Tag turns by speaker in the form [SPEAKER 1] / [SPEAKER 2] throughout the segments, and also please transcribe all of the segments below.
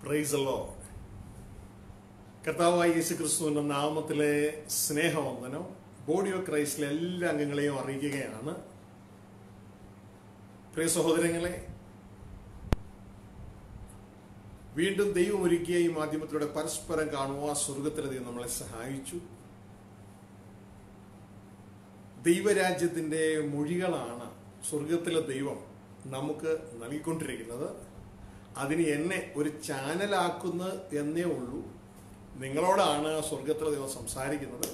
[SPEAKER 1] Praise the Lord. കർത്താവായ യേശുക്രിസ്തുവിന്റെ നാമത്തിലെ സ്നേഹവന്ദനം ബോഡി ഓഫ് ക്രൈസ്റ്റിലെ എല്ലാ അംഗങ്ങളെയും അറിയിക്കുകയാണ്. പ്രിയ സഹോദരങ്ങളെ, വീണ്ടും ദൈവം ഒരുക്കിയ ഈ മാധ്യമത്തിലൂടെ പരസ്പരം കാണുവാൻ സ്വർഗത്തിലെ ദൈവം നമ്മളെ സഹായിച്ചു. ദൈവരാജ്യത്തിന്റെ മൊഴികളാണ് സ്വർഗത്തിലെ ദൈവം നമുക്ക് നൽകിക്കൊണ്ടിരിക്കുന്നത്. അതിന് എന്നെ ഒരു ചാനലാക്കുന്ന എന്നേ ഉള്ളൂ. നിങ്ങളോടാണ് സ്വർഗത്തിലെ ദൈവം സംസാരിക്കുന്നത്.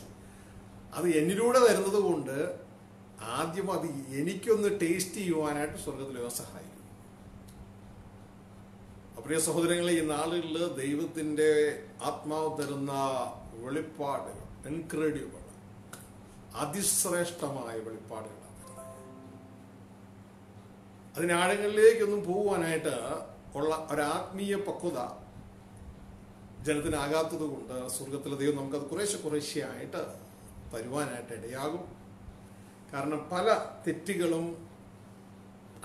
[SPEAKER 1] അത് എന്നിലൂടെ വരുന്നത് കൊണ്ട് ആദ്യം അത് എനിക്കൊന്ന് ടേസ്റ്റ് ചെയ്യുവാനായിട്ട് സ്വർഗത്തിലെ ദൈവം സഹായിക്കും. പ്രിയ സഹോദരങ്ങളെ, ഈ നാളുകളിൽ ദൈവത്തിന്റെ ആത്മാവ് തരുന്ന വെളിപ്പാടുകൾ ഇൻക്രെഡിബിൾ, അതിശ്രേഷ്ഠമായ വെളിപ്പാടുകളാണ്. അതിനാഴങ്ങളിലേക്കൊന്നും പോകുവാനായിട്ട് ഉള്ള ഒരാത്മീയ പക്വത ജനത്തിനാകാത്തത് കൊണ്ട് സ്വർഗത്തിലെ ദൈവം നമുക്കത് കുറേശ്ശെയായിട്ട് തരുവാനായിട്ട് ഇടയാകും. കാരണം പല തെറ്റുകളും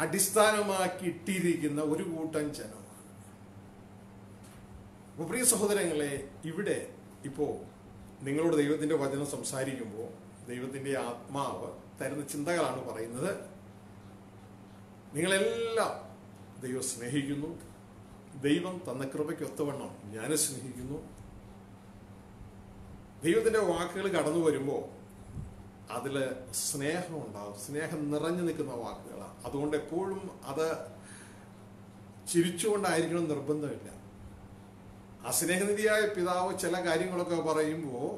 [SPEAKER 1] അടിസ്ഥാനമാക്കി ഇട്ടിരിക്കുന്ന ഒരു കൂട്ടം ജനമാണ്. അപ്പോൾ പ്രിയ സഹോദരങ്ങളെ, ഇവിടെ ഇപ്പോൾ നിങ്ങളോട് ദൈവത്തിന്റെ വചനം സംസാരിക്കുമ്പോൾ ദൈവത്തിന്റെ ആത്മാവ് തരുന്ന ചിന്തകളാണ് പറയുന്നത്. നിങ്ങളെല്ലാം ദൈവം സ്നേഹിക്കുന്നു. ദൈവം തന്ന കൃപയ്ക്ക് ഒത്തവണ്ണം ഞാൻ സ്നേഹിക്കുന്നു. ദൈവത്തിന്റെ വാക്കുകൾ കടന്നു വരുമ്പോൾ അതിൽ സ്നേഹം ഉണ്ടാകും. സ്നേഹം നിറഞ്ഞു നിൽക്കുന്ന വാക്കുകളാണ്. അതുകൊണ്ട് എപ്പോഴും അത് ചിരിച്ചുകൊണ്ടായിരിക്കണം നിർബന്ധമില്ല. ആ സ്നേഹനിധിയായ പിതാവ് ചില കാര്യങ്ങളൊക്കെ പറയുമ്പോൾ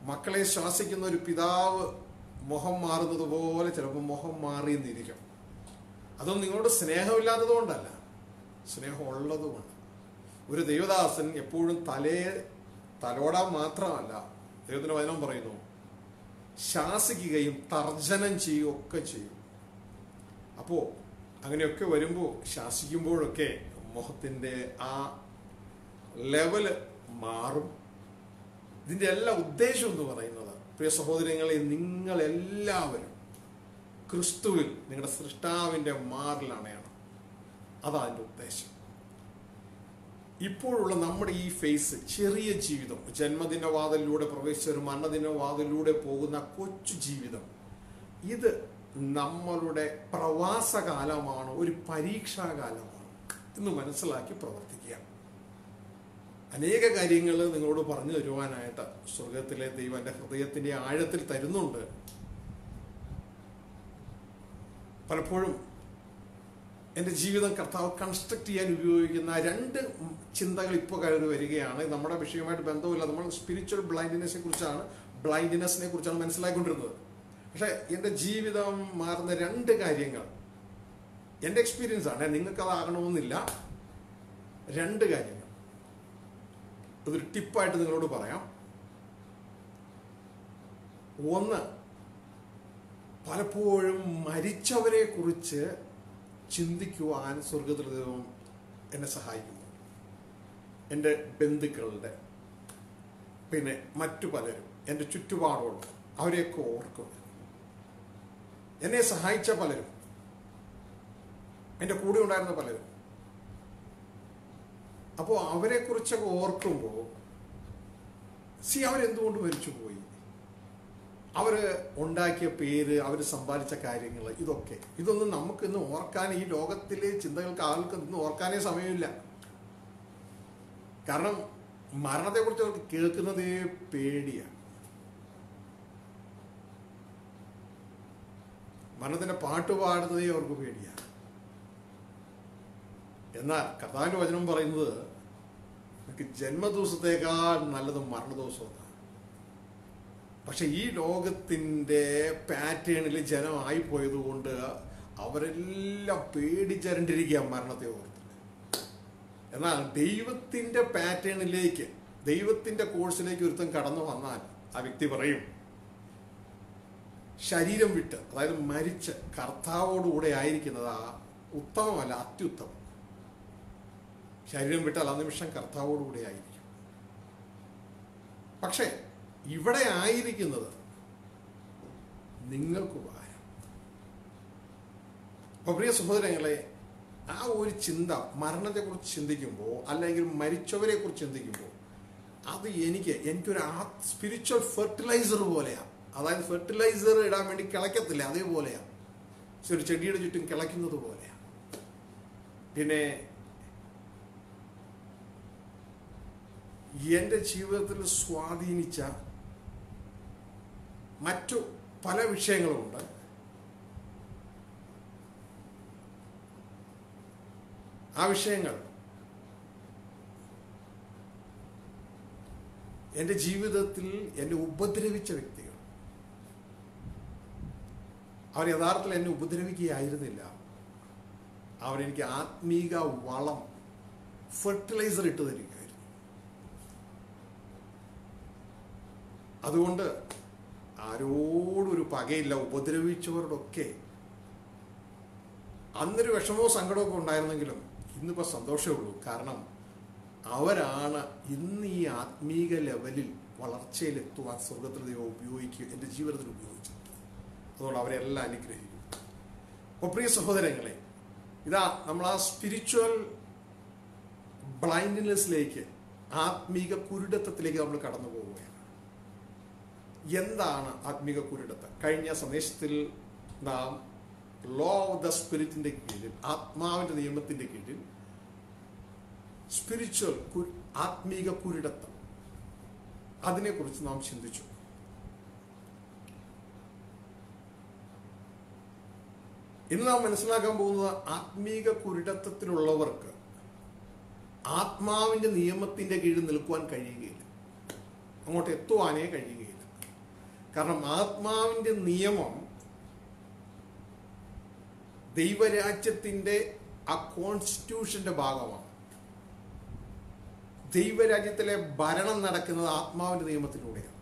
[SPEAKER 1] മക്കളെ ശ്വാസിക്കുന്ന ഒരു പിതാവ് മുഖം മാറുന്നത് പോലെ ചിലപ്പോൾ മുഖം മാറിയെന്നിരിക്കും. അതൊന്നും നിങ്ങളോട് സ്നേഹമില്ലാത്തത് കൊണ്ടല്ല, സ്നേഹം ഉള്ളതുകൊണ്ട്. ഒരു ദൈവദാസൻ എപ്പോഴും തലോടാൻ മാത്രമല്ല, ദൈവത്തിന്റെ വചനം പറയുന്നു, ശാസിക്കുകയും തർജനം ചെയ്യുകയൊക്കെ ചെയ്യും. അപ്പോ അങ്ങനെയൊക്കെ വരുമ്പോൾ, ശാസിക്കുമ്പോഴൊക്കെ മുഖത്തിന്റെ ആ ലെവല് മാറും. ഇതിന്റെ എല്ലാ ഉദ്ദേശം എന്ന് പറയുന്നത്, പ്രിയ സഹോദരങ്ങളെ, നിങ്ങളെല്ലാവരും ക്രിസ്തുവിൽ നിങ്ങളുടെ സൃഷ്ടാവിന്റെ മാറിലണയണം. അതാണ് അതിൻ്റെ ഉദ്ദേശം. ഇപ്പോഴുള്ള നമ്മുടെ ഈ ഫേസ്, ചെറിയ ജീവിതം, ജന്മദിന വാതിലൂടെ പ്രവേശിച്ച ഒരു മരണദിന വാതിലൂടെ പോകുന്ന കൊച്ചു ജീവിതം, ഇത് നമ്മളുടെ പ്രവാസകാലമാണ്, ഒരു പരീക്ഷാകാലമാണ് എന്ന് മനസ്സിലാക്കി പ്രവർത്തിക്കുക. അനേക കാര്യങ്ങൾ നിങ്ങളോട് പറഞ്ഞു തരുവാനായിട്ട് സ്വർഗത്തിലെ ദൈവം എൻ്റെ ഹൃദയത്തിന്റെ ആഴത്തിൽ തരുന്നുണ്ട്. പലപ്പോഴും എൻ്റെ ജീവിതം കർത്താവ് കൺസ്ട്രക്ട് ചെയ്യാൻ ഉപയോഗിക്കുന്ന രണ്ട് ചിന്തകൾ ഇപ്പോൾ കയറി വരികയാണ്. നമ്മുടെ വിഷയവുമായിട്ട് ബന്ധമില്ല. നമ്മൾ സ്പിരിച്വൽ ബ്ലൈൻഡ്നെസ്സിനെ കുറിച്ചാണ് മനസ്സിലാക്കിക്കൊണ്ടിരുന്നത്. പക്ഷെ എൻ്റെ ജീവിതം മാറുന്ന രണ്ട് കാര്യങ്ങൾ എൻ്റെ എക്സ്പീരിയൻസ് ആണ്. നിങ്ങൾക്കതാകണമെന്നില്ല. രണ്ട് കാര്യങ്ങൾ അതൊരു ടിപ്പായിട്ട് നിങ്ങളോട് പറയാം. ഒന്ന്, പലപ്പോഴും മരിച്ചവരെ കുറിച്ച് ചിന്തിക്കുവാൻ സ്വർഗത്തിലെ ദൈവം എന്നെ സഹായിക്കുന്നു. എൻ്റെ ബന്ധുക്കളുടെ, പിന്നെ മറ്റു പലരും, എൻ്റെ ചുറ്റുപാടുണ്ട്, അവരെയൊക്കെ ഓർക്കും. എന്നെ സഹായിച്ച പലരും, എൻ്റെ കൂടെ ഉണ്ടായിരുന്ന പലരും. അപ്പോൾ അവരെ കുറിച്ചൊക്കെ ഓർക്കുമ്പോൾ അവരെന്തുകൊണ്ട് മരിച്ചുപോയി, അവര് ഉണ്ടാക്കിയ പേര്, അവർ സമ്പാദിച്ച കാര്യങ്ങൾ, ഇതൊന്നും നമുക്ക് ഇന്ന് ഓർക്കാൻ, ഈ ലോകത്തിലെ ചിന്തകൾക്ക് ആൾക്ക് ഇന്ന് ഓർക്കാനേ സമയമില്ല. കാരണം മരണത്തെക്കുറിച്ച് അവർക്ക് കേൾക്കുന്നതേ പേടിയാണ്. മരണത്തിന്റെ പാട്ട് പാടുന്നതേ അവർക്ക് പേടിയാണ്. എന്നാൽ കർത്താവിന്റെ വചനം പറയുന്നത്, നമുക്ക് ജന്മദിവസത്തേക്കാൾ നല്ലത് മരണദിവസമാണ്. പക്ഷെ ഈ ലോകത്തിന്റെ പാറ്റേണിൽ ജനമായിപ്പോയത് കൊണ്ട് അവരെല്ലാം പേടിച്ചരണ്ടിരിക്കുക മരണത്തെ ഓർത്ത്. എന്നാൽ ദൈവത്തിന്റെ പാറ്റേണിലേക്ക്, ദൈവത്തിന്റെ കോഴ്സിലേക്ക് ഒരുത്തം കടന്നു വന്നാൽ ആ വ്യക്തി പറയും, ശരീരം വിട്ട്, അതായത് മരിച്ച് കർത്താവോടുകൂടെ ആയിരിക്കുന്നത് ഉത്തമമല്ല, അത്യുത്തമം. ശരീരം വിട്ടാൽ ആ നിമിഷം കർത്താവോടുകൂടെ ആയിരിക്കും. പക്ഷേ ഇവിടെ ആയിരിക്കുന്നത് നിങ്ങൾക്ക് ഉപകാരം. അപ്പോൾ പ്രിയ സഹോദരങ്ങളെ, ആ ഒരു ചിന്ത മരണത്തെക്കുറിച്ച് ചിന്തിക്കുമ്പോൾ അല്ലെങ്കിൽ മരിച്ചവരെ കുറിച്ച് ചിന്തിക്കുമ്പോൾ അത് എനിക്കൊരു സ്പിരിച്വൽ ഫെർട്ടിലൈസർ പോലെയാണ്. അതായത് ഫെർട്ടിലൈസർ ഇടാൻ വേണ്ടി കിളയ്ക്കത്തില്ല, അതേപോലെയാണ്. ഒരു ചെടിയുടെ ചുറ്റും കിളയ്ക്കുന്നത് പോലെയാണ്. പിന്നെ എൻ്റെ ജീവിതത്തിൽ സ്വാധീനിച്ച മറ്റു പല വിഷയങ്ങളുമുണ്ട്. ആ വിഷയങ്ങൾ എൻ്റെ ജീവിതത്തിൽ എന്നെ ഉപദ്രവിച്ച വ്യക്തികൾ, അവർ യഥാർത്ഥത്തിൽ എന്നെ ഉപദ്രവിക്കുകയായിരുന്നില്ല. അവരെനിക്ക് ആത്മീക വളം, ഫെർട്ടിലൈസർ ഇട്ട് തരികയായിരുന്നു. അതുകൊണ്ട് ആരോടൊരു പകയില്ല. ഉപദ്രവിച്ചവരോടൊക്കെ അന്നൊരു വിഷമോ സങ്കടമൊക്കെ ഉണ്ടായിരുന്നെങ്കിലും ഇന്നിപ്പോൾ സന്തോഷമേ ഉള്ളൂ. കാരണം അവരാണ് ഇന്ന് ഈ ആത്മീക ലെവലിൽ വളർച്ചയിലെത്തുവാൻ സ്വർഗത്തിൽ ദൈവം ഉപയോഗിക്കുക, എൻ്റെ ജീവിതത്തിൽ ഉപയോഗിച്ചത്. അതുകൊണ്ട് അവരെല്ലാം അനുഗ്രഹിക്കും. അപ്പോൾ പ്രിയ സഹോദരങ്ങളെ, ഇതാ നമ്മൾ ആ സ്പിരിച്വൽ ബ്ലൈൻഡ്നെസ്സിലേക്ക്, ആത്മീക കുരുടത്വത്തിലേക്ക് നമ്മൾ കടന്നു പോവുകയാണ്. എന്താണ് ആത്മീക കുരുടത്വം? കഴിഞ്ഞ സന്ദേശത്തിൽ നാം ലോ ഓഫ് ദ സ്പിരിറ്റിന്റെ കീഴിൽ, ആത്മാവിന്റെ നിയമത്തിന്റെ കീഴിൽ സ്പിരിച്വൽ ആത്മീക കുരുടത്വം, അതിനെക്കുറിച്ച് നാം ചിന്തിച്ചു. ഇന്ന് നാം മനസ്സിലാക്കാൻ പോകുന്നത് ആത്മീക കുരുടത്വത്തിലുള്ളവർക്ക് ആത്മാവിന്റെ നിയമത്തിന്റെ കീഴിൽ നിൽക്കുവാൻ കഴിയുകയില്ല, അങ്ങോട്ട് എത്തുവാനേ കഴിയുകയില്ല. കാരണം ആത്മാവിന്റെ നിയമം ദൈവരാജ്യത്തിന്റെ ആ കോൺസ്റ്റിറ്റ്യൂഷന്റെ ഭാഗമാണ്. ദൈവരാജ്യത്തിലെ ഭരണം നടക്കുന്നത് ആത്മാവിന്റെ നിയമത്തിലൂടെയാണ്.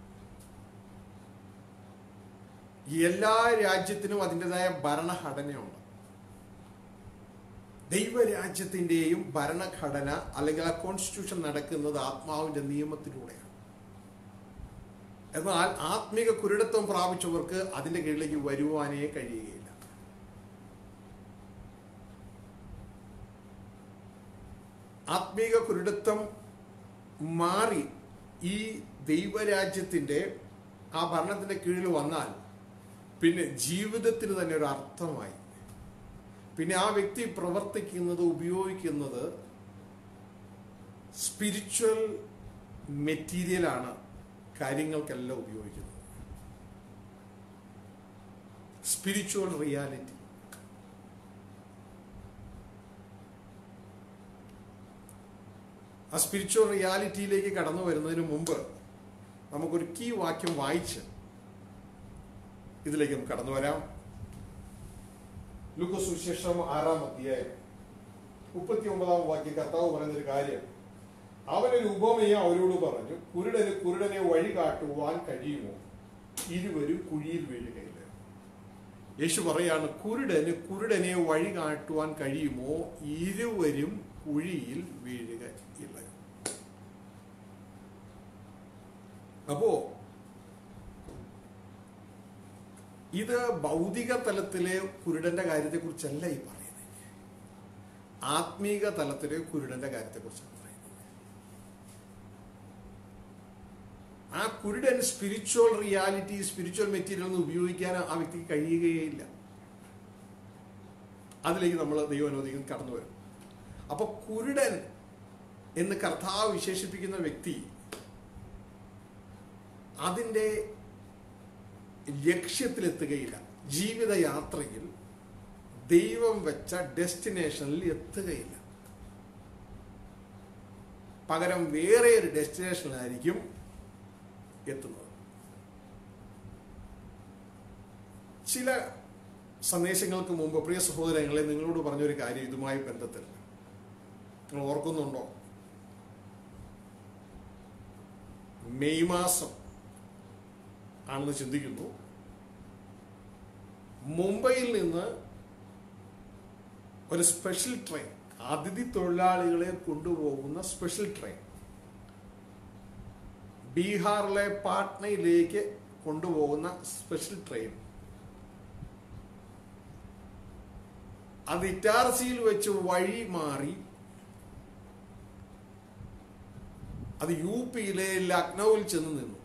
[SPEAKER 1] എല്ലാ രാജ്യത്തിനും അതിൻ്റെതായ ഭരണഘടനയുണ്ട്. ദൈവരാജ്യത്തിൻ്റെയും ഭരണഘടന അല്ലെങ്കിൽ ആ കോൺസ്റ്റിറ്റ്യൂഷൻ നടക്കുന്നത് ആത്മാവിന്റെ നിയമത്തിലൂടെയാണ്. എന്നാൽ ആത്മീക കുരുടത്വം പ്രാപിച്ചവർക്ക് അതിന്റെ കീഴിലേക്ക് വരുവാനേ കഴിയുകയില്ല. ആത്മീക കുരുടത്വം മാറി ഈ ദൈവരാജ്യത്തിന്റെ ആ ഭരണത്തിന്റെ കീഴിൽ വന്നാൽ പിന്നെ ജീവിതത്തിന് തന്നെ ഒരു അർത്ഥമായി. പിന്നെ ആ വ്യക്തി പ്രവർത്തിക്കുന്നത്, ഉപയോഗിക്കുന്നത് സ്പിരിച്വൽ മെറ്റീരിയലാണ് കാര്യങ്ങൾക്കെല്ലാം ഉപയോഗിക്കുന്നത്. Spiritual reality. ആ സ്പിരിച്വൽ റിയാലിറ്റിയിലേക്ക് കടന്നു വരുന്നതിന് മുമ്പ് നമുക്കൊരു കീ വാക്യം വായിച്ച് ഇതിലേക്ക് നമുക്ക് കടന്നു വരാം. ലൂക്കോസ് സുവിശേഷം 6-ാം അധ്യായം 39-ാം വാക്യം കർത്താവ് പറയുന്നൊരു കാര്യം, അവനൊരു ഉപമയെ അവരോട് പറഞ്ഞു, കുരുടന് കുരുടനെ വഴി കാട്ടുവാൻ കഴിയുമോ? ഇരുവരും കുഴിയിൽ വീഴുകയില്ല. യേശു പറയാണ്, കുരുടന് കുരുടനെ വഴി കാട്ടുവാൻ കഴിയുമോ? ഇരുവരും കുഴിയിൽ വീഴുകയില്ല. അപ്പോ ഇത് ഭൗതിക തലത്തിലെ കുരുടന്റെ കാര്യത്തെക്കുറിച്ചല്ല ഈ പറയുന്നത്, ആത്മീക തലത്തിലെ കുരുടന്റെ കാര്യത്തെക്കുറിച്ചാണ് പറയുന്നത്. ആ കുരുടൻ സ്പിരിച്വൽ റിയാലിറ്റി, സ്പിരിച്വൽ മെറ്റീരിയൽ ഒന്നും ഉപയോഗിക്കാൻ ആ വ്യക്തിക്ക് കഴിയുകയില്ല. അതിലേക്ക് നമ്മൾ ദൈവം അനുവദിക്കും കടന്നു വരും. അപ്പൊ കുരുടൻ എന്ന് കർത്താവ് വിശേഷിപ്പിക്കുന്ന വ്യക്തി അതിൻ്റെ ലക്ഷ്യത്തിലെത്തുകയില്ല. ജീവിതയാത്രയിൽ ദൈവം വെച്ച ഡെസ്റ്റിനേഷനിൽ എത്തുകയില്ല. പകരം വേറെ ഒരു ഡെസ്റ്റിനേഷനിലായിരിക്കും എത്തുന്നത്. ചില സന്ദേശങ്ങൾക്ക് മുമ്പ് പ്രിയ സഹോദരങ്ങളെ നിങ്ങളോട് പറഞ്ഞൊരു കാര്യം ഇതുമായി ബന്ധത്തിൽ നിങ്ങൾ ഓർക്കുന്നുണ്ടോ? മെയ് മാസം ആണെന്ന് ചിന്തിക്കുന്നു. മുംബൈയിൽ നിന്ന് ഒരു സ്പെഷ്യൽ ട്രെയിൻ, അതിഥി തൊഴിലാളികളെ കൊണ്ടുപോകുന്ന സ്പെഷ്യൽ ട്രെയിൻ ബീഹാറിലെ പാട്നയിലേക്ക് കൊണ്ടുപോകുന്ന സ്പെഷ്യൽ ട്രെയിൻ, അത് ഇറ്റാർസിയിൽ വെച്ച് വഴി മാറി അത് UP-യിലെ ലക്നൌവിൽ ചെന്ന് നിന്നു.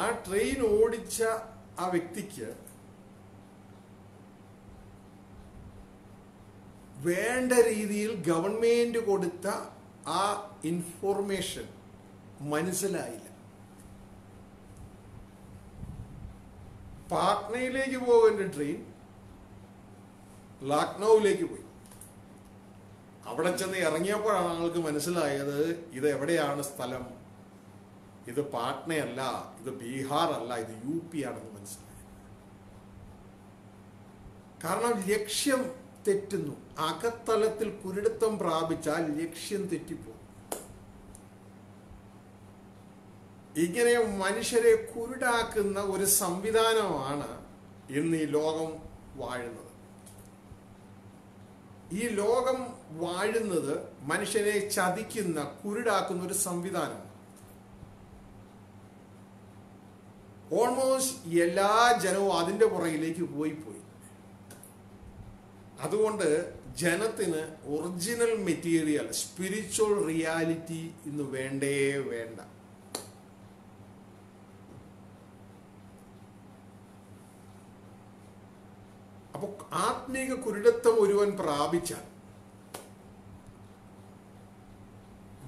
[SPEAKER 1] ആ ട്രെയിൻ ഓടിച്ച ആ വ്യക്തിക്ക് വേണ്ട രീതിയിൽ ഗവൺമെന്റ് കൊടുത്ത ആ ഇൻഫോർമേഷൻ മനസ്സിലായില്ല. പാട്നയിലേക്ക് പോകേണ്ട ട്രെയിൻ ലക്നൌവിലേക്ക് പോയി. അവിടെ ചെന്ന് ഇറങ്ങിയപ്പോഴാണ് ആൾക്ക് മനസ്സിലായത് ഇത് എവിടെയാണ് സ്ഥലം, ഇത് പാട്നയല്ല, ഇത് ബീഹാർ അല്ല, ഇത് UP ആണെന്ന് മനസ്സിലായി. കാരണം ലക്ഷ്യം തെറ്റുന്നു. അകത്തലത്തിൽ കുരുടത്വം പ്രാപിച്ചാൽ ലക്ഷ്യം തെറ്റിപ്പോകും. ഇങ്ങനെ മനുഷ്യരെ കുരുടാക്കുന്ന ഒരു സംവിധാനമാണ് ഇന്ന് ഈ ലോകം വാഴുന്നത്. ഈ ലോകം വാഴുന്നത് മനുഷ്യനെ ചതിക്കുന്ന, കുരുടാക്കുന്ന ഒരു സംവിധാനമാണ്. ഓൾമോസ്റ്റ് എല്ലാ ജനവും അതിൻ്റെ പുറകിലേക്ക് പോയി. അതുകൊണ്ട് ജനത്തിന് ഒറിജിനൽ മെറ്റീരിയൽ, സ്പിരിച്വൽ റിയാലിറ്റി ഇന്ന് വേണ്ടേ വേണ്ട. അപ്പൊ ആത്മീക കുരുടത്വം ഒരുവൻ പ്രാപിച്ചാൽ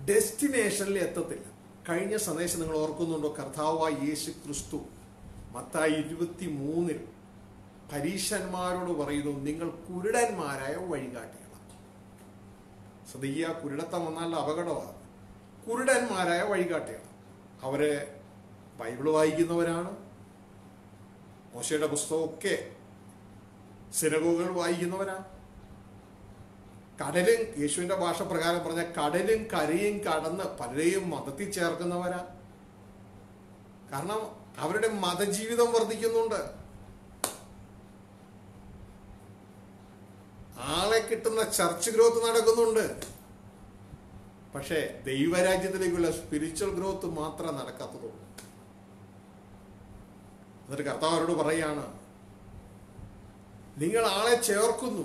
[SPEAKER 1] ഡെസ്റ്റിനേഷനിൽ എത്തത്തില്ല. കഴിഞ്ഞ സന്ദേശം നിങ്ങൾ ഓർക്കുന്നുണ്ടോ? കർത്താവായ യേശു ക്രിസ്തു മത്തായി 23 പരീശന്മാരോട് പറയുന്നു, നിങ്ങൾ കുരുടന്മാരായ വഴികാട്ടികളാണ്. ശ്രദ്ധിക്കുക, കുരുടത്വം വന്നാൽ അപകടമാണ്. കുരുടന്മാരായ വഴികാട്ടികളാണ്. അവര് ബൈബിള് വായിക്കുന്നവരാണ്, മോശയുടെ പുസ്തകമൊക്കെ സിനഗോഗുകൾ വായിക്കുന്നവരാണ്. കടലും, യേശുവിന്റെ ഭാഷ പ്രകാരം പറഞ്ഞ കടലും കരയും കടന്ന് പലരെയും മതത്തിൽ ചേർക്കുന്നവരാ. കാരണം അവരുടെ മതജീവിതം വർദ്ധിക്കുന്നുണ്ട്. ആളെ കിട്ടുന്ന ചർച്ച് ഗ്രോത്ത് നടക്കുന്നുണ്ട്. പക്ഷേ ദൈവരാജ്യത്തിലേക്കുള്ള സ്പിരിച്വൽ ഗ്രോത്ത് മാത്രമേ നടക്കാത്തതുള്ളൂ. എന്നിട്ട് കർത്താവ് അവരോട് പറയാണ്, നിങ്ങൾ ആളെ ചേർക്കുന്നു,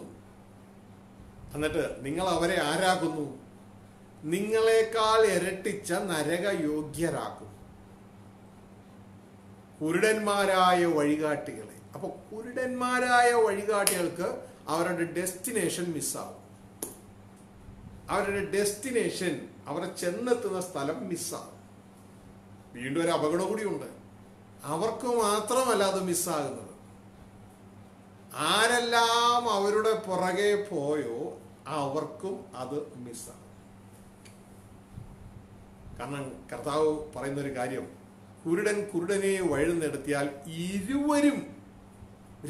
[SPEAKER 1] എന്നിട്ട് നിങ്ങൾ അവരെ ആരാക്കുന്നു? നിങ്ങളെക്കാൾ ഇരട്ടിച്ച നരകയോഗ്യരാക്കും. കുരുടന്മാരായ വഴികാട്ടികളെ. അപ്പൊ കുരുടന്മാരായ വഴികാട്ടികൾക്ക് അവരുടെ ഡെസ്റ്റിനേഷൻ മിസ്സാവും. അവരുടെ ഡെസ്റ്റിനേഷൻ, അവരെ ചെന്നെത്തുന്ന സ്ഥലം മിസ്സാവും. വീണ്ടും ഒരു അപകടം കൂടിയുണ്ട്. അവർക്ക് മാത്രമല്ല അത് മിസ്സാകുന്നത്, ആരെല്ലാം അവരുടെ പുറകെ പോയോ അവർക്കും അത് മിസ്സാകും. കാരണം കർത്താവ് പറയുന്നൊരു കാര്യം, കുരുടൻ കുരുടനെ വഴി നടത്തിയാൽ ഇരുവരും,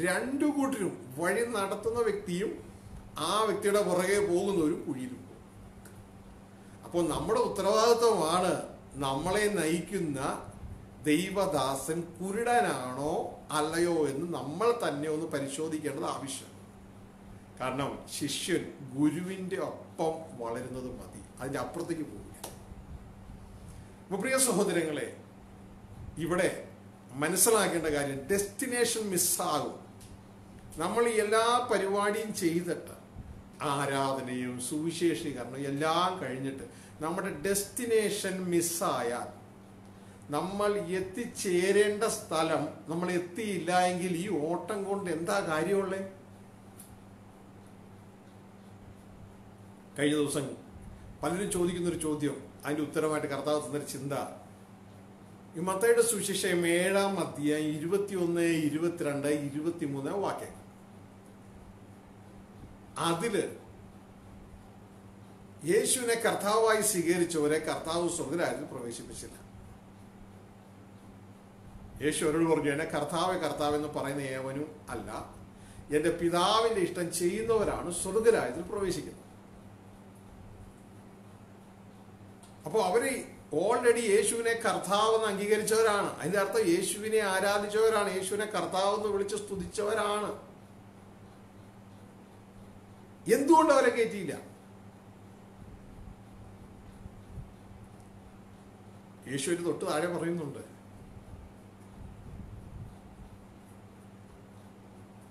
[SPEAKER 1] രണ്ടു കൂട്ടരും, വഴി നടത്തുന്ന വ്യക്തിയും ആ വ്യക്തിയുടെ പുറകെ പോകുന്നവരും കുഴിയിലും പോകും. അപ്പോൾ നമ്മുടെ ഉത്തരവാദിത്വമാണ് നമ്മളെ നയിക്കുന്ന ദൈവദാസൻ കുരുടനാണോ അല്ലയോ എന്ന് നമ്മൾ തന്നെ ഒന്ന് പരിശോധിക്കേണ്ടത് ആവശ്യമാണ്. കാരണം ശിഷ്യൻ ഗുരുവിൻ്റെ ഒപ്പം വളരുന്നത് മതി, അതിൻ്റെ അപ്പുറത്തേക്ക് പോകില്ല. അപ്പോൾ പ്രിയ സഹോദരങ്ങളെ, ഇവിടെ മനസ്സിലാക്കേണ്ട കാര്യം, ഡെസ്റ്റിനേഷൻ മിസ്സാകും. നമ്മൾ എല്ലാ പരിപാടിയും ചെയ്തിട്ട്, ആരാധനയും സുവിശേഷീകരണവും എല്ലാം കഴിഞ്ഞിട്ട് നമ്മുടെ ഡെസ്റ്റിനേഷൻ മിസ്സായാൽ, നമ്മൾ എത്തിച്ചേരേണ്ട സ്ഥലം നമ്മൾ എത്തിയില്ല എങ്കിൽ ഈ ഓട്ടം കൊണ്ട് എന്താ കാര്യമുള്ളേ? കഴിഞ്ഞ ദിവസം പലരും ചോദിക്കുന്നൊരു ചോദ്യം, അതിൻ്റെ ഉത്തരമായിട്ട് കർത്താവ് തന്നൊരു ചിന്ത, ഈ മത്തായിയുടെ സുവിശേഷം 7-ാം അധ്യായം 21, 22, 23 വാക്യങ്ങൾ. അതില് യേശുവിനെ കർത്താവായി സ്വീകരിച്ചവരെ കർത്താവ് സ്വർഗ്ഗരാജ്യത്തിൽ പ്രവേശിപ്പിച്ചില്ല. യേശു അവരോട് പറഞ്ഞു, എന്നെ കർത്താവ് കർത്താവ് എന്ന് പറയുന്ന ഏവനും അല്ല, എൻ്റെ പിതാവിൻ്റെ ഇഷ്ടം ചെയ്യുന്നവരാണ് സ്വർഗ്ഗരാജ്യത്തിൽ പ്രവേശിക്കുന്നത്. അപ്പോൾ അവര് ഓൾറെഡി യേശുവിനെ കർത്താവെന്ന് അംഗീകരിച്ചവരാണ്. അതിൻ്റെ അർത്ഥം യേശുവിനെ ആരാധിച്ചവരാണ്, യേശുവിനെ കർത്താവെന്ന് വിളിച്ച് സ്തുതിച്ചവരാണ്. എന്തുകൊണ്ട് അവരെ കയറ്റിയില്ല? യേശു ഒരു തൊട്ട് താഴെ പറയുന്നുണ്ട്,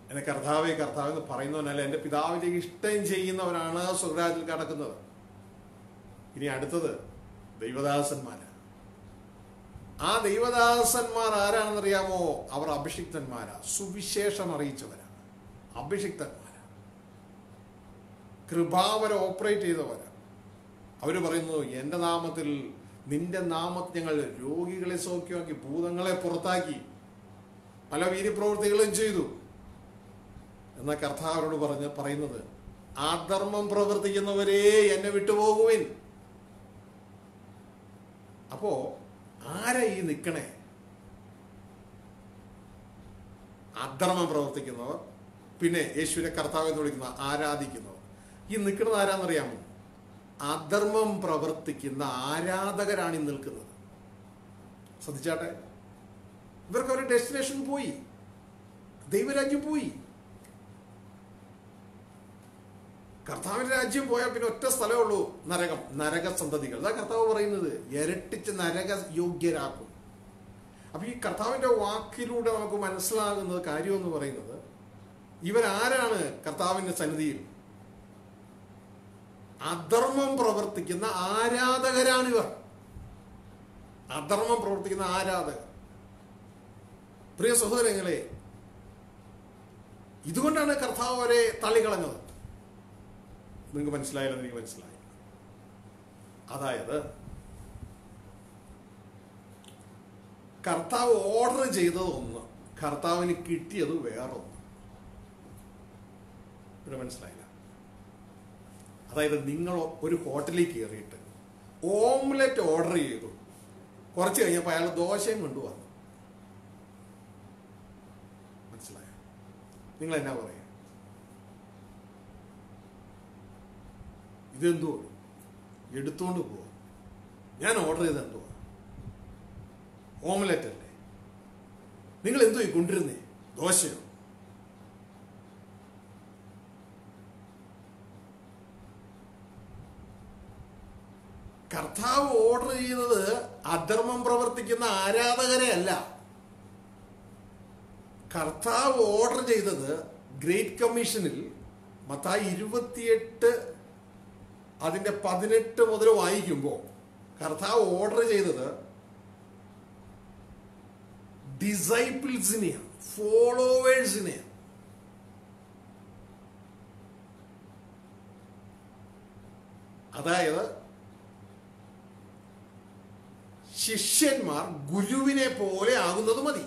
[SPEAKER 1] എന്നെ കർത്താവേ കർത്താവ് എന്ന് പറയുന്നവനല്ല, എൻ്റെ പിതാവിന്റെ ഇഷ്ടം ചെയ്യുന്നവനാണ് സ്വർഗ്ഗരാജ്യത്തിൽ കടക്കുന്നത്. ഇനി അടുത്തത് ദൈവദാസന്മാരാണ്. ആ ദൈവദാസന്മാർ ആരാണെന്നറിയാമോ? അവർ അഭിഷിക്തന്മാരാ, സുവിശേഷം അറിയിച്ചവരാണ്, അഭിഷിക്തന്മാരാ, കൃപാവരം ഓപ്പറേറ്റ് ചെയ്തവരാ. അവർ പറയുന്നു, എൻ്റെ നാമത്തിൽ, നിന്റെ നാമത്തിൽ ഞങ്ങൾ രോഗികളെ സൗഖ്യമാക്കി, ഭൂതങ്ങളെ പുറത്താക്കി, പല വീര്യപ്രവൃത്തികളും ചെയ്തു. എന്നാൽ കർത്താവരോട് പറയുന്നത്, അധർമ്മം പ്രവർത്തിക്കുന്നവരേ എന്നെ വിട്ടുപോകുവിൻ. അപ്പോ ആരാ ഈ നിൽക്കണേ? അധർമ്മം പ്രവർത്തിക്കുന്നവർ, പിന്നെ യേശുവിനെ കർത്താവ് എന്ന് വിളിക്കുന്ന ആരാധിക്കുന്നവർ. ഈ നിൽക്കുന്നത് ആരാന്നറിയാമോ? അധർമ്മം പ്രവർത്തിക്കുന്ന ആരാധകരാണ് ഈ നിൽക്കുന്നത്. ശ്രദ്ധിച്ചാട്ടെ, ഇവർക്ക് ഒരു ഡെസ്റ്റിനേഷൻ പോയി, ദൈവരാജ്യം പോയി. കർത്താവിന്റെ രാജ്യം പോയാൽ പിന്നെ ഒറ്റ സ്ഥലമേ ഉള്ളൂ, നരകം, നരകസന്തതികൾ. അതാ കർത്താവ് പറയുന്നത്, ഇരട്ടിച്ച് നരക യോഗ്യരാക്കും. അപ്പൊ ഈ കർത്താവിന്റെ വാക്കിലൂടെ നമുക്ക് മനസ്സിലാകുന്നത് കാര്യം എന്ന് പറയുന്നത്, ഇവരാരാണ് കർത്താവിന്റെ സന്നിധിയിൽ? അധർമ്മം പ്രവർത്തിക്കുന്ന ആരാധകരാണിവർ. അധർമ്മം പ്രവർത്തിക്കുന്ന ആരാധകർ. പ്രിയ സഹോദരങ്ങളെ, ഇതുകൊണ്ടാണ് കർത്താവ് അവരെ തള്ളിക്കളഞ്ഞത്. നിങ്ങൾക്ക് മനസ്സിലായാലും എനിക്ക് മനസ്സിലായി. അതായത് കർത്താവ് ഓർഡർ ചെയ്തത് ഒന്ന്, കർത്താവിന് കിട്ടിയത് വേറൊന്ന്. ഇവിടെ മനസ്സിലായില്ല. അതായത് നിങ്ങൾ ഒരു ഹോട്ടലിൽ കയറിയിട്ട് ഓംലെറ്റ് ഓർഡർ ചെയ്തു, കുറച്ച് കഴിഞ്ഞപ്പോൾ അയാൾ ദോശയും കൊണ്ടുവന്നു. മനസ്സിലായോ? നിങ്ങൾ എന്നാ പറയാ? ഇതെന്തുവാ? എടുത്തോണ്ട് പോവാ. ഞാൻ ഓർഡർ ചെയ്ത് എന്തുവാ? ഓംലെറ്റ് അല്ലേ? നിങ്ങൾ എന്തോ കൊണ്ടിരുന്നേ? ദോശയോ? കർത്താവ് ഓർഡർ ചെയ്യുന്നത് അധർമ്മം പ്രവർത്തിക്കുന്ന ആരാധകരെ അല്ല. കർത്താവ് ഓർഡർ ചെയ്തത് ഗ്രേറ്റ് കമ്മീഷനിൽ മത്തായി 28 അതിന്റെ 18 മുതൽ വായിക്കുമ്പോൾ കർത്താവ് ഓർഡർ ചെയ്തത് ഡിസൈപ്പിൾസിനെയാണ്, ഫോളോവേഴ്സിനെയാണ്. അതായത് ശിഷ്യന്മാർ ഗുരുവിനെ പോലെ ആകുന്നത് മതി.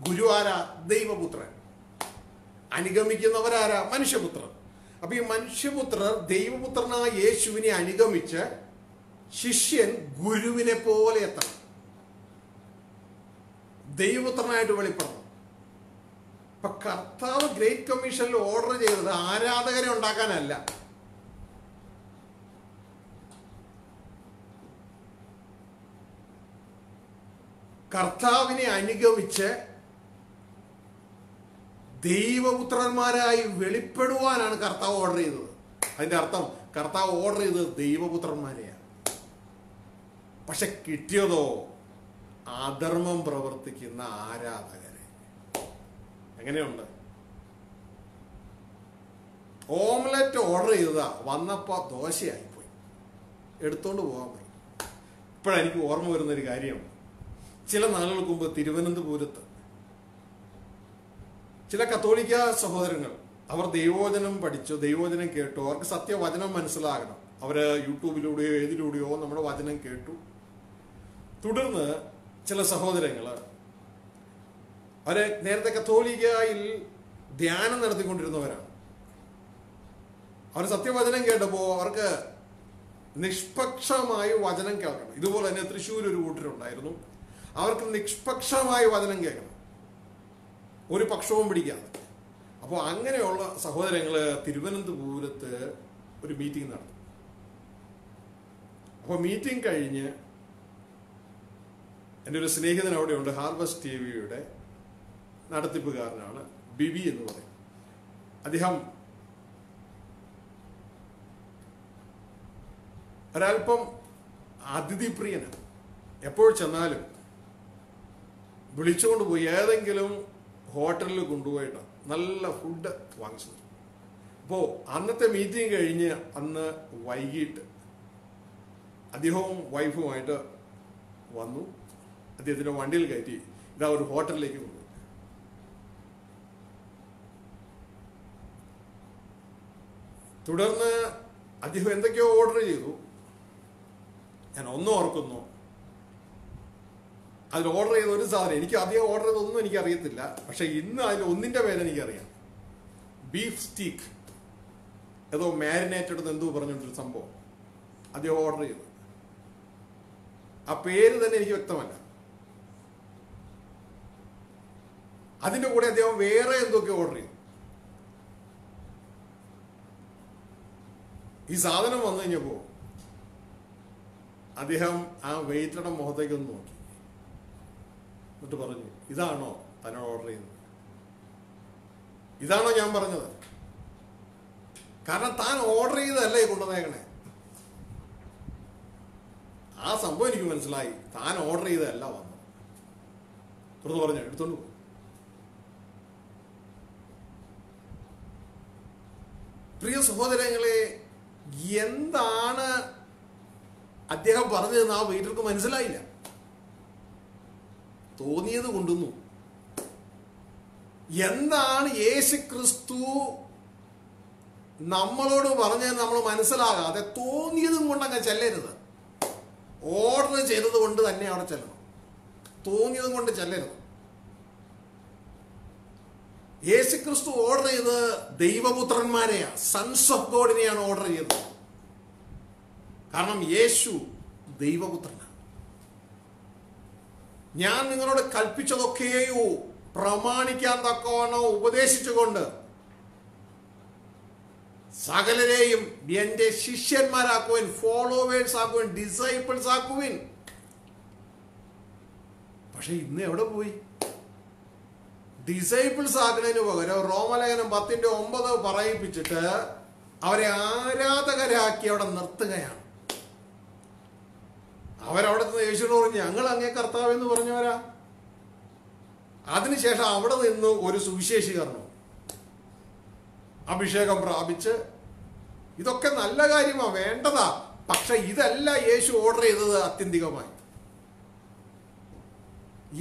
[SPEAKER 1] ഗുരു ആരാ? ദൈവപുത്രൻ. അനുഗമിക്കുന്നവരാരാ? മനുഷ്യപുത്രൻ. അപ്പൊ ഈ മനുഷ്യപുത്രർ ദൈവപുത്രനായ യേശുവിനെ അനുഗമിച്ച് ശിഷ്യൻ ഗുരുവിനെ പോലെ എത്തണം, ദൈവപുത്രനായിട്ട് വെളിപ്പെടണം. അപ്പൊ കർത്താവ് ഗ്രേറ്റ് കമ്മീഷനിൽ ഓർഡർ ചെയ്തത് ആരാധകരെ ഉണ്ടാക്കാനല്ല. കർത്താവിനെ അനുഗമിച്ച് ദൈവപുത്രന്മാരായി വെളിപ്പെടുവാനാണ് കർത്താവ് ഓർഡർ ചെയ്തത്. അതിന്റെ അർത്ഥം കർത്താവ് ഓർഡർ ചെയ്തത് ദൈവപുത്രന്മാരെയാണ്. പക്ഷെ കിട്ടിയതോ അധർമ്മം പ്രവർത്തിക്കുന്ന ആരാധകരെ. എങ്ങനെയുണ്ട്? ഓംലെറ്റ് ഓർഡർ ചെയ്തതാ, വന്നപ്പോ ദോശയായിപ്പോയി, എടുത്തോണ്ട് പോകാൻ പോയി. ഇപ്പോഴെനിക്ക് ഓർമ്മ വരുന്നൊരു കാര്യം, ചില നാളുകൾക്ക് മുമ്പ് തിരുവനന്തപുരത്ത് ചില കത്തോലിക്ക സഹോദരങ്ങൾ, അവർ ദൈവവചനം പഠിച്ചു, ദൈവവചനം കേട്ടു, അവർക്ക് സത്യവചനം മനസ്സിലാകണം. അവര് യൂട്യൂബിലൂടെയോ ഏതിലൂടെയോ നമ്മുടെ വചനം കേട്ടു. തുടർന്ന് ചില സഹോദരങ്ങള് അവര് നേരത്തെ കത്തോലിക്കയിൽ ധ്യാനം നടത്തിക്കൊണ്ടിരുന്നവരാണ്. അവർ സത്യവചനം കേട്ടപ്പോൾ അവർക്ക് നിഷ്പക്ഷമായി വചനം കേൾക്കണം. ഇതുപോലെ തന്നെ തൃശ്ശൂർ ഒരു കൂട്ടരുണ്ടായിരുന്നു. അവർക്ക് നിഷ്പക്ഷമായി വചനം കേൾക്കണം, ഒരു പക്ഷവും പിടിക്കാതെ. അപ്പോൾ അങ്ങനെയുള്ള സഹോദരങ്ങള് തിരുവനന്തപുരത്ത് ഒരു മീറ്റിംഗ് നടത്തും. അപ്പോൾ മീറ്റിംഗ് കഴിഞ്ഞ് എൻ്റെ ഒരു സ്നേഹിതൻ അവിടെയുണ്ട്, ഹാർവസ്റ്റ് ടിവിയുടെ നടത്തിപ്പുകാരനാണ്, ബിബി എന്ന് പറയും. അദ്ദേഹം ഒരൽപ്പം അതിഥിപ്രിയനാണ്. എപ്പോൾ ചെന്നാലും വിളിച്ചുകൊണ്ട് പോയി ഏതെങ്കിലും ഹോട്ടലിൽ കൊണ്ടുപോയിട്ട് നല്ല ഫുഡ് വാങ്ങിച്ചു തരും. അപ്പോൾ അന്നത്തെ മീറ്റിംഗ് കഴിഞ്ഞ് അന്ന് വൈകിട്ട് അദ്ദേഹവും വൈഫുമായിട്ട് വന്നു. അദ്ദേഹത്തിൻ്റെ വണ്ടിയിൽ കയറ്റി ഇതാ ഒരു ഹോട്ടലിലേക്ക് കൊണ്ടുപോയി. തുടർന്ന് അദ്ദേഹം എന്തൊക്കെയോ ഓർഡർ ചെയ്തു. ഞാൻ ഒന്നും ഓർക്കുന്നു, അതിൽ ഓർഡർ ചെയ്ത ഒരു സാധനം, എനിക്ക് അധികം ഓർഡർ ചെയ്തൊന്നും എനിക്കറിയത്തില്ല, പക്ഷെ ഇന്ന് അതിൽ ഒന്നിൻ്റെ പേര് എനിക്കറിയാം. ബീഫ് സ്റ്റീക്ക്, ഏതോ മാരിനേറ്റഡ് എന്തോ പറഞ്ഞുകൊണ്ടൊരു സംഭവം അദ്ദേഹം ഓർഡർ ചെയ്തു. ആ പേര് തന്നെ എനിക്ക് വ്യക്തമല്ല. അതിൻ്റെ കൂടെ അദ്ദേഹം വേറെ എന്തൊക്കെ ഓർഡർ ചെയ്തു. ഈ സാധനം വന്നു കഴിഞ്ഞപ്പോൾ അദ്ദേഹം ആ വെയിറ്ററുടെ മുഖത്തേക്കൊന്ന് നോക്കി, എന്നിട്ട് പറഞ്ഞു, ഇതാണോ തന്നോട് ഓർഡർ ചെയ്യുന്നത്? ഇതാണോ ഞാൻ പറഞ്ഞത്? കാരണം താൻ ഓർഡർ ചെയ്തതല്ലേ കൊണ്ടുവന്നേക്കണേ. ആ സംഭവം എനിക്ക് മനസ്സിലായി, താൻ ഓർഡർ ചെയ്തതല്ല വന്നത്. തുറന്നു പറഞ്ഞു, എടുത്തോണ്ട് പോകും. പ്രിയ സഹോദരങ്ങളെ, എന്താണ് അദ്ദേഹം പറഞ്ഞതെന്ന് ആ വെയിറ്റർക്ക് മനസ്സിലായില്ല. തോന്നിയത് കൊണ്ടുവന്നു. എന്താണ് യേശു ക്രിസ്തു നമ്മളോട് പറഞ്ഞത് നമ്മൾ മനസ്സിലാകാതെ തോന്നിയതും കൊണ്ടങ്ങ് ചെല്ലരുത്. ഓർഡർ ചെയ്തത് കൊണ്ട് തന്നെ അവിടെ ചെല്ലണം. തോന്നിയതും കൊണ്ട് ചെല്ലരുത്. യേശു ക്രിസ്തു ഓർഡർ ചെയ്ത് ദൈവപുത്രന്മാരെയാണ്, സൺസ് ഓഫ് ഗോഡിനെയാണ് ഓർഡർ ചെയ്തത്. കാരണം യേശു ദൈവപുത്രനാണ്. ഞാൻ നിങ്ങളോട് കൽപ്പിച്ചതൊക്കെയോ പ്രമാണിക്കാൻ തക്കവണ്ണം ഉപദേശിച്ചുകൊണ്ട് സകലരെയും എന്റെ ശിഷ്യന്മാരാക്കുവിൻ, ഫോളോവേഴ്സ് ആക്കുവിൻ, ഡിസൈപ്പിൾസ് ആക്കുവിൻ. പക്ഷെ ഇന്ന് എവിടെ പോയി? ഡിസൈപ്പിൾസ് ആക്കുന്നതിന് പകരം റോമലേഖനം 10:9 പറയിപ്പിച്ചിട്ട് അവരെ ആരാധകരാക്കി അവിടെ നിർത്തുകയാണ്. അവരവിടെ നിന്ന് യേശുവിനോട് പറഞ്ഞു, ഞങ്ങൾ അങ്ങേ കർത്താവ് എന്ന് പറഞ്ഞവരാ. അതിനുശേഷം അവിടെ നിന്ന് ഒരു സുവിശേഷീകരണം, അഭിഷേകം പ്രാപിച്ച്, ഇതൊക്കെ നല്ല കാര്യമാണ്, വേണ്ടതാ. പക്ഷെ ഇതല്ല യേശു ഓർഡർ ചെയ്തത്. ആത്യന്തികമായി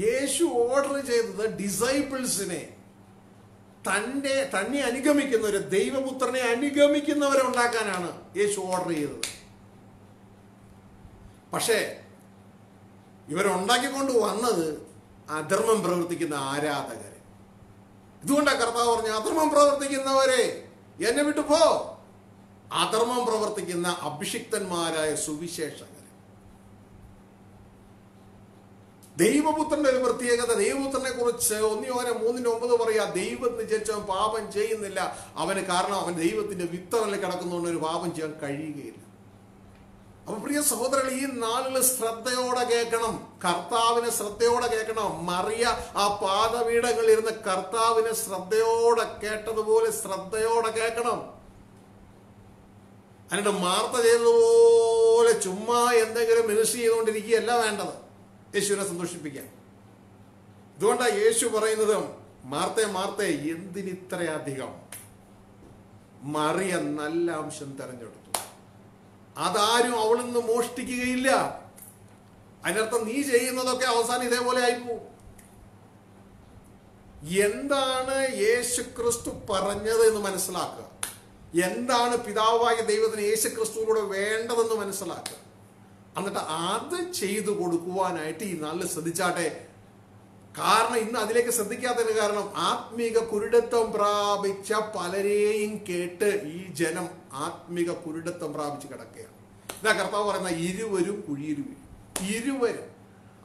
[SPEAKER 1] യേശു ഓർഡർ ചെയ്തത് ഡിസൈപ്പിൾസിനെ, തന്നെ അനുഗമിക്കുന്നവരെ, ദൈവപുത്രനെ അനുഗമിക്കുന്നവരെ ഉണ്ടാക്കാനാണ് യേശു ഓർഡർ ചെയ്തത്. പക്ഷേ ഇവരുണ്ടാക്കിക്കൊണ്ട് വന്നത് അധർമ്മം പ്രവർത്തിക്കുന്ന ആരാധകരെ. ഇതുകൊണ്ടാണ് കർത്താവ് പറഞ്ഞു, അധർമ്മം പ്രവർത്തിക്കുന്നവരെ എന്നെ വിട്ടു പോ. അധർമ്മം പ്രവർത്തിക്കുന്ന അഭിഷിക്തന്മാരായ സുവിശേഷകർ. ദൈവപുത്രന്റെ ഒരു പ്രത്യേകത, ദൈവപുത്രനെ കുറിച്ച് 1 യോഹന്നാൻ 3:9 പറയാ, ദൈവം വിചാരിച്ചവൻ പാപം ചെയ്യുന്നില്ല. അവന് കാരണം അവൻ ദൈവത്തിന്റെ വിത്തറയിൽ കിടക്കുന്നതുകൊണ്ട് ഒരു പാപം ചെയ്യാൻ കഴിയുകയില്ല. അപ്പൊ പ്രിയ സഹോദരങ്ങൾ, ഈ നാളുകൾ ശ്രദ്ധയോടെ കേൾക്കണം, കർത്താവിനെ ശ്രദ്ധയോടെ കേൾക്കണം. മറിയ ആ പാദപീഠങ്ങളിൽ ഇരുന്ന് കർത്താവിനെ ശ്രദ്ധയോടെ കേട്ടതുപോലെ ശ്രദ്ധയോടെ കേൾക്കണം. എന്നിട്ട് മാർത്ത ചെയ്തതുപോലെ ചുമ്മാ എന്തെങ്കിലും മിനിസ്ട്രി ചെയ്തുകൊണ്ടിരിക്കുകയല്ല വേണ്ടത്, യേശുവിനെ സന്തോഷിപ്പിക്കാൻ. ഇതുകൊണ്ടാണ് യേശു പറയുന്നത്, മാർത്തേ മാർത്തേ, എന്തിനിത്രയധികം? മറിയ നല്ല അംശം തെരഞ്ഞെടുത്തു, അതാരും അവളിൽ നിന്ന് മോഷ്ടിക്കുകയില്ല. അതിനർത്ഥം നീ ചെയ്യുന്നതൊക്കെ അവസാനം ഇതേപോലെ ആയിപ്പോ. എന്താണ് യേശു ക്രിസ്തു പറഞ്ഞത് എന്ന് മനസ്സിലാക്കുക. എന്താണ് പിതാവായ ദൈവത്തിന് യേശു ക്രിസ്തുവിലൂടെ വേണ്ടതെന്ന് മനസ്സിലാക്കുക. എന്നിട്ട് അത് ചെയ്തു കൊടുക്കുവാനായിട്ട് ഈ നാളിൽ ശ്രദ്ധിച്ചാട്ടെ. കാരണം ഇന്ന് അതിലേക്ക് ശ്രദ്ധിക്കാത്തതിന് കാരണം ആത്മീക കുരുടത്വം പ്രാപിച്ച പലരെയും കേട്ട് ഈ ജനം ആത്മീക കുരുടത്വം പ്രാപിച്ച് കിടക്കുകയാണ്. ഇതാ കർത്താവ് പറയുന്ന, ഇരുവരും കുഴിയിൽ വീഴും. ഇരുവരും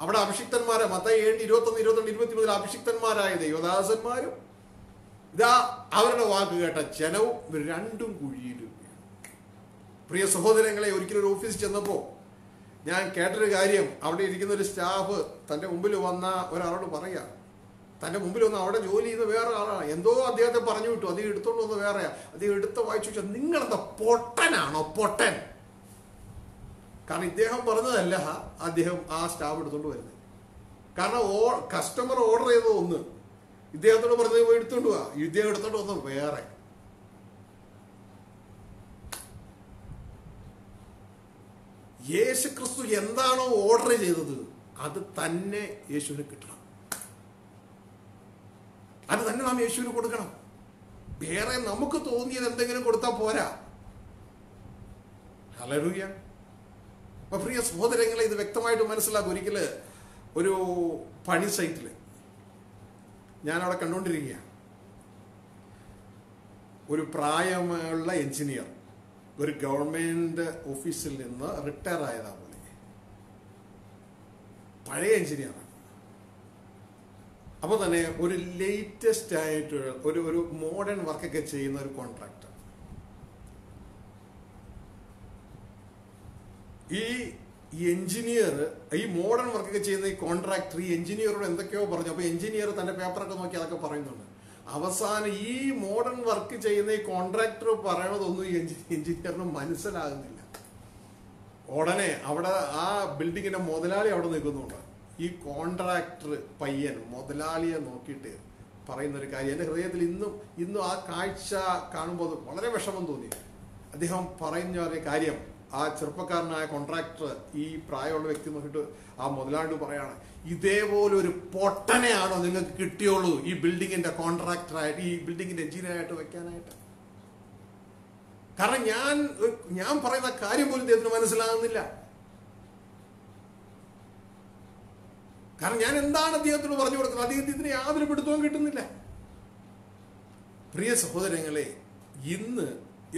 [SPEAKER 1] അവിടെ അഭിഷിക്തന്മാരെ, മത്തായി 7:21, 22, 23 അഭിഷിക്തന്മാരായ ദൈവദാസന്മാരും ഇതാ അവരുടെ വാക്ക് കേട്ട ജനവും രണ്ടും കുഴിയിൽ വീഴും. പ്രിയ സഹോദരങ്ങളെ, ഒരിക്കലും ഒരു ഓഫീസിൽ ചെന്നപ്പോൾ ഞാൻ കേട്ടൊരു കാര്യം, അവിടെ ഇരിക്കുന്ന ഒരു സ്റ്റാഫ് തൻ്റെ മുമ്പിൽ വന്ന ഒരാളോട് പറയാ, തൻ്റെ മുമ്പിൽ വന്ന് അവിടെ ജോലി ചെയ്ത വേറെ ആളാണ്, എന്തോ അദ്ദേഹത്തെ പറഞ്ഞു വിട്ടു, അദ്ദേഹം എടുത്തോണ്ട് വന്ന് വേറെയാ. അദ്ദേഹം എടുത്ത് വായിച്ചു ചോദിച്ചാൽ, നിങ്ങളെന്താ പൊട്ടനാണോ? പൊട്ടൻ. കാരണം ഇദ്ദേഹം പറഞ്ഞതല്ല അദ്ദേഹം ആ സ്റ്റാമ്പ് എടുത്തുകൊണ്ട് വരുന്നത്. കാരണം കസ്റ്റമർ ഓർഡർ ചെയ്തത് ഒന്ന്, ഇദ്ദേഹത്തോട് പറഞ്ഞത് പോയി എടുത്തോണ്ട് പോവാ, ഇദ്ദേഹം എടുത്തോണ്ട് വന്നത് വേറെ. യേശുക്രിസ്തു എന്താണോ ഓർഡർ ചെയ്തത് അത് തന്നെ യേശുവിന് കിട്ടണം. അത് തന്നെ നാം യേശുവിന് കൊടുക്കണം. വേറെ നമുക്ക് തോന്നിയത് എന്തെങ്കിലും കൊടുത്താൽ പോരാ. ഹല്ലേലൂയ. അപ്പൊ പ്രിയ സഹോദരങ്ങളെ, ഇത് വ്യക്തമായിട്ട് മനസ്സിലാക്കും. ഒരിക്കല് ഒരു പണി സൈറ്റില് ഞാനവിടെ കണ്ടുകൊണ്ടിരിക്കുക, ഒരു പ്രായമുള്ള എഞ്ചിനീയർ ഒരു ഗവൺമെന്റ് ഓഫീസിൽ നിന്ന് റിട്ടയർ ആയതാ പോലെ, പഴയ എഞ്ചിനീയറാണ്. അപ്പോൾ തന്നെ ഒരു ലേറ്റസ്റ്റ് ആയിട്ട് ഒരു മോഡേൺ വർക്കൊക്കെ ചെയ്യുന്ന ഒരു കോൺട്രാക്ടർ. ഈ എഞ്ചിനീയർ, ഈ മോഡേൺ വർക്കൊക്കെ ചെയ്യുന്ന ഈ കോൺട്രാക്ടർ ഈ എഞ്ചിനീയറോട് എന്തൊക്കെയോ പറഞ്ഞു. അപ്പോൾ എഞ്ചിനീയർ തന്റെ പേപ്പറൊക്കെ നോക്കി അതൊക്കെ പറയുന്നുണ്ട്. അവസാനം ഈ മോഡേൺ വർക്ക് ചെയ്യുന്ന ഈ കോൺട്രാക്ടർ പറയണതൊന്നും ഈ എഞ്ചിനീയറിന് മനസ്സിലാകുന്നില്ല. ഉടനെ അവിടെ ആ ബിൽഡിങ്ങിന്റെ മുതലാളി അവിടെ നിൽക്കുന്നുണ്ട്. ഈ കോൺട്രാക്ടർ പയ്യൻ മുതലാളിയെ നോക്കിയിട്ട് പറയുന്നൊരു കാര്യം എൻ്റെ ഹൃദയത്തിൽ ഇന്നും ആ കാഴ്ച കാണുമ്പോൾ വളരെ വിഷമം തോന്നി. അദ്ദേഹം പറയുന്ന ഒരു കാര്യം, ആ ചെറുപ്പക്കാരനായ കോൺട്രാക്ടർ ഈ പ്രായമുള്ള വ്യക്തി നോക്കിയിട്ട് ആ മുതലാളി പറയാണ്, ഇതേപോലെ ഒരു പൊട്ടനെയാണോ നിങ്ങൾക്ക് കിട്ടിയോളൂ ഈ ബിൽഡിങ്ങിന്റെ കോൺട്രാക്ടറായിട്ട്, ഈ ബിൽഡിങ്ങിന്റെ എഞ്ചിനീയറായിട്ട് വെക്കാനായിട്ട്? കാരണം ഞാൻ പറയുന്ന കാര്യം പോലും ഇദ്ദേഹത്തിന് മനസ്സിലാകുന്നില്ല. കാരണം ഞാൻ എന്താണ് അദ്ദേഹത്തിന് പറഞ്ഞു കൊടുക്കുന്നത്, അദ്ദേഹത്തിന് യാതൊരു പിടുത്തവും കിട്ടുന്നില്ല. പ്രിയ സഹോദരങ്ങളെ, ഇന്ന്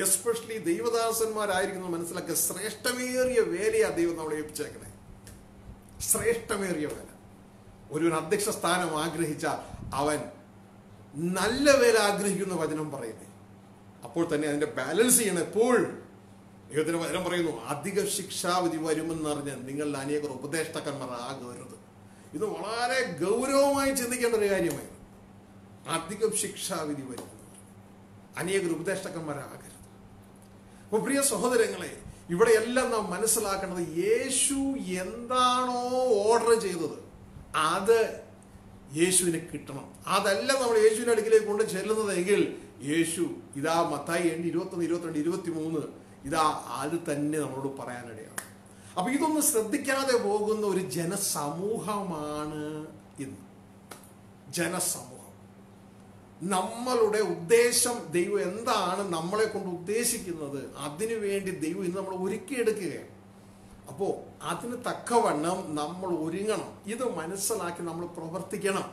[SPEAKER 1] എസ്പെഷ്യലി ദൈവദാസന്മാരായിരിക്കുന്നത് മനസ്സിലാക്കുക, ശ്രേഷ്ഠമേറിയ വേലയാ ദൈവം നമ്മളെ ഏൽപ്പിച്ചേക്കണേ. ശ്രേഷ്ഠമേറിയ വേല. ഒരു അധ്യക്ഷ സ്ഥാനം ആഗ്രഹിച്ച അവൻ നല്ല വേല ആഗ്രഹിക്കുന്ന വചനം പറയുന്നേ. അപ്പോൾ തന്നെ അതിന്റെ ബാലൻസ് ചെയ്യണം. എപ്പോഴും ദൈവത്തിന്റെ വചനം പറയുന്നു, അധിക ശിക്ഷാവിധി വരുമെന്നറിഞ്ഞ് നിങ്ങളുടെ അനേകർ ഉപദേഷ്ടാക്കന്മാർ ആകരുത്. ഇത് വളരെ ഗൗരവമായി ചിന്തിക്കേണ്ട ഒരു കാര്യമായി. അധികം ശിക്ഷാവിധി വരും, അനേകർ ഉപദേഷ്ടാക്കന്മാരാകരുത്. അപ്പോൾ പ്രിയ സഹോദരങ്ങളെ, ഇവിടെ എല്ലാം നാം മനസ്സിലാക്കേണ്ടത്, യേശു എന്താണോ ഓർഡർ ചെയ്തത് അത് യേശുവിന് കിട്ടണം. അതല്ല നമ്മൾ യേശുവിന്റെ അടുക്കിലേക്ക് കൊണ്ട് ചെല്ലുന്നതെങ്കിൽ യേശു ഇതാ മത്തായി 21, 22, 23 ഇതാ അത് തന്നെ നമ്മളോട് പറയാനിടയാണ്. അപ്പൊ ഇതൊന്നും ശ്രദ്ധിക്കാതെ പോകുന്ന ഒരു ജനസമൂഹമാണ് ഇന്ന്. ജനസമൂഹം. നമ്മളുടെ ഉദ്ദേശം, ദൈവം എന്താണ് നമ്മളെ കൊണ്ട് ഉദ്ദേശിക്കുന്നത്, അതിനുവേണ്ടി ദൈവം ഇന്ന് നമ്മൾ ഒരുക്കിയെടുക്കുകയാണ്. അപ്പോൾ അതിന് തക്കവണ്ണം നമ്മൾ ഒരുങ്ങണം. ഇത് മനസ്സിലാക്കി നമ്മൾ പ്രവർത്തിക്കണം.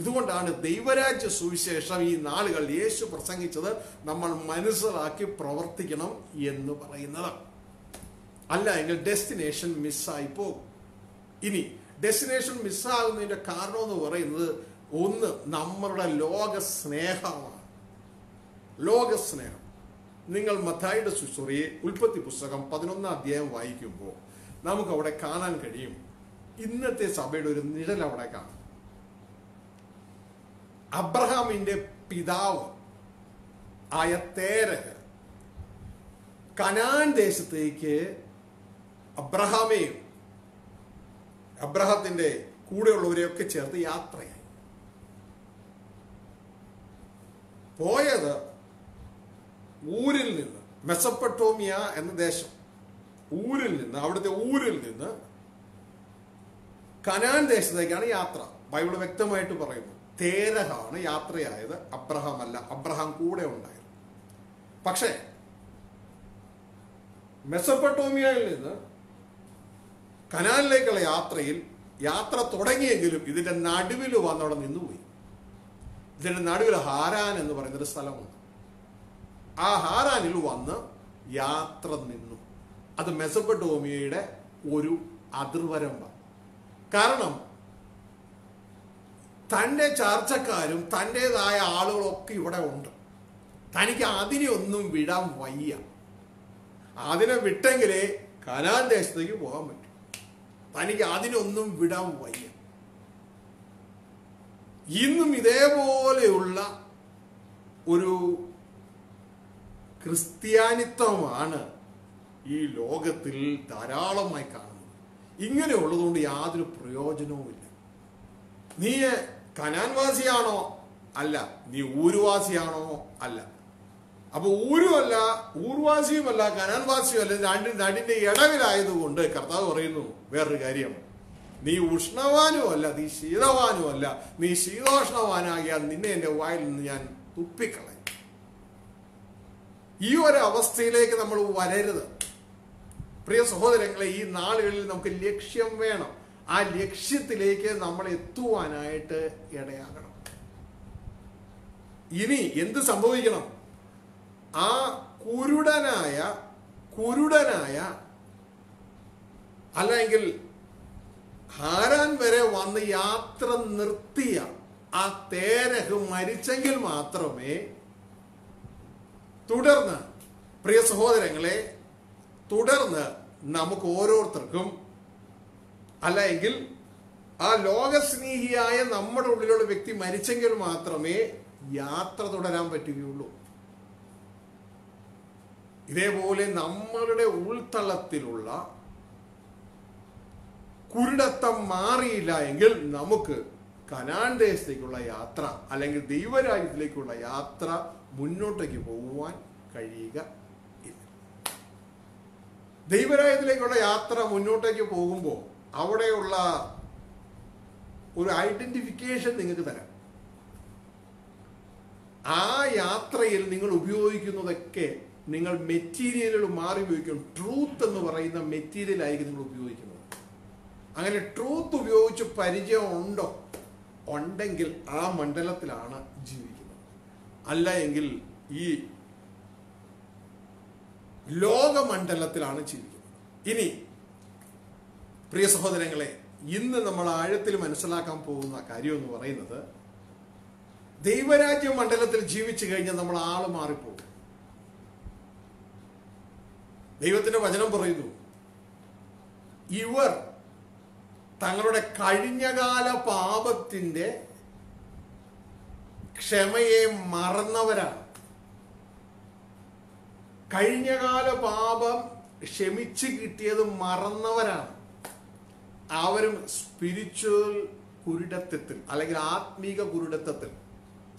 [SPEAKER 1] ഇതുകൊണ്ടാണ് ദൈവരാജ്യ സുവിശേഷം ഈ നാളുകൾ യേശു പ്രസംഗിച്ചത് നമ്മൾ മനസ്സിലാക്കി പ്രവർത്തിക്കണം എന്ന് പറയുന്നത്. അല്ല എങ്കിൽ ഡെസ്റ്റിനേഷൻ മിസ്സായി പോകും. ഇനി ഡെസ്റ്റിനേഷൻ മിസ്സാകുന്നതിന്റെ കാരണം എന്ന് പറയുന്നത്, ഒന്ന് നമ്മളുടെ ലോകസ്നേഹമാണ്. ലോകസ്നേഹം. നിങ്ങൾ മത്തായിയുടെ ഉൽപ്പത്തി പുസ്തകം 11 അധ്യായം വായിക്കുമ്പോൾ നമുക്ക് അവിടെ കാണാൻ കഴിയും, ഇന്നത്തെ സഭയുടെ ഒരു നിഴൽ അവിടെ കാണാം. അബ്രഹാമിന്റെ പിതാവ് ആയ തേരഹ് കനാൻ ദേശത്തേക്ക് അബ്രഹാമെയും അബ്രഹത്തിന്റെ കൂടെയുള്ളവരെയൊക്കെ ചേർത്ത് യാത്രയായി. പോയത് ഊരിൽ നിന്ന്, മെസപ്പൊട്ടോമിയ എന്ന ദേശം, ഊരിൽ നിന്ന്, അവിടുത്തെ ഊരിൽ നിന്ന് കനാൻ ദേശത്തേക്കാണ് യാത്ര. ബൈബിൾ വ്യക്തമായിട്ട് പറയുന്നു, തേരഹാണ് യാത്രയായത്, അബ്രഹാം അല്ല. അബ്രഹാം കൂടെ ഉണ്ടായിരുന്നു. പക്ഷേ മെസപ്പൊട്ടോമിയയിൽ നിന്ന് കനാനിലേക്കുള്ള യാത്ര തുടങ്ങിയെങ്കിലും ഇതിന്റെ നടുവിൽ വന്നവിടെ നിന്നുപോയി. ഇതിന്റെ നടുവിൽ ഹാരാൻ എന്ന് പറയുന്നൊരു സ്ഥലമുണ്ട്. ആ ഹാരാനിൽ വന്ന് യാത്ര നിന്നു. അത് മെസപ്പൊട്ടോമിയയുടെ ഒരു അതിർവരമ്പാണ്. കാരണം തൻ്റെ ചാർച്ചക്കാരും തൻ്റെതായ ആളുകളൊക്കെ ഇവിടെ ഉണ്ട്. തനിക്ക് അതിനെ ഒന്നും വിടാൻ വയ്യ. അതിനെ വിട്ടെങ്കിലേ കനാൻ ദേശത്തേക്ക് പോകാൻ പറ്റും. തനിക്ക് അതിനൊന്നും വിടാൻ വയ്യ. ഇന്നും ഇതേപോലെയുള്ള ഒരു ക്രിസ്ത്യാനിത്വമാണ് ഈ ലോകത്തിൽ ധാരാളമായി കാണുന്നത്. ഇങ്ങനെയുള്ളതുകൊണ്ട് യാതൊരു പ്രയോജനവുമില്ല. നീ കനാൻവാസിയാണോ? അല്ല. നീ ഊരുവാസിയാണോ? അല്ല. അപ്പൊ ഊരുമല്ല, ഊർവാസിയുമല്ല, കനാൻവാസിയുമല്ല, രണ്ടിന്റെ ഇടവിലായതുകൊണ്ട് കർത്താവ് പറയുന്നു വേറൊരു കാര്യം: നീ ഉഷ്ണവാനുമല്ല, നീ ശീതവാനുമല്ല. നീ ശീതോഷ്ണവാനാകിയാൽ നിന്നെ എന്റെ വായിൽ നിന്ന് ഞാൻ തുപ്പിക്കളയും. ഈ ഒരു അവസ്ഥയിലേക്ക് നമ്മൾ വരരുത് പ്രിയ സഹോദരങ്ങളെ. ഈ നാളുകളിൽ നമുക്ക് ലക്ഷ്യം വേണം. ആ ലക്ഷ്യത്തിലേക്ക് നമ്മൾ എത്തുവാനായിട്ട് ഇടയാകണം. ഇനി എന്ത് സംഭവിക്കണം? ആ കുരുടനായ അല്ലെങ്കിൽ ഹാരാൻ വരെ വന്ന് യാത്ര നിർത്തിയ ആ തേരഹ് മരിച്ചെങ്കിൽ മാത്രമേ തുടർന്ന്, പ്രിയ സഹോദരങ്ങളെ, തുടർന്ന് നമുക്ക് ഓരോരുത്തർക്കും, അല്ലെങ്കിൽ ആ ലോകസ്നേഹിയായ നമ്മുടെ ഉള്ളിലുള്ള വ്യക്തി മരിച്ചെങ്കിൽ മാത്രമേ യാത്ര തുടരാൻ പറ്റുകയുള്ളൂ. ഇതേപോലെ നമ്മളുടെ ഉൾത്തളത്തിലുള്ള കുരുടത്തം മാറിയില്ല എങ്കിൽ നമുക്ക് കനാൻ ദേശത്തേക്കുള്ള യാത്ര, അല്ലെങ്കിൽ ദൈവരാജ്യത്തിലേക്കുള്ള യാത്ര മുന്നോട്ടേക്ക് പോകുവാൻ കഴിയുക ഇല്ല. ദൈവരാജ്യത്തിലേക്കുള്ള യാത്ര മുന്നോട്ടേക്ക് പോകുമ്പോൾ അവിടെയുള്ള ഒരു ഐഡന്റിഫിക്കേഷൻ നിങ്ങൾക്ക് തരാം. ആ യാത്രയിൽ നിങ്ങൾ ഉപയോഗിക്കുന്നതൊക്കെ നിങ്ങൾ മെറ്റീരിയലുകൾ മാറി ഉപയോഗിക്കും. ട്രൂത്ത് എന്ന് പറയുന്ന മെറ്റീരിയൽ ആയിരിക്കും നിങ്ങൾ ഉപയോഗിക്കുന്നത്. അങ്ങനെ ട്രൂത്ത് ഉപയോഗിച്ച് പരിചയം ഉണ്ടെങ്കിൽ ആ മണ്ഡലത്തിലാണ് ജീവിക്കുന്നത്. അല്ല എങ്കിൽ ഈ ലോകമണ്ഡലത്തിലാണ് ജീവിക്കുന്നത്. ഇനി പ്രിയ സഹോദരങ്ങളെ, ഇന്ന് നമ്മൾ ആഴത്തിൽ മനസ്സിലാക്കാൻ പോകുന്ന കാര്യം എന്ന് പറയുന്നത്, ദൈവരാജ്യ മണ്ഡലത്തിൽ ജീവിച്ചു കഴിഞ്ഞാൽ നമ്മൾ ആള് മാറിപ്പോകും. ദൈവത്തിന്റെ വചനം പറയുന്നു, ഇവർ തങ്ങളുടെ കഴിഞ്ഞകാല പാപത്തിന്റെ ക്ഷമയെ മറന്നവരാണ്. കഴിഞ്ഞകാല പാപം ക്ഷമിച്ച് കിട്ടിയത് മറന്നവരാണ്. അവരും സ്പിരിച്വൽ കുരുടത്വത്തിൽ, അല്ലെങ്കിൽ ആത്മീക കുരുടത്വത്തിൽ,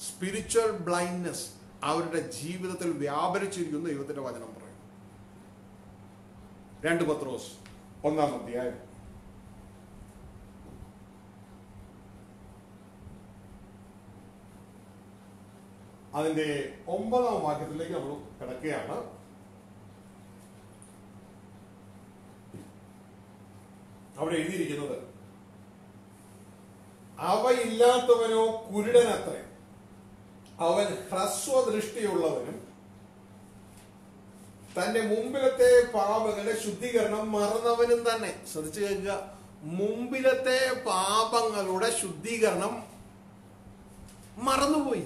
[SPEAKER 1] സ്പിരിച്വൽ ബ്ലൈൻഡ്നെസ് അവരുടെ ജീവിതത്തിൽ വ്യാപരിച്ചിരിക്കുന്നു. ദൈവത്തിന്റെ വചനം പറയും. 2 പത്രോസ് 1-ാം അധ്യായം അതിന്റെ 9-ാം വാക്യത്തിലേക്ക് നമ്മൾ കിടക്കുകയാണ്. അവിടെ എഴുതിയിരിക്കുന്നത്, അവയില്ലാത്തവനോ കുരുടനത്രേ, അവൻ ഹ്രസ്വദൃഷ്ടിയുള്ളവനും തന്റെ മുമ്പിലത്തെ പാപങ്ങളുടെ ശുദ്ധീകരണം മറന്നവനും തന്നെ. ശ്രദ്ധിച്ചു കേൾക്കുക, മുമ്പിലത്തെ പാപങ്ങളുടെ ശുദ്ധീകരണം മറന്നുപോയി.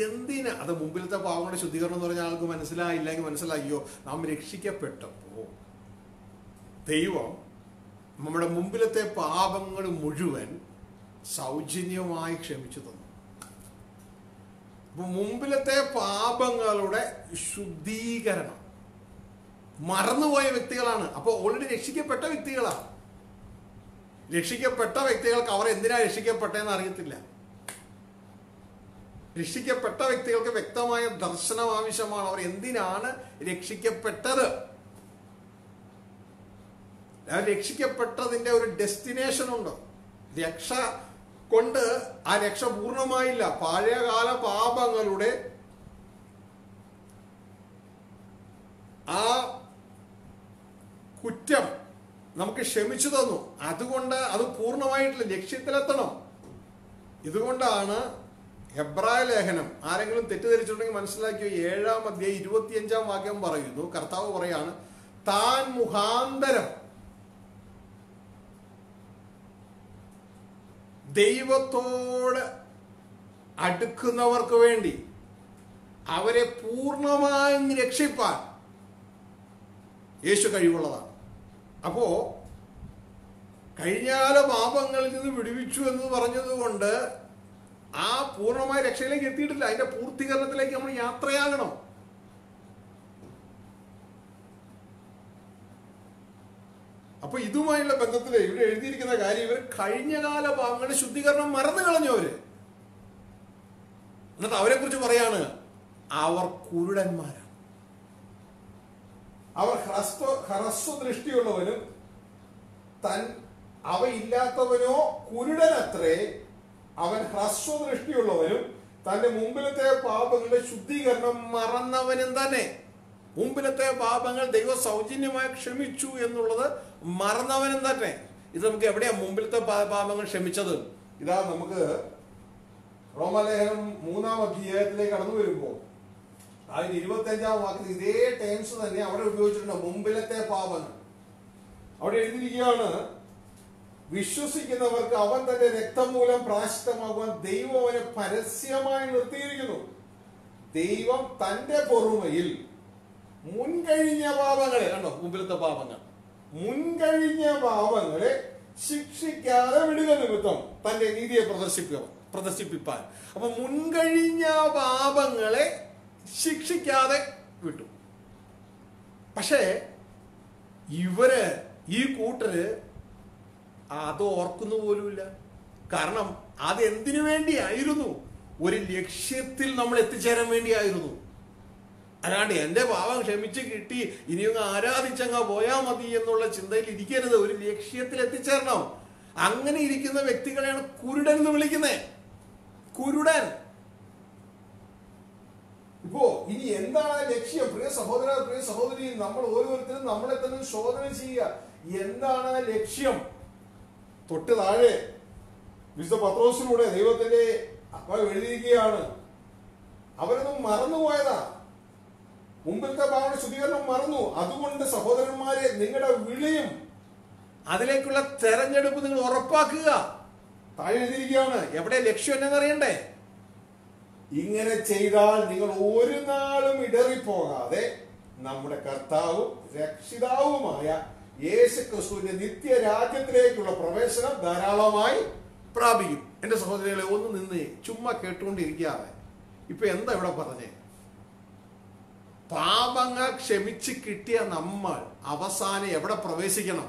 [SPEAKER 1] എന്തിനാ അത്? മുമ്പിലത്തെ പാപങ്ങളുടെ ശുദ്ധീകരണം എന്ന് പറഞ്ഞാൽ ആൾക്ക് മനസ്സിലായില്ലെങ്കിൽ മനസ്സിലാക്കിയോ, നാം രക്ഷിക്കപ്പെട്ടപ്പോ ദൈവം നമ്മുടെ മുമ്പിലത്തെ പാപങ്ങൾ മുഴുവൻ സൗജന്യമായി ക്ഷമിച്ചു തന്നു. അപ്പൊ മുമ്പിലത്തെ പാപങ്ങളുടെ ശുദ്ധീകരണം മറന്നുപോയ വ്യക്തികളാണ്. അപ്പോൾ ഓൾറെഡി രക്ഷിക്കപ്പെട്ട വ്യക്തികളാണ്. രക്ഷിക്കപ്പെട്ട വ്യക്തികൾക്ക് അവർ എന്തിനാ രക്ഷിക്കപ്പെട്ടതെന്ന് അറിയത്തില്ല. രക്ഷിക്കപ്പെട്ട വ്യക്തികൾക്ക് വ്യക്തമായ ദർശനം ആവശ്യമാണ്. അവർ എന്തിനാണ് രക്ഷിക്കപ്പെട്ടത്? രക്ഷിക്കപ്പെട്ടതിന്റെ ഒരു ഡെസ്റ്റിനേഷൻ ഉണ്ട്. രക്ഷ കൊണ്ട് ആ രക്ഷ പൂർണ്ണമായില്ല. പഴയകാല പാപങ്ങളുടെ ആ കുറ്റം നമുക്ക് ക്ഷമിച്ചു തന്നു. അതുകൊണ്ട് അത് പൂർണ്ണമായിട്ടില്ല, ലക്ഷ്യത്തിലെത്തണം. ഇതുകൊണ്ടാണ് ഹെബ്രായ ലേഖനം, ആരെങ്കിലും തെറ്റിദ്ധരിച്ചിട്ടുണ്ടെങ്കിൽ മനസ്സിലാക്കിയോ, 7-ാം അധ്യായം 25-ാം വാക്യം പറയുന്നു, കർത്താവ് പറയാണ്, താൻ മുഖാന്തരം ദൈവത്തോട് അടുക്കുന്നവർക്ക് വേണ്ടി അവരെ പൂർണ്ണമായും രക്ഷിപ്പാൻ യേശു കഴിവുള്ളതാണ്. അപ്പോ കഴിഞ്ഞകാല പാപങ്ങളിൽ നിന്ന് വിടുവിച്ചു എന്ന് പറഞ്ഞതുകൊണ്ട് ആ പൂർണ്ണമായ രക്ഷയിലേക്ക് എത്തിയിട്ടില്ല. അതിന്റെ പൂർത്തീകരണത്തിലേക്ക് നമ്മൾ യാത്രയാകണം. അപ്പൊ ഇതുമായുള്ള ബന്ധത്തിൽ ഇവിടെ എഴുതിയിരിക്കുന്ന കാര്യം, ഇവർ കഴിഞ്ഞകാല പാപങ്ങളുടെ ശുദ്ധീകരണം മറന്നു കളഞ്ഞു. എന്നിട്ട് അവരെ കുറിച്ച് പറയാണ്, അവർ കുരുടന്മാരാണ്. അവർ ഹ്രസ്വദൃഷ്ടിയുള്ളവനും അവയില്ലാത്തവനോ കുരുടനത്രേ. അവൻ ഹ്രസ്വദൃഷ്ടിയുള്ളവനും തന്റെ മുമ്പിലത്തെ പാപങ്ങളുടെ ശുദ്ധീകരണം മറന്നവനും തന്നെ. മുമ്പിലത്തെ പാപങ്ങൾ ദൈവം സൗജന്യമായി ക്ഷമിച്ചു എന്നുള്ളത് മറന്നവനും തന്നെ. ഇത് നമുക്ക് എവിടെയാ മുമ്പിലത്തെ പാപങ്ങൾ ക്ഷമിച്ചത്? ഇതാ നമുക്ക് റോമാലേഖനം 3-ാം അധ്യായത്തിലേക്ക് കടന്നു വരുമ്പോൾ അതിന് 25-ാം വാക്യത്തിൽ ഇതേ ടേംസ് തന്നെ അവിടെ ഉപയോഗിച്ചിട്ടുണ്ട്. മുമ്പിലത്തെ പാപങ്ങൾ അവിടെ എഴുതിയിരിക്കുകയാണ്, വിശ്വസിക്കുന്നവർക്ക് അവൻ തന്റെ രക്തം മൂലം പ്രായശ്ചിത്തമാകുവാൻ ദൈവം അവനെ പരസ്യമായി നിർത്തിയിരിക്കുന്നു. ദൈവം തന്റെ പൊറുമയിൽ മുൻകഴിഞ്ഞ പാപങ്ങളെ, കണ്ടോ, മുമ്പിലത്തെ പാപങ്ങൾ, മുൻകഴിഞ്ഞ പാപങ്ങളെ ശിക്ഷിക്കാതെ വിടുക നിമിത്തം തന്റെ നീതിയെ പ്രദർശിപ്പിപ്പാൻ. അപ്പൊ മുൻകഴിഞ്ഞ പാപങ്ങളെ ശിക്ഷിക്കാതെ വിട്ടു. പക്ഷേ ഈ കൂട്ടര് അത് ഓർക്കുന്നു പോലുമില്ല. കാരണം അത് എന്തിനു വേണ്ടിയായിരുന്നു? ഒരു ലക്ഷ്യത്തിൽ നമ്മൾ എത്തിച്ചേരാൻ വേണ്ടിയായിരുന്നു. അല്ലാണ്ട് എന്റെ പാവം ക്ഷമിച്ച് കിട്ടി, ഇനിയൊന്ന് ആരാധിച്ചങ്ങ പോയാ മതി എന്നുള്ള ചിന്തയിൽ ഇരിക്കരുത്. ഒരു ലക്ഷ്യത്തിൽ എത്തിച്ചേരണം. അങ്ങനെ ഇരിക്കുന്ന വ്യക്തികളെയാണ് കുരുടൻ എന്ന് വിളിക്കുന്നത്. കുരുടൻ. ഇപ്പോ ഇനി എന്താണ് ലക്ഷ്യം? പ്രിയ സഹോദര, പ്രിയ സഹോദരി, നമ്മൾ ഓരോരുത്തരും നമ്മളെ തന്നെ ശോധന ചെയ്യുക. എന്താണ് ലക്ഷ്യം? തൊട്ട് താഴെ വിശുദ്ധ പത്രോസിലൂടെ ദൈവത്തിന്റെ എഴുതിയിരിക്കുകയാണ്, അവരൊന്നും മറന്നുപോയതാ. മുമ്പിലത്തെ പാപങ്ങളുടെ ശുദ്ധീകരണം മറന്നു. അതുകൊണ്ട് സഹോദരന്മാരെ, നിങ്ങളുടെ വിളിയും അതിലേക്കുള്ള തെരഞ്ഞെടുപ്പ് നിങ്ങൾ ഉറപ്പാക്കുക. താഴെ എഴുതിയിരിക്കുകയാണ്. എവിടെ ലക്ഷ്യം എന്നറിയണ്ടേ? ഇങ്ങനെ ചെയ്താൽ നിങ്ങൾ ഒരു നാളും ഇടറിപ്പോകാതെ നമ്മുടെ കർത്താവും രക്ഷിതാവുമായ യേശുക്രിസ്തുവിന്റെ നിത്യരാജ്യത്തിലേക്കുള്ള പ്രവേശനം ധാരാളമായി പ്രാപിക്കും. എന്റെ സഹോദരികളെ, ഒന്ന് നിന്ന് ചുമ്മാ കേട്ടുകൊണ്ടിരിക്കാതെ ഇപ്പൊ എന്താ ഇവിടെ പറഞ്ഞേ? പാപങ്ങൾ ക്ഷമിച്ച് കിട്ടിയ നമ്മൾ അവസാനം എവിടെ പ്രവേശിക്കണം?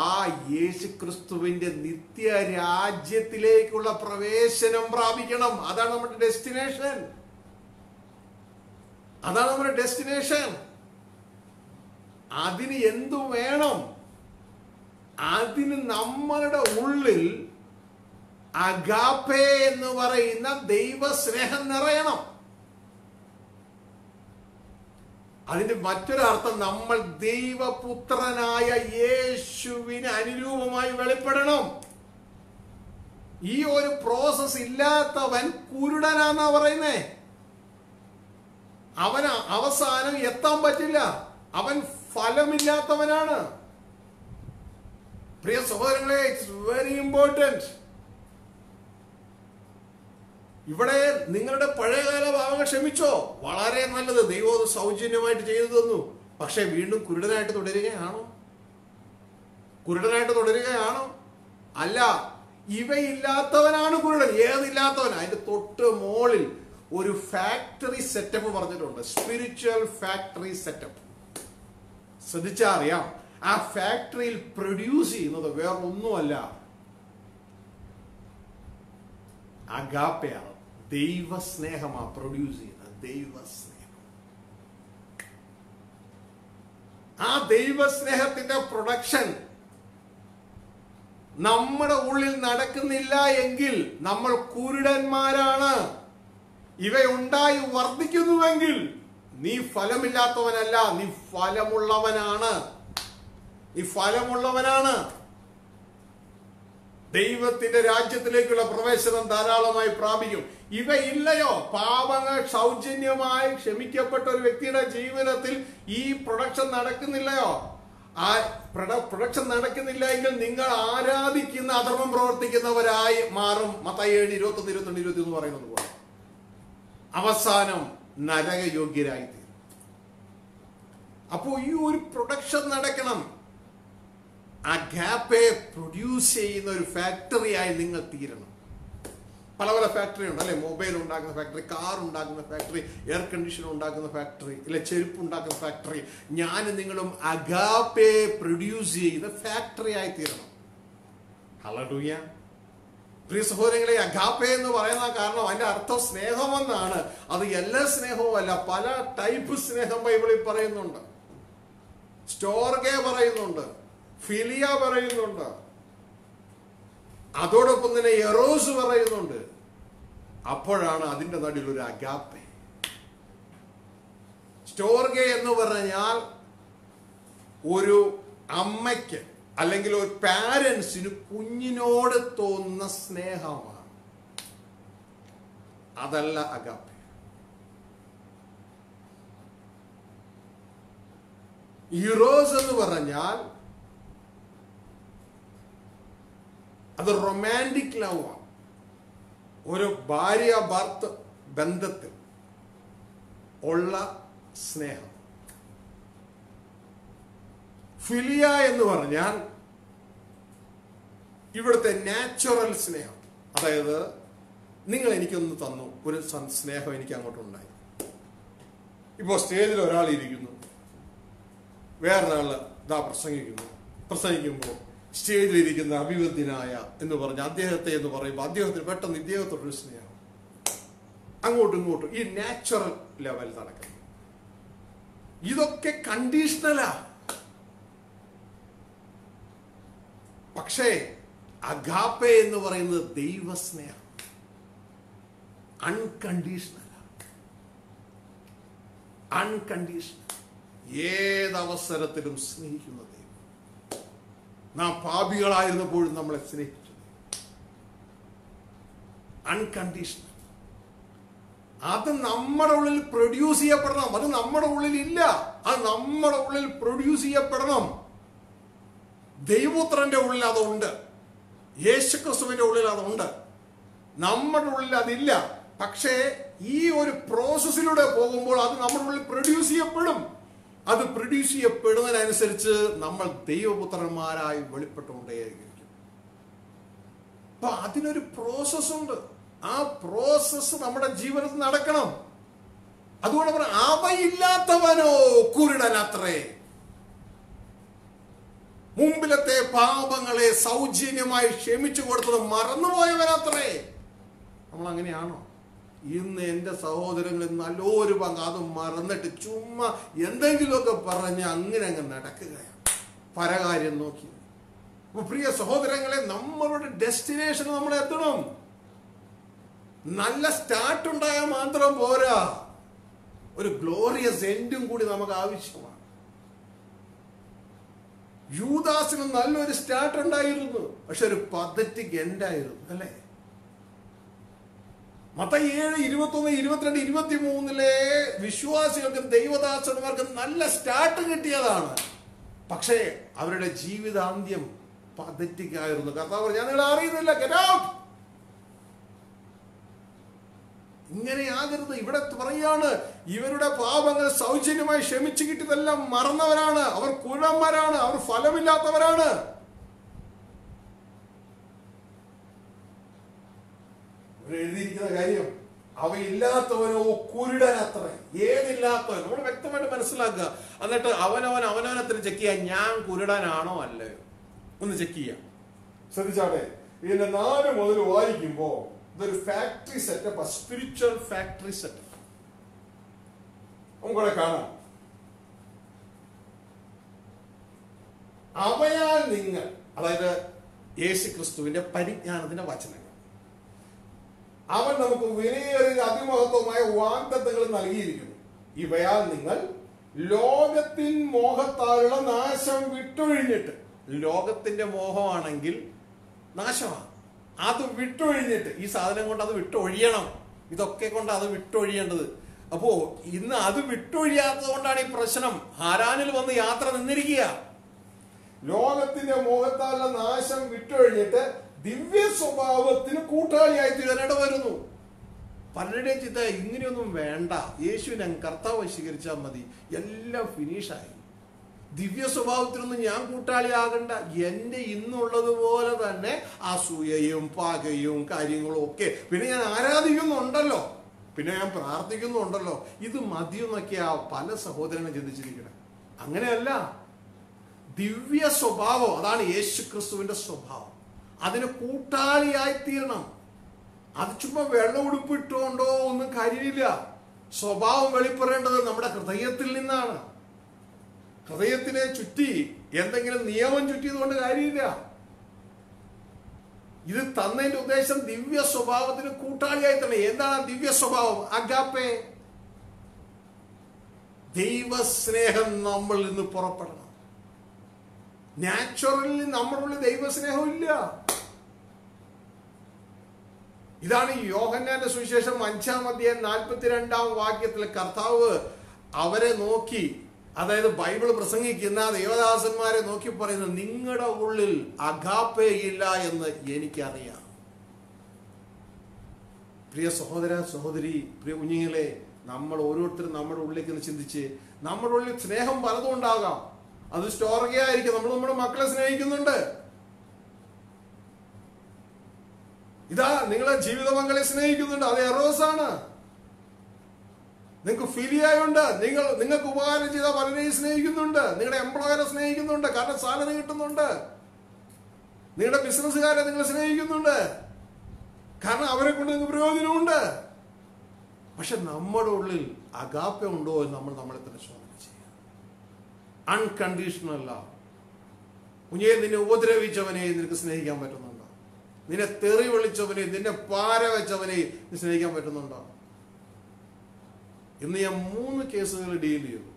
[SPEAKER 1] ആ യേശുക്രിസ്തുവിന്റെ നിത്യരാജ്യത്തിലേക്കുള്ള പ്രവേശനം പ്രാപിക്കണം. അതാണ് നമ്മുടെ ഡെസ്റ്റിനേഷൻ. അതാണ് നമ്മുടെ ഡെസ്റ്റിനേഷൻ. അതിന് എന്തു വേണം? അതിന് നമ്മളുടെ ഉള്ളിൽ അഗാപ്പേ എന്ന് പറയുന്ന ദൈവസ്നേഹം നിറയണം. അതിന്റെ മറ്റൊരർത്ഥം, നമ്മൾ ദൈവപുത്രനായ യേശുവിന് അനുരൂപമായി വെളിപ്പെടണം. ഈ ഒരു പ്രോസസ് ഇല്ലാത്തവൻ കുരുടനാന്നാ പറയുന്നേ. അവന് അവസാനം എത്താൻ പറ്റില്ല. അവൻ ഫലമില്ലാത്തവനാണ്. പ്രിയ സഹോദരങ്ങളെ, ഇറ്റ്സ് വെരി ഇമ്പോർട്ടന്റ്. ഇവിടെ നിങ്ങളുടെ പഴയകാല പാപങ്ങൾ ക്ഷമിച്ചോ? വളരെ നല്ലത്. ദൈവം അത് സൗജന്യമായിട്ട് ചെയ്തു തന്നു. പക്ഷെ വീണ്ടും കുരുടനായിട്ട് തുടരുകയാണോ? കുരുടനായിട്ട് തുടരുകയാണോ? അല്ല, ഇവയില്ലാത്തവനാണ് കുരുടൻ. ഏതില്ലാത്തവൻ? അതിന്റെ തൊട്ട് മോളിൽ ഒരു ഫാക്ടറി സെറ്റപ്പ് പറഞ്ഞിട്ടുണ്ട്. Spiritual factory setup. ശ്രദ്ധിച്ചാൽ അറിയാം, ആ ഫാക്ടറിയിൽ പ്രൊഡ്യൂസ് ചെയ്യുന്നത് വേറെ ഒന്നുമല്ല, അഗാപ്പയാണ്. ദൈവസ്നേഹമാ പ്രൊഡ്യൂസ് ചെയ്യുന്നത്. ദൈവസ്നേഹം. ആ ദൈവസ്നേഹത്തിന്റെ പ്രൊഡക്ഷൻ നമ്മുടെ ഉള്ളിൽ നടക്കുന്നില്ല എങ്കിൽ നമ്മൾ കുരുടന്മാരാണ്. ഇവയുണ്ടായി വർദ്ധിക്കുന്നുവെങ്കിൽ നീ ഫലമില്ലാത്തവനല്ല, നീ ഫലമുള്ളവനാണ്. നീ ഫലമുള്ളവനാണ്. ദൈവത്തിന്റെ രാജ്യത്തിലേക്കുള്ള പ്രവേശനം ധാരാളമായി പ്രാപിക്കും. ഇവയില്ലയോ? പാപങ്ങൾ സൗജന്യമായി ക്ഷമിക്കപ്പെട്ട ഒരു വ്യക്തിയുടെ ജീവിതത്തിൽ ഈ പ്രൊഡക്ഷൻ നടക്കുന്നില്ലയോ? ആ പ്രൊഡക്ഷൻ നടക്കുന്നില്ല എങ്കിൽ നിങ്ങൾ ആരാധിക്കുന്ന അധർമ്മം പ്രവർത്തിക്കുന്നവരായി മാറും. മത്തായി 7:21, 22, 21 പറയുന്നത് പോലെ അവസാനം നരകയോഗ്യരായി തീരും. അപ്പോ ഈ ഒരു പ്രൊഡക്ഷൻ നടക്കണം. അഗാപ്പെ പ്രൊഡ്യൂസ് ചെയ്യുന്ന ഒരു ഫാക്ടറിയായി നിങ്ങൾ തീരണം. പല പല ഫാക്ടറി ഉണ്ട് അല്ലെ. മൊബൈൽ ഉണ്ടാക്കുന്ന ഫാക്ടറി, കാർ ഉണ്ടാക്കുന്ന ഫാക്ടറി, എയർ കണ്ടീഷൻ ഉണ്ടാക്കുന്ന ഫാക്ടറി, അല്ലെ ചെരുപ്പ് ഉണ്ടാക്കുന്ന ഫാക്ടറി. ഞാൻ നിങ്ങളും അഗാപ്പെ പ്രൊഡ്യൂസ് ചെയ്യുന്ന ഫാക്ടറി ആയി തീരണം. ഹല്ലേലൂയ. പ്രിയ സഹോദരങ്ങളെ, അഗാപ്പെ എന്ന് പറയുന്ന കാരണം അതിന്റെ അർത്ഥം സ്നേഹമെന്നാണ്. അത് എല്ലാ സ്നേഹവും അല്ല, പല ടൈപ്പ് സ്നേഹം ബൈബിളിൽ പറയുന്നുണ്ട്. സ്റ്റോർഗെ പറയുന്നുണ്ട്, ഫിലിയ പറയുന്നുണ്ട്, അതോടൊപ്പം തന്നെ എറോസ് പറയുന്നുണ്ട്. അപ്പോഴാണ് അതിന്റെ നടുവിൽ ഒരു അഗാപ്പെ. സ്റ്റോർഗെ എന്ന് പറഞ്ഞാൽ ഒരു അമ്മയ്ക്ക് അല്ലെങ്കിൽ ഒരു പാരന്റ്സിന് കുഞ്ഞിനോട് തോന്നുന്ന സ്നേഹമാണ്. അതല്ല അഗാപ്പെ. ഇറോസ് എന്ന് പറഞ്ഞാൽ അത് റൊമാൻറ്റിക് ലവ് ആണ്. ഒരു ഭാര്യ ഭർത്ത ബന്ധത്തിൽ ഉള്ള സ്നേഹം. ഫിലിയ എന്ന് പറഞ്ഞാൽ ഇവിടുത്തെ നാച്ചുറൽ സ്നേഹം. അതായത് നിങ്ങൾ എനിക്കൊന്ന് തന്നു, ഒരു സ്നേഹം എനിക്ക് അങ്ങോട്ടുണ്ടായി. ഇപ്പോൾ സ്റ്റേജിൽ ഒരാൾ ഇരിക്കുന്നു, വേറൊരാള് ഇതാ പ്രസംഗിക്കുമ്പോൾ സ്റ്റേജിലിരിക്കുന്ന അഭിവദ്യനായ എന്ന് പറഞ്ഞ അദ്ദേഹത്തെ എന്ന് പറയുമ്പോൾ അദ്ദേഹത്തിന് പെട്ടെന്ന് ഇദ്ദേഹത്തോടൊരു സ്നേഹം, അങ്ങോട്ടും ഇങ്ങോട്ടും ഈ നാച്ചുറൽ ലെവൽ നടക്കുന്നു. ഇതൊക്കെ കണ്ടീഷണലാ. പക്ഷേ അഗാപ്പെ എന്ന് പറയുന്നത് ദൈവസ്നേഹം, അൺകണ്ടീഷണൽ. ഏതവസരത്തിലും സ്നേഹിക്കുന്ന ദൈവം. നാം പാപികളായിരുന്നപ്പോഴും നമ്മളെ സ്നേഹിച്ചു. അൺകണ്ടീഷണൽ. അത് നമ്മുടെ ഉള്ളിൽ പ്രൊഡ്യൂസ് ചെയ്യപ്പെടണം. അത് നമ്മുടെ ഉള്ളിൽ ഇല്ല, അത് നമ്മുടെ ഉള്ളിൽ പ്രൊഡ്യൂസ് ചെയ്യപ്പെടണം. ദൈവപുത്രന്റെ ഉള്ളിൽ അതുണ്ട്, യേശുക്രിസ്തുവിന്റെ ഉള്ളിൽ അതുണ്ട്. നമ്മുടെ ഉള്ളിൽ അതില്ല. പക്ഷേ ഈ ഒരു പ്രോസസ്സിലൂടെ പോകുമ്പോൾ അത് നമ്മുടെ ഉള്ളിൽ പ്രൊഡ്യൂസ് ചെയ്യപ്പെടും. അത് പ്രൊഡ്യൂസ് ചെയ്യപ്പെടുന്നതിനനുസരിച്ച് നമ്മൾ ദൈവപുത്രന്മാരായി വെളിപ്പെട്ടുകൊണ്ടേയിരിക്കും. അപ്പൊ അതിനൊരു പ്രോസസ് ഉണ്ട്. ആ പ്രോസസ് നമ്മുടെ ജീവിതത്തിൽ നടക്കണം. അതുകൊണ്ട് പറയാം, അവയില്ലാത്തവനോ കുരുടനത്രേ. മുമ്പിലത്തെ പാപങ്ങളെ സൗജന്യമായി ക്ഷമിച്ചു കൊടുത്തത് മറന്നുപോയവനത്രേ. നമ്മൾ അങ്ങനെയാണോ? ഇന്ന് എൻ്റെ സഹോദരങ്ങളിൽ നല്ലൊരു പങ്ക് അത് മറന്നിട്ട് ചുമ്മാ എന്തെങ്കിലുമൊക്കെ പറഞ്ഞ് അങ്ങനെ അങ്ങ് നടക്കുകയാണ്, പരകാര്യം നോക്കി. അപ്പൊ പ്രിയ സഹോദരങ്ങളെ, നമ്മളുടെ ഡെസ്റ്റിനേഷൻ നമ്മൾ എത്തണം. നല്ല സ്റ്റാർട്ട് ഉണ്ടായാൽ മാത്രം പോരാ, ഒരു ഗ്ലോറിയസ് എൻഡും കൂടി നമുക്ക് ആവശ്യമാണ്. യൂദാസിന് നല്ലൊരു സ്റ്റാർട്ട് ഉണ്ടായിരുന്നു, പക്ഷെ ഒരു പദ്ധതിക്ക് എൻഡായിരുന്നു അല്ലേ. മത്തായി 7, 21, 22, 23 വിശ്വാസികൾക്കും ദൈവദാസന്മാർക്കും നല്ല സ്റ്റാർട്ട് കിട്ടിയതാണ്. പക്ഷേ അവരുടെ ജീവിതാന്ത്യം പദ്ധതിക്കായിരുന്നു. കർത്താവ് ഞാൻ നിങ്ങളെ അറിയുന്നില്ല, ഗെറ്റ് ഔട്ട്. ഇങ്ങനെയാകരുത്. ഇവിടെ പറയാണ്, ഇവരുടെ പാപങ്ങൾ സൗജന്യമായി ക്ഷമിച്ചു കിട്ടിയതെല്ലാം മറന്നവരാണ്, അവർ കുഴന്മാരാണ്, അവർ ഫലമില്ലാത്തവരാണ്. എഴുതിയിരിക്കുന്ന കാര്യം, അവയില്ലാത്തവനോ കുരുടനത്രേ. ഏതില്ലാത്തവൻ നമ്മൾ വ്യക്തമായിട്ട് മനസ്സിലാക്കുക. എന്നിട്ട് അവനവനത്തിന് ചെക്ക് ചെയ്യാം, ഞാൻ കുരുടനാണോ അല്ലയോ ഒന്ന് ചെക്ക് ചെയ്യാം. ശ്രദ്ധിച്ചാട്ടെ, ഇതിന്റെ 4 മുതൽ വായിക്കുമ്പോ ഇതൊരു factory setup, spiritual factory setup നമുക്കിവിടെ കാണാം. അവയാൽ നിങ്ങൾ, അതായത് യേശുക്രിസ്തുവിന്റെ പരിജ്ഞാനത്തിന്റെ വചനങ്ങൾ, അവൻ നമുക്ക് വിലയേറിയ അതിമഹത്വമായ വാഗ്ദത്തങ്ങൾ നൽകിയിരിക്കുന്നു. ഇവയാൽ നിങ്ങൾ ലോകത്തിൻ മോഹത്താലുള്ള നാശം വിട്ടൊഴിഞ്ഞിട്ട്, ലോകത്തിന്റെ മോഹമാണെങ്കിൽ നാശമാണ്, അത് വിട്ടൊഴിഞ്ഞിട്ട്, ഈ സാധനം കൊണ്ട് അത് വിട്ടൊഴിയണം, ഇതൊക്കെ കൊണ്ട് അത് വിട്ടൊഴിയേണ്ടത്. അപ്പോ ഇന്ന് അത് വിട്ടൊഴിയാത്തത് കൊണ്ടാണ് ഈ പ്രശ്നം. ഹാരാനിൽ വന്ന് യാത്ര നിന്നിരിക്കുക. ലോകത്തിന്റെ മോഹത്താലുള്ള നാശം വിട്ടൊഴിഞ്ഞിട്ട് ദിവ്യ സ്വഭാവത്തിന് കൂട്ടാളിയായി തീരാനിട വരുന്നു. പലരുടെയും ചിന്ത ഇങ്ങനെയൊന്നും വേണ്ട, യേശുവിനെ കർത്താവ് സ്വീകരിച്ചാൽ മതി, എല്ലാം ഫിനിഷായി. ദിവ്യ സ്വഭാവത്തിനൊന്നും ഞാൻ കൂട്ടാളിയാകണ്ട. എൻ്റെ ഇന്നുള്ളതുപോലെ തന്നെ അസൂയയും പകയും കാര്യങ്ങളും ഒക്കെ. പിന്നെ ഞാൻ ആരാധിക്കുന്നുണ്ടല്ലോ, പിന്നെ ഞാൻ പ്രാർത്ഥിക്കുന്നുണ്ടല്ലോ, ഇത് മതിയെന്നൊക്കെയാ പല സഹോദരങ്ങളും ചിന്തിച്ചിരിക്കണേ. അങ്ങനെയല്ല. ദിവ്യ സ്വഭാവം, അതാണ് യേശു ക്രിസ്തുവിന്റെ സ്വഭാവം. അതിന് കൂട്ടാളിയായി തീരണം. അത് ചുമ്മാ വെള്ളം ഉടുപ്പിട്ടുകൊണ്ടോ ഒന്നും കാര്യമില്ല. സ്വഭാവം വെളിപ്പെടേണ്ടത് നമ്മുടെ ഹൃദയത്തിൽ നിന്നാണ്. ഹൃദയത്തിനെ ചുറ്റി എന്തെങ്കിലും നിയമം ചുറ്റിയതുകൊണ്ട് കാര്യമില്ല. ഇത് തന്നതിന്റെ ഉദ്ദേശം ദിവ്യ സ്വഭാവത്തിന് കൂട്ടാളിയായി തന്നെ. എന്താണ് ദിവ്യ സ്വഭാവം? അഗാപ്പേ, ദൈവസ്നേഹം നമ്മളിൽ നിന്ന് പുറപ്പെടണം. നാച്ചുറലി നമ്മളുള്ള ദൈവസ്നേഹം ഇല്ല. ഇതാണ് യോഹന്നാന്റെ സുവിശേഷം 5:42 കർത്താവ് അവരെ നോക്കി, അതായത് ബൈബിൾ പ്രസംഗിക്കുന്ന ദേവദാസന്മാരെ നോക്കി പറയുന്നത്, നിങ്ങളുടെ ഉള്ളിൽ അഗാപ്പേ ഇല്ല എന്ന് എനിക്കറിയാം. പ്രിയ സഹോദര സഹോദരി, പ്രിയ കുഞ്ഞുങ്ങളെ, നമ്മൾ ഓരോരുത്തരും നമ്മുടെ ഉള്ളിലേക്ക് ചിന്തിച്ച്, നമ്മുടെ ഉള്ളിൽ സ്നേഹം പലതും ഉണ്ടാകാം. അത് സ്റ്റോറകയായിരിക്കും. നമ്മൾ നമ്മുടെ മക്കളെ സ്നേഹിക്കുന്നുണ്ട്. ഇതാ നിങ്ങളെ ജീവിത പങ്കാളിയെ സ്നേഹിക്കുന്നുണ്ട്, അത് എറോസാണ്. നിങ്ങൾക്ക് ഫിലിയായുണ്ട്, നിങ്ങൾക്ക് ഉപകാരം ചെയ്ത പലരെയും സ്നേഹിക്കുന്നുണ്ട്. നിങ്ങളുടെ എംപ്ലോയറെ സ്നേഹിക്കുന്നുണ്ട്, കാരണം സാലറി കിട്ടുന്നുണ്ട്. നിങ്ങളുടെ ബിസിനസ്സുകാരെ നിങ്ങൾ സ്നേഹിക്കുന്നുണ്ട്, കാരണം അവരെ കൊണ്ട് നിങ്ങൾക്ക് പ്രയോജനമുണ്ട്. പക്ഷെ നമ്മുടെ ഉള്ളിൽ അഗാപ്പ ഉണ്ടോ എന്ന് നമ്മളെ തന്നെ ചോദ്യം ചെയ്യാം. Unconditional love. കുഞ്ഞേ, നിന്നെ ഉപദ്രവിച്ചവനെ നിനക്ക് സ്നേഹിക്കാൻ പറ്റുന്നുണ്ടോ? നിന്നെ തെറി വിളിച്ചവനെ, നിന്നെ പാര വെച്ചവനെ സ്നേഹിക്കാൻ പറ്റുന്നുണ്ടോ? ഇന്ന് ഞാൻ 3 കേസുകൾ ഡീൽ ചെയ്തു.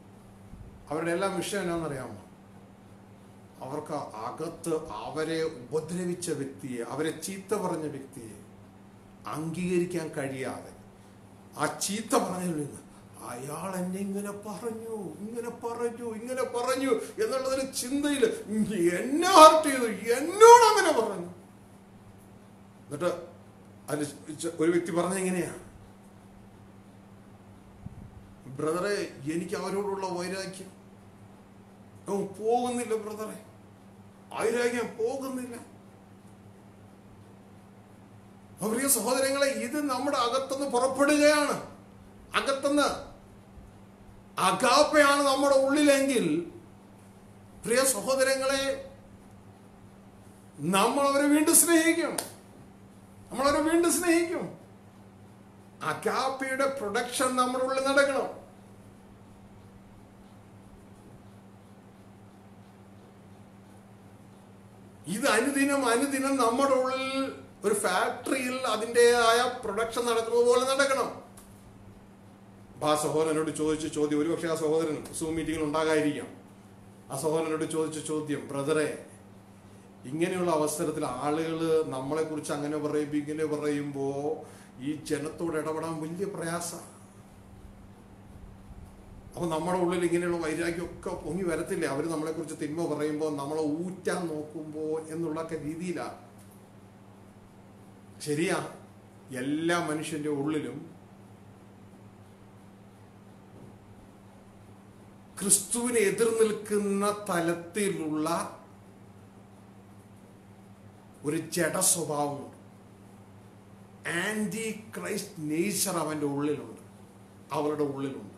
[SPEAKER 1] അവരുടെ എല്ലാം വിഷയം എന്നാണെന്നറിയാമോ? അവർക്ക് അകത്ത് അവരെ ഉപദ്രവിച്ച വ്യക്തിയെ, അവരെ ചീത്ത പറഞ്ഞ വ്യക്തിയെ അംഗീകരിക്കാൻ കഴിയാതെ, ആ ചീത്ത പറഞ്ഞതിൽ നിന്ന് അയാൾ എന്നെ ഇങ്ങനെ പറഞ്ഞു എന്നുള്ളതൊരു ചിന്തയിൽ എന്നെ ഹർട്ട് ചെയ്തു, എന്നോട് അങ്ങനെ പറഞ്ഞു. എന്നിട്ട് അതിൽ ഒരു വ്യക്തി പറഞ്ഞെങ്ങനെയാ, ബ്രദറെ, എനിക്ക് അവരോടുള്ള വൈരാഗ്യം പോകുന്നില്ല. ബ്രദറെ, വൈരാഗ്യം പോകുന്നില്ല. പ്രിയ സഹോദരങ്ങളെ, ഇത് നമ്മുടെ അകത്തുനിന്ന് പുറപ്പെടുകയാണ്. അകത്തുനിന്ന് അഗാപ്പയാണ് നമ്മുടെ ഉള്ളിലെങ്കിൽ, പ്രിയ സഹോദരങ്ങളെ, നമ്മളവരെ വീണ്ടും സ്നേഹിക്കും. അഗാപ്പയുടെ പ്രൊഡക്ഷൻ നമ്മുടെ ഉള്ളിൽ നടക്കണം. ഇത് അനുദിനം നമ്മുടെ ഉള്ളിൽ ഒരു ഫാക്ടറിയിൽ അതിൻ്റെതായ പ്രൊഡക്ഷൻ നടക്കുന്നത് പോലെ നടക്കണം. ആ സഹോദരനോട് ചോദിച്ച ചോദ്യം, ഒരുപക്ഷെ ആ സഹോദരൻ സൂം മീറ്റിംഗിൽ ഉണ്ടാകാതിരിക്കാം. ആ സഹോദരനോട് ചോദിച്ച ചോദ്യം, ബ്രദറെ, ഇങ്ങനെയുള്ള അവസരത്തിൽ ആളുകൾ നമ്മളെ കുറിച്ച് അങ്ങനെ പറയുമ്പോ ഈ ജനത്തോട് ഇടപെടാൻ വലിയ പ്രയാസമാണ്. അപ്പൊ നമ്മുടെ ഉള്ളിൽ ഇങ്ങനെയുള്ള വൈരാഗ്യമൊക്കെ പൊങ്ങി വരത്തില്ലേ? അവർ നമ്മളെ കുറിച്ച് തിന്മ പറയുമ്പോൾ, നമ്മളെ ഊറ്റാൻ നോക്കുമ്പോ എന്നുള്ളൊക്കെ രീതിയിലാണ്. ശരിയാ, എല്ലാ മനുഷ്യന്റെ ഉള്ളിലും ക്രിസ്തുവിനെ എതിർ നിൽക്കുന്ന തലത്തിലുള്ള ഒരു ജഡ സ്വഭാവമുണ്ട്. ആന്റി ക്രൈസ്റ്റ് നേച്ചർ അവന്റെ ഉള്ളിലുണ്ട്, അവരുടെ ഉള്ളിലുണ്ട്.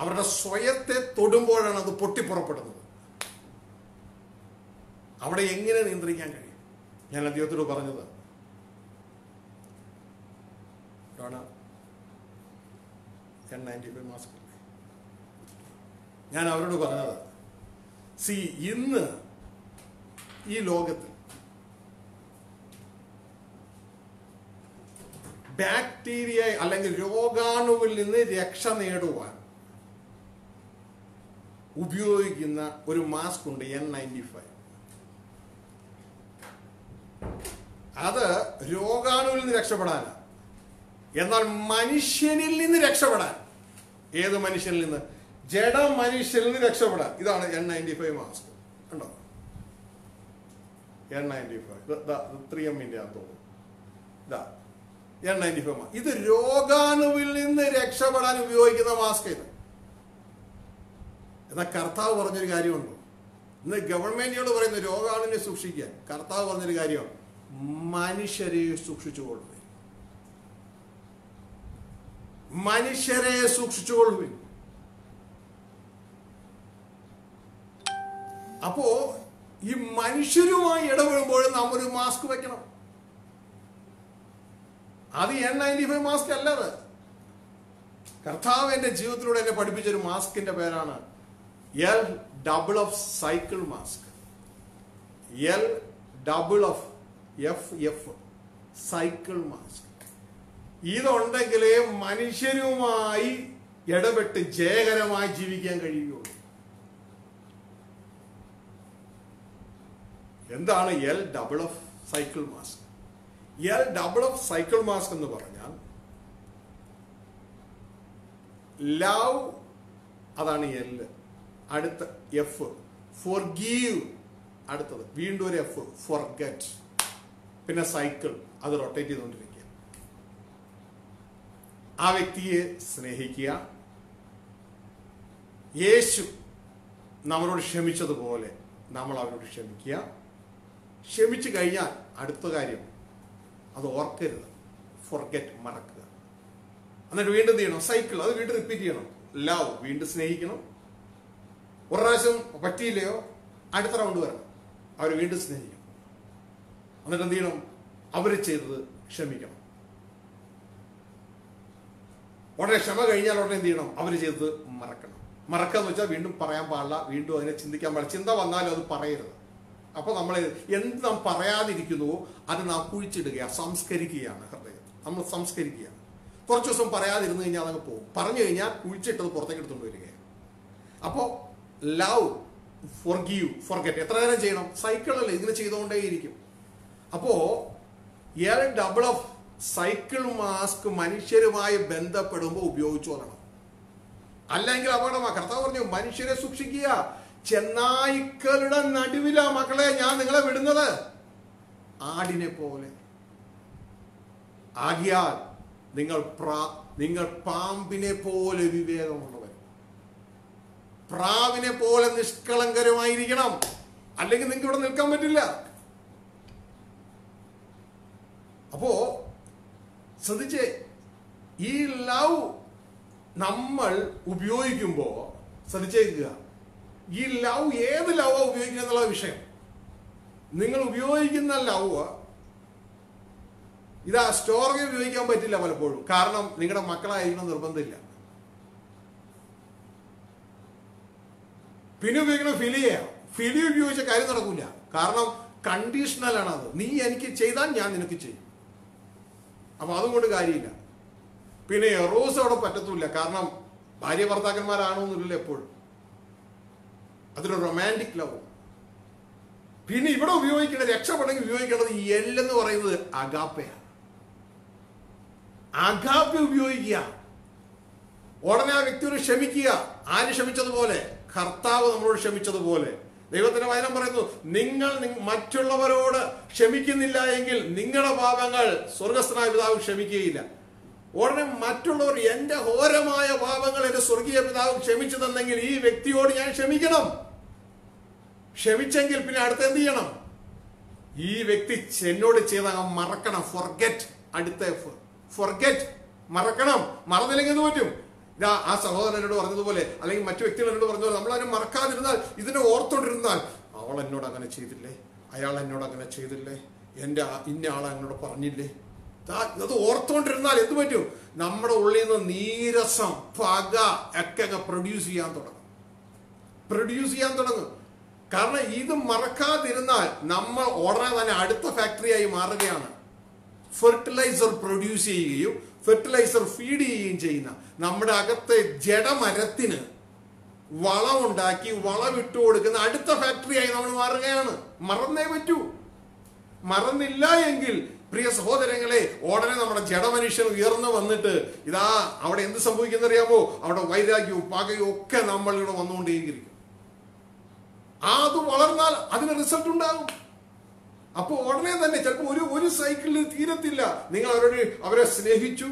[SPEAKER 1] അവരുടെ സ്വയത്തെ തൊടുമ്പോഴാണ് അത് പൊട്ടിപ്പുറപ്പെടുന്നത്. അവിടെ എങ്ങനെ നിയന്ത്രിക്കാൻ കഴിയും? ഞാൻ അദ്ദേഹത്തോട് പറഞ്ഞത്, മാസ്ക്, ഞാൻ അവരോട് പറഞ്ഞത്, ഇന്ന് ഈ ലോകത്തിൽ ബാക്ടീരിയ അല്ലെങ്കിൽ രോഗാണുവിൽ നിന്ന് രക്ഷ നേടുവാൻ ഉപയോഗിക്കുന്ന ഒരു മാസ്ക് ഉണ്ട്, N95. അത് രോഗാണുവിൽ നിന്ന് രക്ഷപ്പെടാനാണ്. എന്നാൽ മനുഷ്യനിൽ നിന്ന് രക്ഷപ്പെടാൻ, ഏത് മനുഷ്യനിൽ നിന്ന്? ജഡ മനുഷ്യനിൽ നിന്ന് രക്ഷപ്പെടാൻ ഇതാണ് N95 മാസ്ക്. കണ്ടോ? N95 3Mന്റെ തോന്നുന്നു. ഇതാ N95 മാസ്ക്. ഇത് രോഗാണുവിൽ നിന്ന് രക്ഷപ്പെടാൻ ഉപയോഗിക്കുന്ന മാസ്ക്. ഇത് എന്നാൽ കർത്താവ് പറഞ്ഞൊരു കാര്യമുണ്ടോ? ഇന്ന് ഗവൺമെന്റുകൾ പറയുന്ന രോഗാണുവിനെ സൂക്ഷിക്കാൻ കർത്താവ് പറഞ്ഞൊരു കാര്യം, മനുഷ്യരെ സൂക്ഷിച്ചുകൊള്ളുവിൻ. മനുഷ്യരെ സൂക്ഷിച്ചുകൊള്ളുവിൻ. അപ്പോ ഈ മനുഷ്യരുമായി ഇടപെടുമ്പോൾ നാം ഒരു മാസ്ക് വെക്കണം. അത് N95 മാസ്ക് അല്ലത്. കർത്താവ് എന്റെ ജീവിതത്തിലൂടെ എന്നെ പഠിപ്പിച്ചൊരു മാസ്കിന്റെ പേരാണ് LFF cycle mask. LFF cycle mask. ഇതുണ്ടെങ്കിലേ മനുഷ്യരുമായി ഇടപെട്ട് ജയകരമായി ജീവിക്കാൻ കഴിയുകയുള്ളൂ. എന്താണ് LFF cycle mask? LFF cycle mask എന്ന് പറഞ്ഞാൽ ലവ്, അതാണ് L. അടുത്ത F ഫോർഗീവ്, അടുത്തത് വീണ്ടും ഒരു F ഫോർഗെറ്റ്, പിന്നെ സൈക്കിൾ, അത് റൊട്ടേറ്റ് ചെയ്തുകൊണ്ടിരിക്കുക. ആ വ്യക്തിയെ സ്നേഹിക്കുക. യേശു നമ്മളോട് ക്ഷമിച്ചതുപോലെ നമ്മൾ അവരോട് ക്ഷമിക്കുക. ക്ഷമിച്ചു കഴിഞ്ഞാൽ അടുത്ത കാര്യം അത് ഓർക്കരുത്, ഫോർഗെറ്റ്, മറക്കുക. എന്നിട്ട് വീണ്ടും എന്ത് ചെയ്യണം? സൈക്കിൾ, അത് വീണ്ടും റിപ്പീറ്റ് ചെയ്യണം. ലവ്, വീണ്ടും സ്നേഹിക്കണം. ഒരു പ്രാവശ്യം പറ്റിയില്ലയോ അടുത്ത റൗണ്ട് വരണം, അവർ വീണ്ടും സ്നേഹിക്കണം. എന്നിട്ട് എന്ത് ചെയ്യണം? അവർ ചെയ്തത് ക്ഷമിക്കണം. ഉടനെ ക്ഷമ കഴിഞ്ഞാൽ ഉടനെ എന്ത് ചെയ്യണം? അവർ ചെയ്തത് മറക്കണം. മറക്കാന്ന് വെച്ചാൽ വീണ്ടും പറയാൻ പാടില്ല, വീണ്ടും അതിനെ ചിന്തിക്കാൻ പാടില്ല. ചിന്ത വന്നാലും അത് പറയരുത്. അപ്പൊ നമ്മൾ എന്ത് നാം പറയാതിരിക്കുന്നുവോ അത് നാം കുഴിച്ചിടുക, സംസ്കരിക്കുകയാണ്. ഹൃദയം നമ്മൾ സംസ്കരിക്കുകയാണ്. കുറച്ച് ദിവസം പറയാതിരുന്നു കഴിഞ്ഞാൽ അതങ്ങ് പോകും. പറഞ്ഞു കഴിഞ്ഞാൽ കുഴിച്ചിട്ടത് പുറത്തേക്ക് എടുത്തുകൊണ്ട് വരികയാണ്. അപ്പോൾ ലവ്, ഫോർഗീവ്, ഫോർഗെറ്റ് എത്ര നേരം ചെയ്യണം? സൈക്കിളല്ലേ, ഇതിന് ചെയ്തുകൊണ്ടേയിരിക്കും. അപ്പോ LFF സൈക്കിൾ മാസ്ക് മനുഷ്യരുമായി ബന്ധപ്പെടുമ്പോൾ ഉപയോഗിച്ചു കൊള്ളണം, അല്ലെങ്കിൽ അപകടമാണ്. കർത്താവ് പറഞ്ഞു മനുഷ്യരെ സൂക്ഷിക്കുക, ചെന്നായ്ക്കളുടെ നടുവിലാ മക്കളെ ഞാൻ നിങ്ങളെ വിടുന്നത്, ആടിനെ പോലെ. ആകിയാൽ നിങ്ങൾ പാമ്പിനെ പോലെ വിവേകമുള്ളവർ, പ്രാവിനെ പോലെ നിഷ്കളങ്കരമായിരിക്കണം, അല്ലെങ്കിൽ നിങ്ങൾക്ക് ഇവിടെ നിൽക്കാൻ പറ്റില്ല. അപ്പോ ശ്രദ്ധിച്ചേ, ഈ ലവ് നമ്മൾ ഉപയോഗിക്കുമ്പോ ശ്രദ്ധിച്ചേക്കുക, ഈ ലവ് ഏത് ലവ് ഉപയോഗിക്കുക എന്നുള്ള വിഷയം. നിങ്ങൾ ഉപയോഗിക്കുന്ന ലവ് ഇതാ സ്റ്റോറിൽ ഉപയോഗിക്കാൻ പറ്റില്ല പലപ്പോഴും, കാരണം നിങ്ങളുടെ മക്കളായിരിക്കണം നിർബന്ധമില്ല. പിന്നെ ഉപയോഗിക്കണം ഫിലിയ ഉപയോഗിച്ച കാര്യം നടക്കില്ല, കാരണം കണ്ടീഷണലാണ് അത്. നീ എനിക്ക് ചെയ്താൽ ഞാൻ നിനക്ക് ചെയ്യും, അപ്പൊ അതുകൊണ്ട് കാര്യമില്ല. പിന്നെ എറോസ് അവിടെ പറ്റത്തില്ല, കാരണം ഭാര്യ ഭർത്താക്കന്മാരാണോന്നില്ല എപ്പോഴും. അതൊരു റൊമാൻറ്റിക് ലവ്. പിന്നെ ഇവിടെ ഉപയോഗിക്കേണ്ടത്, രക്ഷപ്പെടെങ്കിൽ ഉപയോഗിക്കേണ്ടത് എന്ന് പറയുന്നത് അഗാപ്പയാണ്. അഗാപ്പ ഉപയോഗിക്കുക. ഉടനെ ആ വ്യക്തിയോട് ക്ഷമിക്കുക. ആര് ക്ഷമിച്ചതുപോലെ? കർത്താവ് നമ്മളോട് ക്ഷമിച്ചതുപോലെ. ദൈവത്തിന്റെ വചനം പറയുന്നു, നിങ്ങൾ മറ്റുള്ളവരോട് ക്ഷമിക്കുന്നില്ല എങ്കിൽ നിങ്ങളുടെ പാപങ്ങൾ സ്വർഗസ്ഥനായ പിതാവ് ക്ഷമിക്കുകയില്ല. ഉടനെ മറ്റുള്ളവർ എന്റെ ഘോരമായ പാപങ്ങൾ എന്റെ സ്വർഗീയ പിതാവ് ക്ഷമിച്ചു തന്നെങ്കിൽ ഈ വ്യക്തിയോട് ഞാൻ ക്ഷമിക്കണം. ക്ഷമിച്ചെങ്കിൽ പിന്നെ അടുത്ത് എന്ത് ചെയ്യണം? ഈ വ്യക്തി എന്നോട് ചെയ്ത മറക്കണം. ഫോർഗെറ്റ്, അടുത്ത ഫോർഗെറ്റ്, മറക്കണം. മറന്നില്ലെങ്കിൽ എന്ത് പറ്റും? ആ സഹോദരൻ എന്നോട് പറഞ്ഞതുപോലെ, അല്ലെങ്കിൽ മറ്റു വ്യക്തികൾ എന്നോട് പറഞ്ഞതുപോലെ, നമ്മളതിനെ മറക്കാതിരുന്നാൽ, ഇതിനെ ഓർത്തോണ്ടിരുന്നാൽ, അവൾ എന്നോട് അങ്ങനെ ചെയ്തില്ലേ, അയാൾ എന്നോട് അങ്ങനെ ചെയ്തില്ലേ, എന്റെ ഇന്ന ആളെ എന്നോട് പറഞ്ഞില്ലേ, അത് ഓർത്തോണ്ടിരുന്നാൽ എന്ത് പറ്റും? നമ്മുടെ ഉള്ളിൽ നിന്ന് നീരസം, പക ഒക്കെ അങ്ങ് പ്രൊഡ്യൂസ് ചെയ്യാൻ തുടങ്ങും. കാരണം ഇത് മറക്കാതിരുന്നാൽ നമ്മൾ ഉടനെ തന്നെ അടുത്ത ഫാക്ടറിയായി മാറുകയാണ്. ഫെർട്ടിലൈസർ പ്രൊഡ്യൂസ് ചെയ്യുകയും ഫെർട്ടിലൈസർ ഫീഡ് ചെയ്യുകയും ചെയ്യുന്ന നമ്മുടെ അകത്തെ ജഡമരത്തിന് വളമുണ്ടാക്കി വളമിട്ട് കൊടുക്കുന്ന അടുത്ത ഫാക്ടറിയായി നമ്മൾ മാറുകയാണ്. മറന്നേ പറ്റൂ. മറന്നില്ല എങ്കിൽ പ്രിയ സഹോദരങ്ങളെ, ഉടനെ നമ്മുടെ ജഡമനുഷ്യൻ ഉയർന്നു വന്നിട്ട് ഇതാ അവിടെ എന്ത് സംഭവിക്കുന്ന അറിയാമോ? അവിടെ വൈരാഗ്യവും പകയും ഒക്കെ നമ്മളിവിടെ വന്നുകൊണ്ടേയിരിക്കും. അത് വളർന്നാൽ അതിന് റിസൾട്ട് ഉണ്ടാകും. അപ്പോൾ ഉടനെ തന്നെ ചിലപ്പോൾ ഒരു സൈക്കിളിൽ തീരത്തില്ല. നിങ്ങൾ അവരെ സ്നേഹിച്ചു,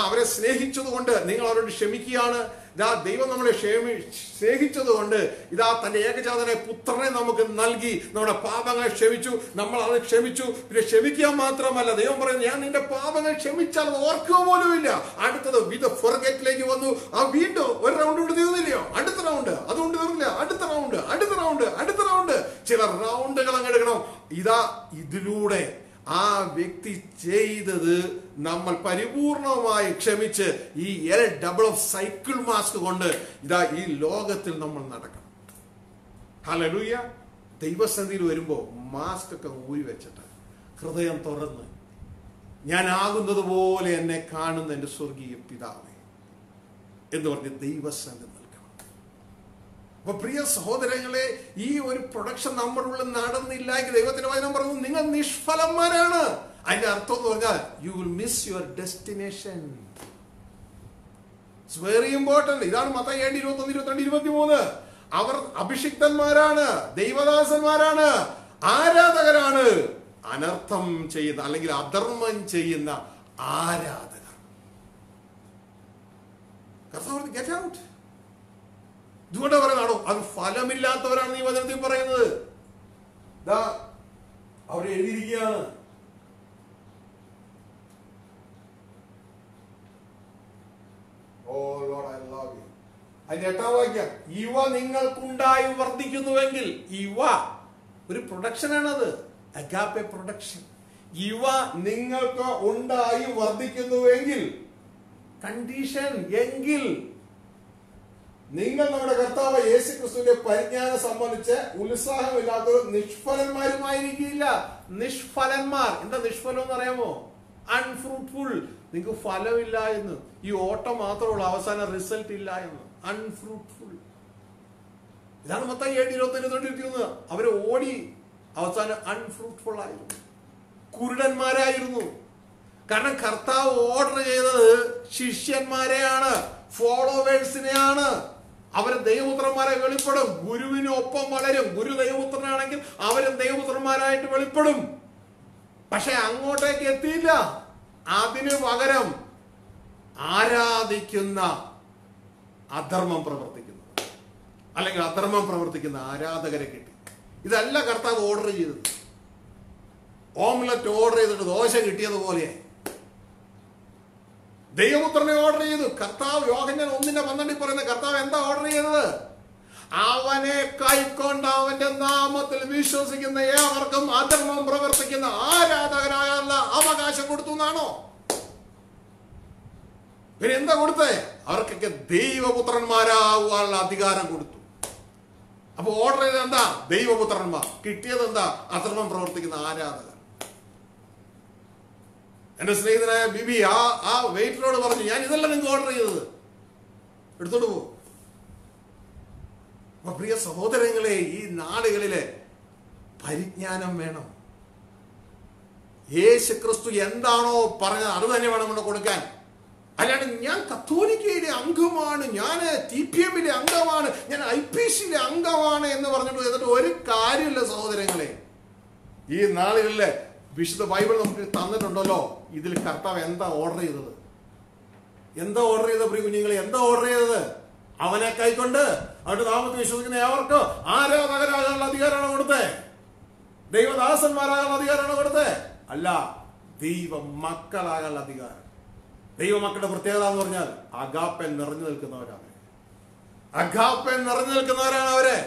[SPEAKER 1] അവരെ സ്നേഹിച്ചത് കൊണ്ട് നിങ്ങൾ അവരോട് ക്ഷമിക്കുകയാണ്, ഇതാ ദൈവം നമ്മളെ സ്നേഹിച്ചത് കൊണ്ട് ഇതാ തന്റെ ഏകജാതനെ പുത്രനെ നമുക്ക് നൽകി നമ്മുടെ പാപങ്ങൾ ക്ഷമിച്ചു. നമ്മൾ അത് ക്ഷമിച്ചു. പിന്നെ ക്ഷമിക്കാൻ മാത്രമല്ല, ദൈവം പറയുന്നത് ഞാൻ നിന്റെ പാപങ്ങൾ ക്ഷമിച്ചാൽ അത് ഓർക്കുക പോലും ഇല്ല. അടുത്തത് വിത്ത് ഫൊർഗെറ്റിലേക്ക് വന്നു. ആ വീണ്ടും ഒരു റൗണ്ട് കൊണ്ട് തീർന്നില്ലയോ, അടുത്ത റൗണ്ട്, അതുകൊണ്ട് തീർന്നില്ല, അടുത്ത റൗണ്ട്, അടുത്ത റൗണ്ട്, അടുത്ത റൗണ്ട്, ചില റൗണ്ടുകൾ അങ്ങ് എടുക്കണം. ഇതാ ഇതിലൂടെ ആ വ്യക്തി ചെയ്തത് നമ്മൾ പരിപൂർണമായി ക്ഷമിച്ച് ഈ ഡബിൾ ഓഫ് സൈക്കിൾ മാസ്ക് കൊണ്ട് ഇതാ ഈ ലോകത്തിൽ നമ്മൾ നടക്കണം. ഹല്ലേലൂയ. ദൈവസന്നിധിയിൽ വരുമ്പോ മാസ്ക് ഒക്കെ ഊരി വെച്ചിട്ട് ഹൃദയം തുറന്ന് ഞാൻ ആകുന്നത് പോലെ എന്നെ കാണുന്ന എന്റെ സ്വർഗീയ പിതാവേ എന്ന് പറഞ്ഞ് ദൈവസന്നിധി നൽകണം. അപ്പൊ പ്രിയ സഹോദരങ്ങളെ, ഈ ഒരു പ്രൊഡക്ഷൻ നമ്മുടെ ഉള്ളിൽ നടന്നില്ല എങ്കിൽ ദൈവത്തിന്റെ വചനം പറഞ്ഞു നിങ്ങൾ നിഷ്ഫലന്മാരാണ്. അതിന്റെ അർത്ഥം എന്ന് പറഞ്ഞാൽ you will miss your destination. It's very important. ഇതാണ് മത്തായി 7:21-22-23. അവർ അഭിഷിക്തന്മാരാണ്, ദൈവദാസന്മാരാണ്, ആരാധകരാണ്, അനർത്ഥം ചെയ്യുന്ന അല്ലെങ്കിൽ അധർമ്മം ചെയ്യുന്ന ആരാധകർ. Get out. ഇതുകൊണ്ട് പറയുന്നതാണോ അത് ഫലമില്ലാത്തവരാണ് ഈ വചനത്തിൽ പറയുന്നത്. അവിടെ എഴുതിയിരിക്കുകയാണ്, അതിന്റെ 8-ാം വാക്യം, ഇവ നിങ്ങൾക്കുണ്ടായി വർദ്ധിക്കുന്നുവെങ്കിൽ. ഇവ ഒരു പ്രൊഡക്ഷനാണത്, അഗാപ്പെ പ്രൊഡക്ഷൻ. ഇവ നിങ്ങൾക്ക് ഉണ്ടായി വർദ്ധിക്കുന്നുവെങ്കിൽ, കണ്ടീഷൻ എങ്കിൽ നിങ്ങൾ നമ്മുടെ കർത്താവ് യേശു ക്രിസ്തുവിന്റെ പരിജ്ഞാനം സംബന്ധിച്ച് ഉത്സാഹമില്ലാത്തവർ നിഷ്ഫലന്മാരുമായിരിക്കില്ല. നിഷ്ഫലന്മാർ എന്താ നിഷ്ഫലം എന്ന് അറിയാമോ? അൺഫ്രൂട്ട്ഫുൾ. നിങ്ങൾക്ക് ഫലമില്ല എന്ന്, ഈ ഓട്ടം മാത്രമുള്ള അവസാന റിസൾട്ട് ഇല്ല എന്ന്. അൺഫ്രൂട്ട്ഫുൾ. ഇതാണ് മത്തായി 7:21-23. അവര് ഓടി അവസാനം അൺഫ്രൂട്ട്ഫുൾ ആയിരുന്നു, കുരുടന്മാരായിരുന്നു. കാരണം കർത്താവ് ഓർഡർ ചെയ്തത് ശിഷ്യന്മാരെയാണ്, ഫോളോവേഴ്സിനെയാണ്. അവർ ദൈവപുത്രന്മാരെ വെളിപ്പെടും, ഗുരുവിനൊപ്പം വളരും. ഗുരു ദൈവപുത്രനാണെങ്കിൽ അവരും ദൈവപുത്രന്മാരായിട്ട് വെളിപ്പെടും. പക്ഷെ അങ്ങോട്ടേക്ക് എത്തിയില്ല. അതിനു പകരം ആരാധിക്കുന്ന അധർമ്മം പ്രവർത്തിക്കുന്നു, അല്ലെങ്കിൽ അധർമ്മം പ്രവർത്തിക്കുന്ന ആരാധകരെ കിട്ടി. ഇതല്ല കർത്താവ് ഓർഡർ ചെയ്തത്. ഓംലറ്റ് ഓർഡർ ചെയ്തിട്ട് ദോശ കിട്ടിയതുപോലെ ദൈവപുത്രനെ ഓർഡർ ചെയ്തു. കർത്താവ് യോഹന്നാൻ 1:12 പറയുന്ന കർത്താവ് എന്താ ഓർഡർ ചെയ്തത്? അവനെ കൈക്കൊണ്ട് അവന്റെ നാമത്തിൽ വിശ്വസിക്കുന്ന ഏവർക്കും അധർമ്മം പ്രവർത്തിക്കുന്ന ആരാധകരായുള്ള അവകാശം കൊടുത്തു എന്നാണോ? പിന്നെ എന്താ കൊടുത്തേ? അവർക്കൊക്കെ ദൈവപുത്രന്മാരാകാനുള്ള അധികാരം കൊടുത്തു. അപ്പൊ ഓർഡർ ചെയ്തത് എന്താ? ദൈവപുത്രന്മാർ. കിട്ടിയത് എന്താ? അധർമ്മം പ്രവർത്തിക്കുന്ന ആരാധകർ. എന്റെ സ്നേഹിതനായ ബിബി ആ വെയിറ്ററോട് പറഞ്ഞു, ഞാൻ ഇതല്ല നിങ്ങൾക്ക് ഓർഡർ ചെയ്തത്, എടുത്തോണ്ട് പോ. അപ്പൊ പ്രിയ സഹോദരങ്ങളെ, ഈ നാളുകളിലെ പരിജ്ഞാനം വേണം. യേശു ക്രിസ്തു എന്താണോ പറഞ്ഞത് അത് തന്നെ വേണം നമ്മൾ കൊടുക്കാൻ. അല്ലാണ്ട് ഞാൻ കത്തോലിക്കയുടെ അംഗമാണ്, ഞാൻ TPM അംഗമാണ്, ഞാൻ IPC അംഗമാണ് എന്ന് പറഞ്ഞിട്ട് എന്നിട്ട് ഒരു കാര്യമില്ല സഹോദരങ്ങളെ. ഈ നാളുകളിലെ വിശുദ്ധ ബൈബിൾ നമുക്ക് തന്നിട്ടുണ്ടല്ലോ. ഇതിൽ കർത്താവ് എന്താ ഓർഡർ ചെയ്തത്? എന്താ ഓർഡർ ചെയ്തത് പ്രിയ കുഞ്ഞുങ്ങളെ? എന്താ ഓർഡർ ചെയ്തത്? അവനെ കൈക്കൊണ്ട് അവരുടെ നാമത്തിൽ വിശ്വസിക്കുന്ന ഏവർക്ക് ആരാധകരാകാനുള്ള അധികാരമാണ് കൊടുത്തേ? ദൈവദാസന്മാരാകാനുള്ള അധികാരമാണ് കൊടുത്തേ? അല്ല, ദൈവ മക്കളാകാനുള്ള അധികാരം. ദൈവമക്കളുടെ പ്രത്യേകത എന്ന് പറഞ്ഞാൽ അഗാപ്പൻ നിറഞ്ഞു നിൽക്കുന്നവരാണ്. അഗാപ്പൻ നിറഞ്ഞു നിൽക്കുന്നവരാണ് അവരെ.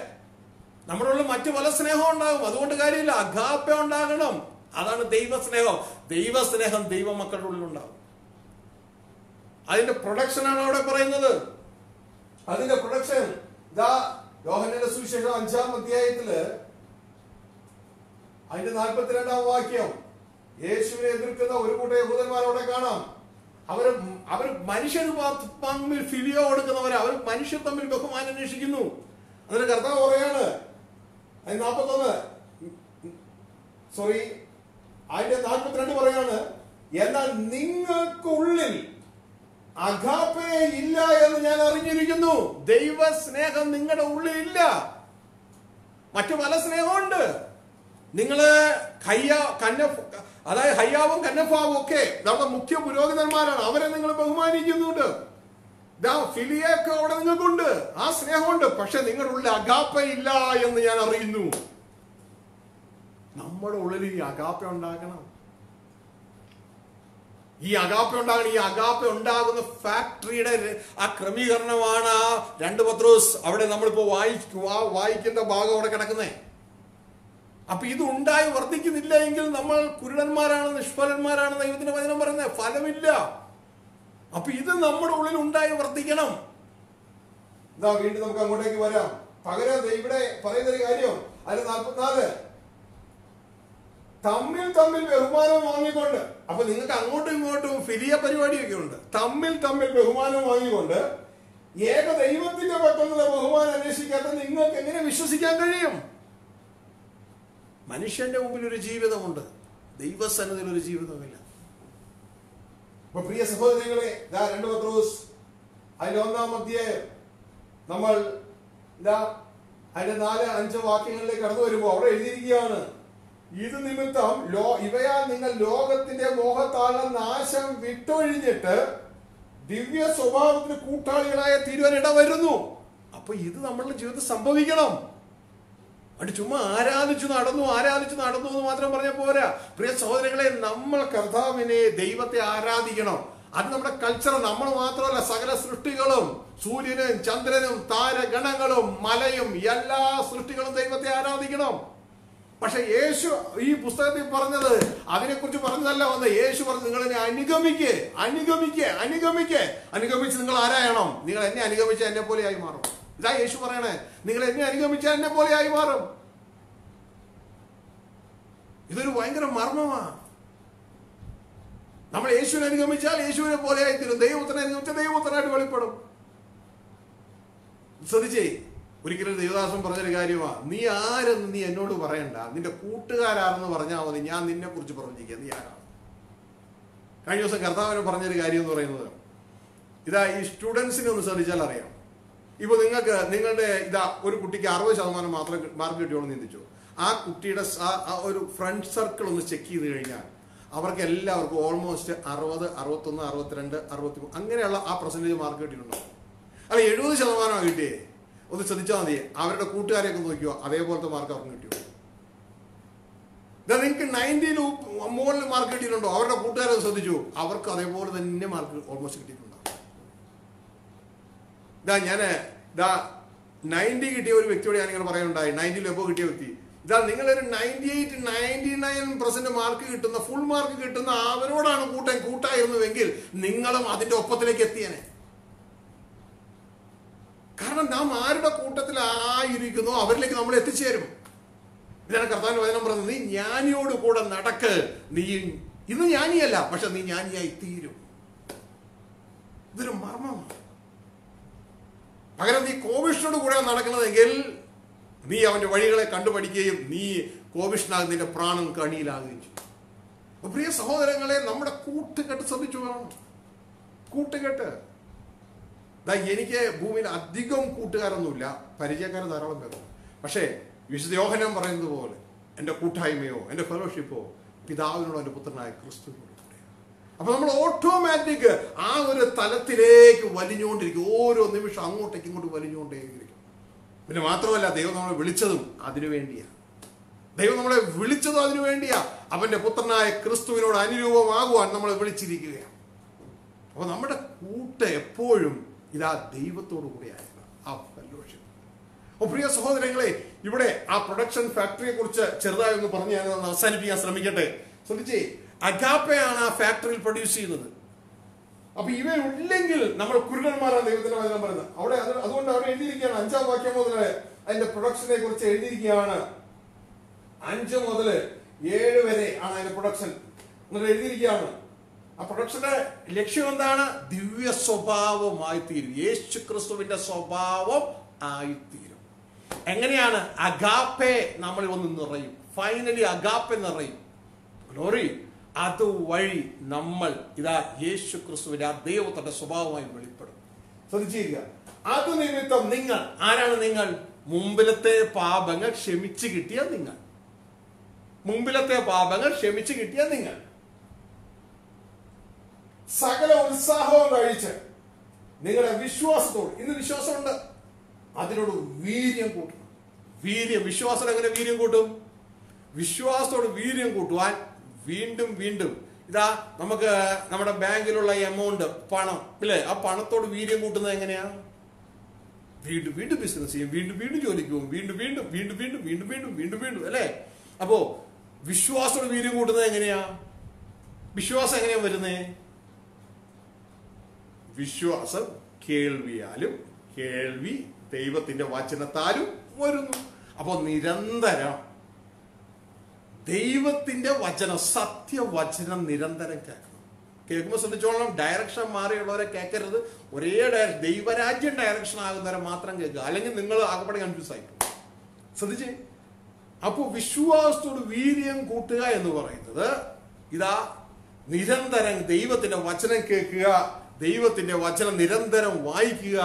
[SPEAKER 1] നമ്മുടെ ഉള്ളിൽ മറ്റു പല സ്നേഹം ഉണ്ടാകും, അതുകൊണ്ട് കാര്യമില്ല. അഗാപ്പ ഉണ്ടാകണം. അതാണ് ദൈവസ്നേഹം. ദൈവസ്നേഹം ദൈവമക്കളുടെ ഉള്ളിൽ ഉണ്ടാകും. അതിന്റെ പ്രൊഡക്ഷനാണ് അവിടെ പറയുന്നത്. അതിന്റെ പ്രൊഡക്ഷൻ ഇതാ യോഹന്നാന്റെ സുവിശേഷം 5-ാം അധ്യായത്തില് അതിന്റെ 42-ാം വാക്യം. യേശുവിനെ എതിർക്കുന്ന ഒരു കൂട്ടം യഹൂദന്മാരവിടെ കാണാം. അവർ മനുഷ്യർ തമ്മിൽ ഫിലിയോ കൊടുക്കുന്നവരെ, അവർ മനുഷ്യർ തമ്മിൽ ബഹുമാനം അന്വേഷിക്കുന്നു. അതിന് കർത്താവ് പറയാണ്, അതിന് 42 പറയാണ്, എന്നാൽ നിങ്ങൾക്കുള്ളിൽ അഗാപ്പേ ഇല്ല എന്ന് ഞാൻ അറിഞ്ഞിരിക്കുന്നു. ദൈവസ്നേഹം നിങ്ങളുടെ ഉള്ളിൽ ഇല്ല. മറ്റു പല സ്നേഹമുണ്ട്. നിങ്ങള് അതായത് ഹയ്യാവും കന്നഫാവും ഒക്കെ നമ്മുടെ മുഖ്യ പുരോഹിതന്മാരാണ്. അവരെ നിങ്ങൾ ബഹുമാനിക്കുന്നുണ്ട്. ഫിലിയൊക്കെ അവിടെ നിങ്ങൾക്കുണ്ട്, ആ സ്നേഹമുണ്ട്. പക്ഷെ നിങ്ങളുടെ ഉള്ളിൽ അഗാപ്പ ഇല്ല എന്ന് ഞാൻ അറിയുന്നു. നമ്മുടെ ഉള്ളിൽ ഈ അഗാപ്പ ഉണ്ടാക്കണം. ഈ അഗാപ്പ ഉണ്ടാകണം. ഈ അഗാപ്പ ഉണ്ടാകുന്ന ഫാക്ടറിയുടെ ആ ക്രമീകരണമാണ് ആ 2 പത്രോസ് അവിടെ നമ്മളിപ്പോ വായിക്കുന്ന ഭാഗം അവിടെ കിടക്കുന്നേ. അപ്പൊ ഇത് ഉണ്ടായി വർദ്ധിക്കുന്നില്ല എങ്കിൽ നമ്മൾ കുരുടന്മാരാണ്, നിഷ്ഫലന്മാരാണ് ദൈവത്തിന്റെ വചനം പറയുന്നത്. ഫലമില്ല. അപ്പൊ ഇത് നമ്മുടെ ഉള്ളിൽ ഉണ്ടായി വർദ്ധിക്കണം. വീണ്ടും നമുക്ക് അങ്ങോട്ടേക്ക് വരാം. പകരം ഇവിടെ പറയുന്നൊരു കാര്യം, അതിൽ 44 തമ്മിൽ ബഹുമാനം വാങ്ങിക്കൊണ്ട്. അപ്പൊ നിങ്ങൾക്ക് അങ്ങോട്ടും ഇങ്ങോട്ടും ഫിലിയ പരിപാടിയൊക്കെ ഉണ്ട്. തമ്മിൽ ബഹുമാനം വാങ്ങിക്കൊണ്ട് ഏക ദൈവത്തിന്റെ പക്കലുള്ള ബഹുമാനം അന്വേഷിക്കാത്ത നിങ്ങൾക്ക് എങ്ങനെ വിശ്വസിക്കാൻ കഴിയും? മനുഷ്യന്റെ മുമ്പിൽ ഒരു ജീവിതമുണ്ട്, ദൈവസന്നിധിയിൽ ഒരു ജീവിതമില്ല. അപ്പൊ പ്രിയ സഹോദരങ്ങളെ, 2 പത്രോസ് അതിന്റെ 1-ാം അധ്യായം നമ്മൾ അതിന്റെ 4-5 വാക്യങ്ങളിലേക്ക് കടന്നു വരുമ്പോ അവിടെ എഴുതിയിരിക്കുകയാണ്, ഇത് നിമിത്തം ഇവയാൽ നിങ്ങൾ ലോകത്തിന്റെ മോഹത്താൽ നാശം വിട്ടൊഴിഞ്ഞിട്ട് ദിവ്യ സ്വഭാവത്തിന് കൂട്ടാളികളായ തീരുവാൻ ഇടവരുന്നു. അപ്പൊ ഇത് നമ്മളുടെ ജീവിതത്തിൽ സംഭവിക്കണം. അത് ചുമ്മാ ആരാധിച്ചു നടന്നു എന്ന് മാത്രം പറഞ്ഞാൽ പോരാ. പ്രിയ സഹോദരങ്ങളെ, നമ്മൾ കർത്താവിനെ, ദൈവത്തെ ആരാധിക്കണം. അത് നമ്മുടെ കൾച്ചർ. നമ്മൾ മാത്രമല്ല, സകല സൃഷ്ടികളും, സൂര്യനും ചന്ദ്രനും താരഗണങ്ങളും മലയും എല്ലാ സൃഷ്ടികളും ദൈവത്തെ ആരാധിക്കണം. പക്ഷെ യേശു ഈ പുസ്തകത്തിൽ പറഞ്ഞത് അതിനെക്കുറിച്ച് പറഞ്ഞതല്ല വന്നത്. യേശു പറഞ്ഞു, നിങ്ങൾ എന്നെ അനുഗമിച്ച് നിങ്ങൾ ആരായണം? നിങ്ങൾ എന്നെ അനുഗമിച്ച എന്നെ പോലെയായി മാറും. ഇതാ യേശു പറയണേ, നിങ്ങൾ എന്നെ അനുഗമിച്ച എന്നെ പോലെയായി മാറും. ഇതൊരു ഭയങ്കര മർമ്മമാണ്. നമ്മൾ യേശുവിനെ അനുഗമിച്ചാൽ യേശുവിനെ പോലെയായി തീരും. ദൈവത്തിനെ അനുഗമിച്ചാൽ ദൈവത്തിനായിട്ട് വെളിപ്പെടും. ശ്രദ്ധിച്ചേ, ഒരിക്കലും ദേവദാസൻ പറഞ്ഞൊരു കാര്യമാണ്, നീ ആരെന്ന് നീ എന്നോട് പറയണ്ട, നിന്റെ കൂട്ടുകാരാണെന്ന് പറഞ്ഞാൽ മതി, ഞാൻ നിന്നെ കുറിച്ച് പ്രവചിക്കുക, നീ ആരാണ്. കഴിഞ്ഞ ദിവസം കർത്താവിനെ പറഞ്ഞൊരു കാര്യം എന്ന് പറയുന്നത് ഈ സ്റ്റുഡൻസിനെ ഒന്ന് ശ്രദ്ധിച്ചാൽ അറിയാം. ഇപ്പൊ നിങ്ങളുടെ ഒരു കുട്ടിക്ക് 60% മാത്രം മാർക്ക് കിട്ടിയോളം ചിന്തിച്ചു. ആ കുട്ടിയുടെ ഒരു ഫ്രണ്ട് സർക്കിൾ ഒന്ന് ചെക്ക് ചെയ്ത് കഴിഞ്ഞാൽ അവർക്ക് എല്ലാവർക്കും ഓൾമോസ്റ്റ് 60, 61, 62, 63 അങ്ങനെയുള്ള ആ പെർസെന്റേജ് മാർക്ക് കിട്ടിയിട്ടുണ്ടോ? അല്ല, 70% കിട്ടിയേ. ഒന്ന് ശ്രദ്ധിച്ചാൽ മതി. അവരുടെ കൂട്ടുകാരെയൊക്കെ നോക്കിയോ, അതേപോലത്തെ മാർക്ക് അവർക്ക് കിട്ടിയോ? നിങ്ങൾക്ക് 90 മുകളിൽ മാർക്ക് കിട്ടിയിട്ടുണ്ടോ? അവരുടെ കൂട്ടുകാരെ ശ്രദ്ധിച്ചു, അവർക്ക് അതേപോലെ തന്നെ മാർക്ക് ഓൾമോസ്റ്റ് കിട്ടിയിട്ടുണ്ടോ? ഞാൻ 90 കിട്ടിയ ഒരു വ്യക്തിയോട് ഞാനിങ്ങനെ പറയുന്നുണ്ടായി, 90 എബോ കിട്ടിയ വ്യക്തി. നിങ്ങളൊരു 98, 99% മാർക്ക് കിട്ടുന്ന, ഫുൾ മാർക്ക് കിട്ടുന്ന അവരോടാണ് കൂട്ടായിരുന്നുവെങ്കിൽ നിങ്ങളും അതിന്റെ ഒപ്പത്തിലേക്ക് എത്തിയേനെ. കാരണം നാം ആരുടെ കൂട്ടത്തിൽ ആയിരിക്കുന്നു അവരിലേക്ക് നമ്മൾ എത്തിച്ചേരും. ഇതാണ് കർത്താവിന്റെ വചനം പറഞ്ഞത്, നീ ജ്ഞാനിയോട് കൂടെ നടക്ക്. നീ ഇന്ന് ജ്ഞാനിയല്ല, പക്ഷെ നീ ജ്ഞാനിയായി തീരും. ഇതൊരു മർമ്മമാണ്. പകരം നീ കോപിഷ്ഠനോട് കൂടെ നടക്കുന്നതെങ്കിൽ നീ അവന്റെ വഴികളെ കണ്ടുപഠിക്കുകയും നീ കോപിഷ്ഠനാകും, നിന്റെ പ്രാണൻ കണിയിലാകുകയും ചെയ്യും. പ്രിയ സഹോദരങ്ങളെ, നമ്മുടെ കൂട്ടുകെട്ട് ശ്രദ്ധിച്ചു വേണം. കൂട്ടുകെട്ട്. എനിക്ക് ഭൂമിയിൽ അധികം കൂട്ടുകാരൊന്നുമില്ല, പരിചയക്കാരൻ ധാരാളം പേരും. പക്ഷേ വിശുദ്ധ യോഹന്നാൻ പറയുന്നത് പോലെ എൻ്റെ കൂട്ടായ്മയോ എൻ്റെ ഫെലോഷിപ്പോ പിതാവിനോട് എൻ്റെ പുത്രനായ ക്രിസ്തുവിനോട് കൂടെയാണ്. അപ്പൊ നമ്മൾ ഓട്ടോമാറ്റിക് ആ ഒരു തലത്തിലേക്ക് വലിഞ്ഞുകൊണ്ടിരിക്കും. ഓരോ നിമിഷം അങ്ങോട്ടേക്ക് ഇങ്ങോട്ട് വലിഞ്ഞുകൊണ്ടേയിരിക്കും. പിന്നെ മാത്രമല്ല, ദൈവം നമ്മളെ വിളിച്ചതും അതിനു വേണ്ടിയാ. ദൈവം നമ്മളെ വിളിച്ചതും അതിനു വേണ്ടിയാ. അവന്റെ പുത്രനായ ക്രിസ്തുവിനോട് അനുരൂപമാകുവാൻ നമ്മളെ വിളിച്ചിരിക്കുകയാണ്. അപ്പൊ നമ്മുടെ കൂട്ട് എപ്പോഴും ദൈവത്തോടു കൂടിയായിരുന്നു, ആ ഫെലോഷിപ്പ്. പ്രിയ സഹോദരങ്ങളെ, ഇവിടെ ആ പ്രൊഡക്ഷൻ ഫാക്ടറിയെ കുറിച്ച് ചെറുതായി ഒന്ന് പറഞ്ഞ് ഞാൻ അവസാനിപ്പിക്കാൻ ശ്രമിക്കട്ടെ. ശ്രദ്ധിച്ചേ, അഗാപ്പയാണ് ആ ഫാക്ടറിയിൽ പ്രൊഡ്യൂസ് ചെയ്യുന്നത്. അപ്പൊ ഇവയില്ലെങ്കിൽ നമ്മൾ കുരുടന്മാരാണ് ദൈവത്തിന്റെ വചനം പറയുന്നത്. അതുകൊണ്ട് അവിടെ എഴുതിയിരിക്കുകയാണ്, 5-ാം വാക്യം മുതൽ അതിന്റെ പ്രൊഡക്ഷനെ കുറിച്ച് എഴുതിയിരിക്കുകയാണ്. 5 മുതൽ 7 വരെ ആണ് അതിന്റെ പ്രൊഡക്ഷൻ എഴുതിയിരിക്കുകയാണ്. ആ പ്രൊഡക്ഷന്റെ ലക്ഷ്യം എന്താണ്? ദിവ്യ സ്വഭാവമായി തീരും. യേശു ക്രിസ്തുവിന്റെ സ്വഭാവം ആയിത്തീരും. എങ്ങനെയാണ്? അഗാപ്പെ നമ്മൾ ഒന്ന് നിറയും. ഫൈനലി അഗാപ്പെ നിറയും. ഗ്ലോറി. അതുവഴി നമ്മൾ യേശു ക്രിസ്തുവിന്റെ ആ ദൈവത്തിന്റെ സ്വഭാവമായി വെളിപ്പെടും. ശ്രദ്ധിച്ചിരിക്കുക. അത് നിമിത്തം നിങ്ങൾ ആരാണ്? നിങ്ങൾ മുമ്പിലത്തെ പാപങ്ങൾ ക്ഷമിച്ചു കിട്ടിയ നിങ്ങൾ. മുമ്പിലത്തെ പാപങ്ങൾ ക്ഷമിച്ചു കിട്ടിയ നിങ്ങൾ സകല ഉത്സാഹവും കഴിച്ച് നിങ്ങളുടെ വിശ്വാസത്തോട്, ഇന്ന് വിശ്വാസമുണ്ട്, അതിനോട് വീര്യം കൂട്ടണം. വിശ്വാസം എങ്ങനെ വീര്യം കൂട്ടും? വിശ്വാസത്തോട് വീര്യം കൂട്ടുവാൻ വീണ്ടും വീണ്ടും ഇതാ നമുക്ക് നമ്മുടെ ബാങ്കിലുള്ള എമൗണ്ട്, പണം ഇല്ലേ, ആ പണത്തോട് വീര്യം കൂട്ടുന്നത് എങ്ങനെയാ? വീണ്ടും വീണ്ടും ബിസിനസ് ചെയ്യും, വീണ്ടും വീണ്ടും ജോലിക്ക് പോകും, വീണ്ടും വീണ്ടും വീണ്ടും വീണ്ടും വീണ്ടും വീണ്ടും വീണ്ടും വീണ്ടും അല്ലേ? അപ്പോ വിശ്വാസത്തോട് വീര്യം കൂട്ടുന്നത് എങ്ങനെയാ? വിശ്വാസം എങ്ങനെയാ വരുന്നേ? വിശ്വാസം കേൾവിയാലും, കേൾവി ദൈവത്തിന്റെ വചനത്താലും വരുന്നു. അപ്പൊ നിരന്തരം ദൈവത്തിന്റെ വചനം, സത്യവചനം നിരന്തരം കേൾക്കണം. കേൾക്കുമ്പോൾ ശ്രദ്ധിച്ചോളണം, ഡയറക്ഷൻ മാറിയുള്ളവരെ കേൾക്കരുത്. ഒരേ ദൈവരാജ്യം ഡയറക്ഷൻ ആകുന്നവരെ മാത്രം കേൾക്കുക, അല്ലെങ്കിൽ നിങ്ങൾ ആകെപ്പാടെ കൺഫ്യൂസ് ആയിപ്പോ. ശ്രദ്ധിച്ചേ. അപ്പോ വിശ്വാസത്തോട് വീര്യം കൂട്ടുക എന്ന് പറയുന്നത് ഇതാ നിരന്തരം ദൈവത്തിന്റെ വചനം കേൾക്കുക, ദൈവത്തിന്റെ വചനം നിരന്തരം വായിക്കുക,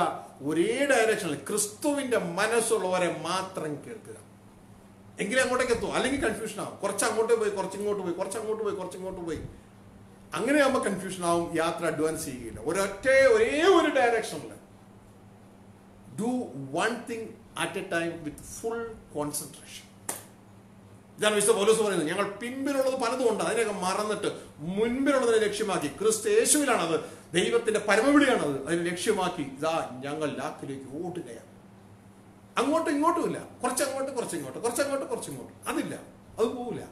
[SPEAKER 1] ഒരേ ഡയറക്ഷനിൽ ക്രിസ്തുവിന്റെ മനസ്സുള്ളവരെ മാത്രം കേൾക്കുക. എങ്കിലും അങ്ങോട്ടേക്ക് എത്തും, അല്ലെങ്കിൽ കൺഫ്യൂഷൻ ആവും. കുറച്ച് അങ്ങോട്ട് പോയി, കുറച്ചിങ്ങോട്ട് പോയി, കുറച്ചങ്ങോട്ട് പോയി, കുറച്ചിങ്ങോട്ട് പോയി, അങ്ങനെ ആകുമ്പോൾ കൺഫ്യൂഷൻ ആവും, യാത്ര അഡ്വാൻസ് ചെയ്യുകയില്ല. ഒരേ ഒരു ഡയറക്ഷനിൽ do one thing at A time with full concentration. ഇതാണ് വിശുദ്ധ പൗലോസ് പറയുന്നത്. ഞങ്ങൾ പിൻപിലുള്ളത് പലതും ഉണ്ട്, അതിനൊക്കെ മറന്നിട്ട് മുൻപിലുള്ളതിനെ ലക്ഷ്യമാക്കി, ക്രിസ്തു യേശുവിലാണത്, ദൈവത്തിന്റെ പരമവിളിയാണത്, അതിനെ ലക്ഷ്യമാക്കി ഇതാ ഞങ്ങൾ ലാക്കിലേക്ക് ഓടുകയാണ്. അങ്ങോട്ടും ഇങ്ങോട്ടും ഇല്ല, കുറച്ചങ്ങോട്ട് കുറച്ചിങ്ങോട്ട്, കുറച്ചങ്ങോട്ട് കുറച്ചിങ്ങോട്ട്, അതില്ല, അത് പോവില്ല,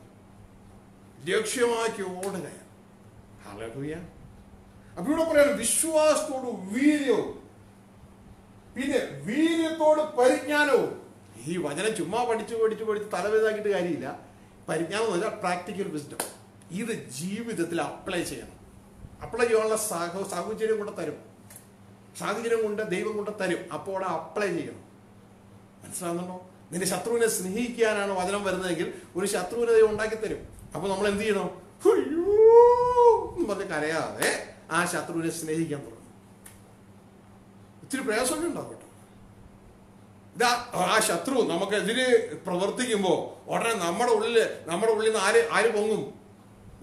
[SPEAKER 1] ലക്ഷ്യമാക്കി ഓടുകയാണ്. ഹല്ലേലൂയ. അപ്പൊ ഇവിടെ പറയാണ് വിശ്വാസത്തോട് വീര്യവും, പിന്നെ വീര്യത്തോട് പരിജ്ഞാനവും. ഈ വചനം ചുമ്മാ പഠിച്ച് തലവേദാക്കിയിട്ട് കാര്യമില്ല. പരിജ്ഞാനം എന്ന് പറഞ്ഞാൽ പ്രാക്ടിക്കൽ വിസ്ഡം. ഇത് ജീവിതത്തിൽ അപ്ലൈ ചെയ്യണം. അപ്ലൈ ചെയ്യാനുള്ള സാഹചര്യം കൊണ്ട് തരും, സാഹചര്യം കൊണ്ട് ദൈവം കൊണ്ട് തരും. അപ്പോൾ അവിടെ അപ്ലൈ ചെയ്യണം. മനസ്സിലാകുന്നുണ്ടോ? നിന്റെ ശത്രുവിനെ സ്നേഹിക്കാനാണ് വചനം വരുന്നതെങ്കിൽ ഒരു ശത്രുവിനെ ദൈവം ഉണ്ടാക്കി തരും. അപ്പൊ നമ്മൾ എന്ത് ചെയ്യണം? എന്ന് പറഞ്ഞ് കരയാതെ ആ ശത്രുവിനെ സ്നേഹിക്കാൻ തുടങ്ങും. ഇത്തിരി പ്രയാസമൊക്കെ ഉണ്ടാവും കേട്ടോ. ഇതാ ആ ശത്രു നമുക്കെതിരെ പ്രവർത്തിക്കുമ്പോ ഉടനെ നമ്മുടെ ഉള്ളിൽ നിന്ന് ആര് പൊങ്ങും?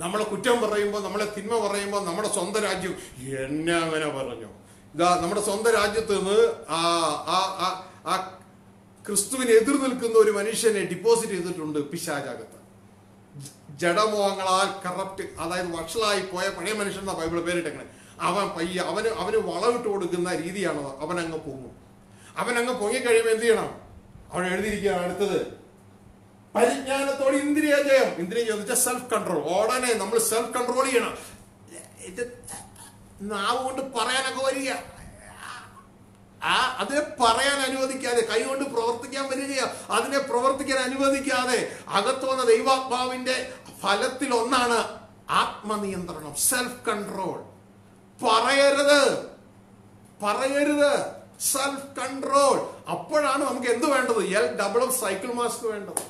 [SPEAKER 1] നമ്മളെ കുറ്റം പറയുമ്പോൾ, നമ്മളെ തിന്മ പറയുമ്പോൾ, നമ്മുടെ സ്വന്തം രാജ്യം എന്നെ അങ്ങനെ പറഞ്ഞു. ഇതാ നമ്മുടെ സ്വന്തം രാജ്യത്ത് നിന്ന് ആ ക്രിസ്തുവിന് എതിർ നിൽക്കുന്ന ഒരു മനുഷ്യനെ ഡിപ്പോസിറ്റ് ചെയ്തിട്ടുണ്ട് പിശാചകത്ത്. ജഡമോഹങ്ങളാൽ കറപ്റ്റ്, അതായത് വഷളായി പോയ പഴയ മനുഷ്യൻ എന്നാ ബൈബിൾ പേരിട്ടേക്കണേ. അവന് വളവിട്ട് കൊടുക്കുന്ന രീതിയാണ്. അവനങ്ങ് പൊങ്ങും. അവനങ്ങ് പൊങ്ങിക്കഴിയുമ്പോൾ എന്ത് ചെയ്യണം? അവൻ എഴുതിയിരിക്കുകയാണ് അടുത്തത് പരിജ്ഞാനത്തോട് ഇന്ദ്രിയ ജയം. ഇന്ദ്രിയ ജയം എന്ന് വെച്ചാൽ സെൽഫ് കൺട്രോൾ. ഉടനെ നമ്മൾ സെൽഫ് കൺട്രോൾ ചെയ്യണം. ഇത് നാവ് കൊണ്ട് പറയാനൊക്കെ വരിക, അതിനെ പറയാൻ അനുവദിക്കാതെ, കൈകൊണ്ട് പ്രവർത്തിക്കാൻ വരികയോ അതിനെ പ്രവർത്തിക്കാൻ അനുവദിക്കാതെ അകത്ത് വന്ന ദൈവാത്മാവിന്റെ ഫലത്തിൽ ഒന്നാണ് ആത്മനിയന്ത്രണം, സെൽഫ് കൺട്രോൾ. പറയരുത്, സെൽഫ് കൺട്രോൾ. അപ്പോഴാണ് നമുക്ക് എന്ത് വേണ്ടത്? L സൈക്കിൾ മാസ്ക് വേണ്ടത്.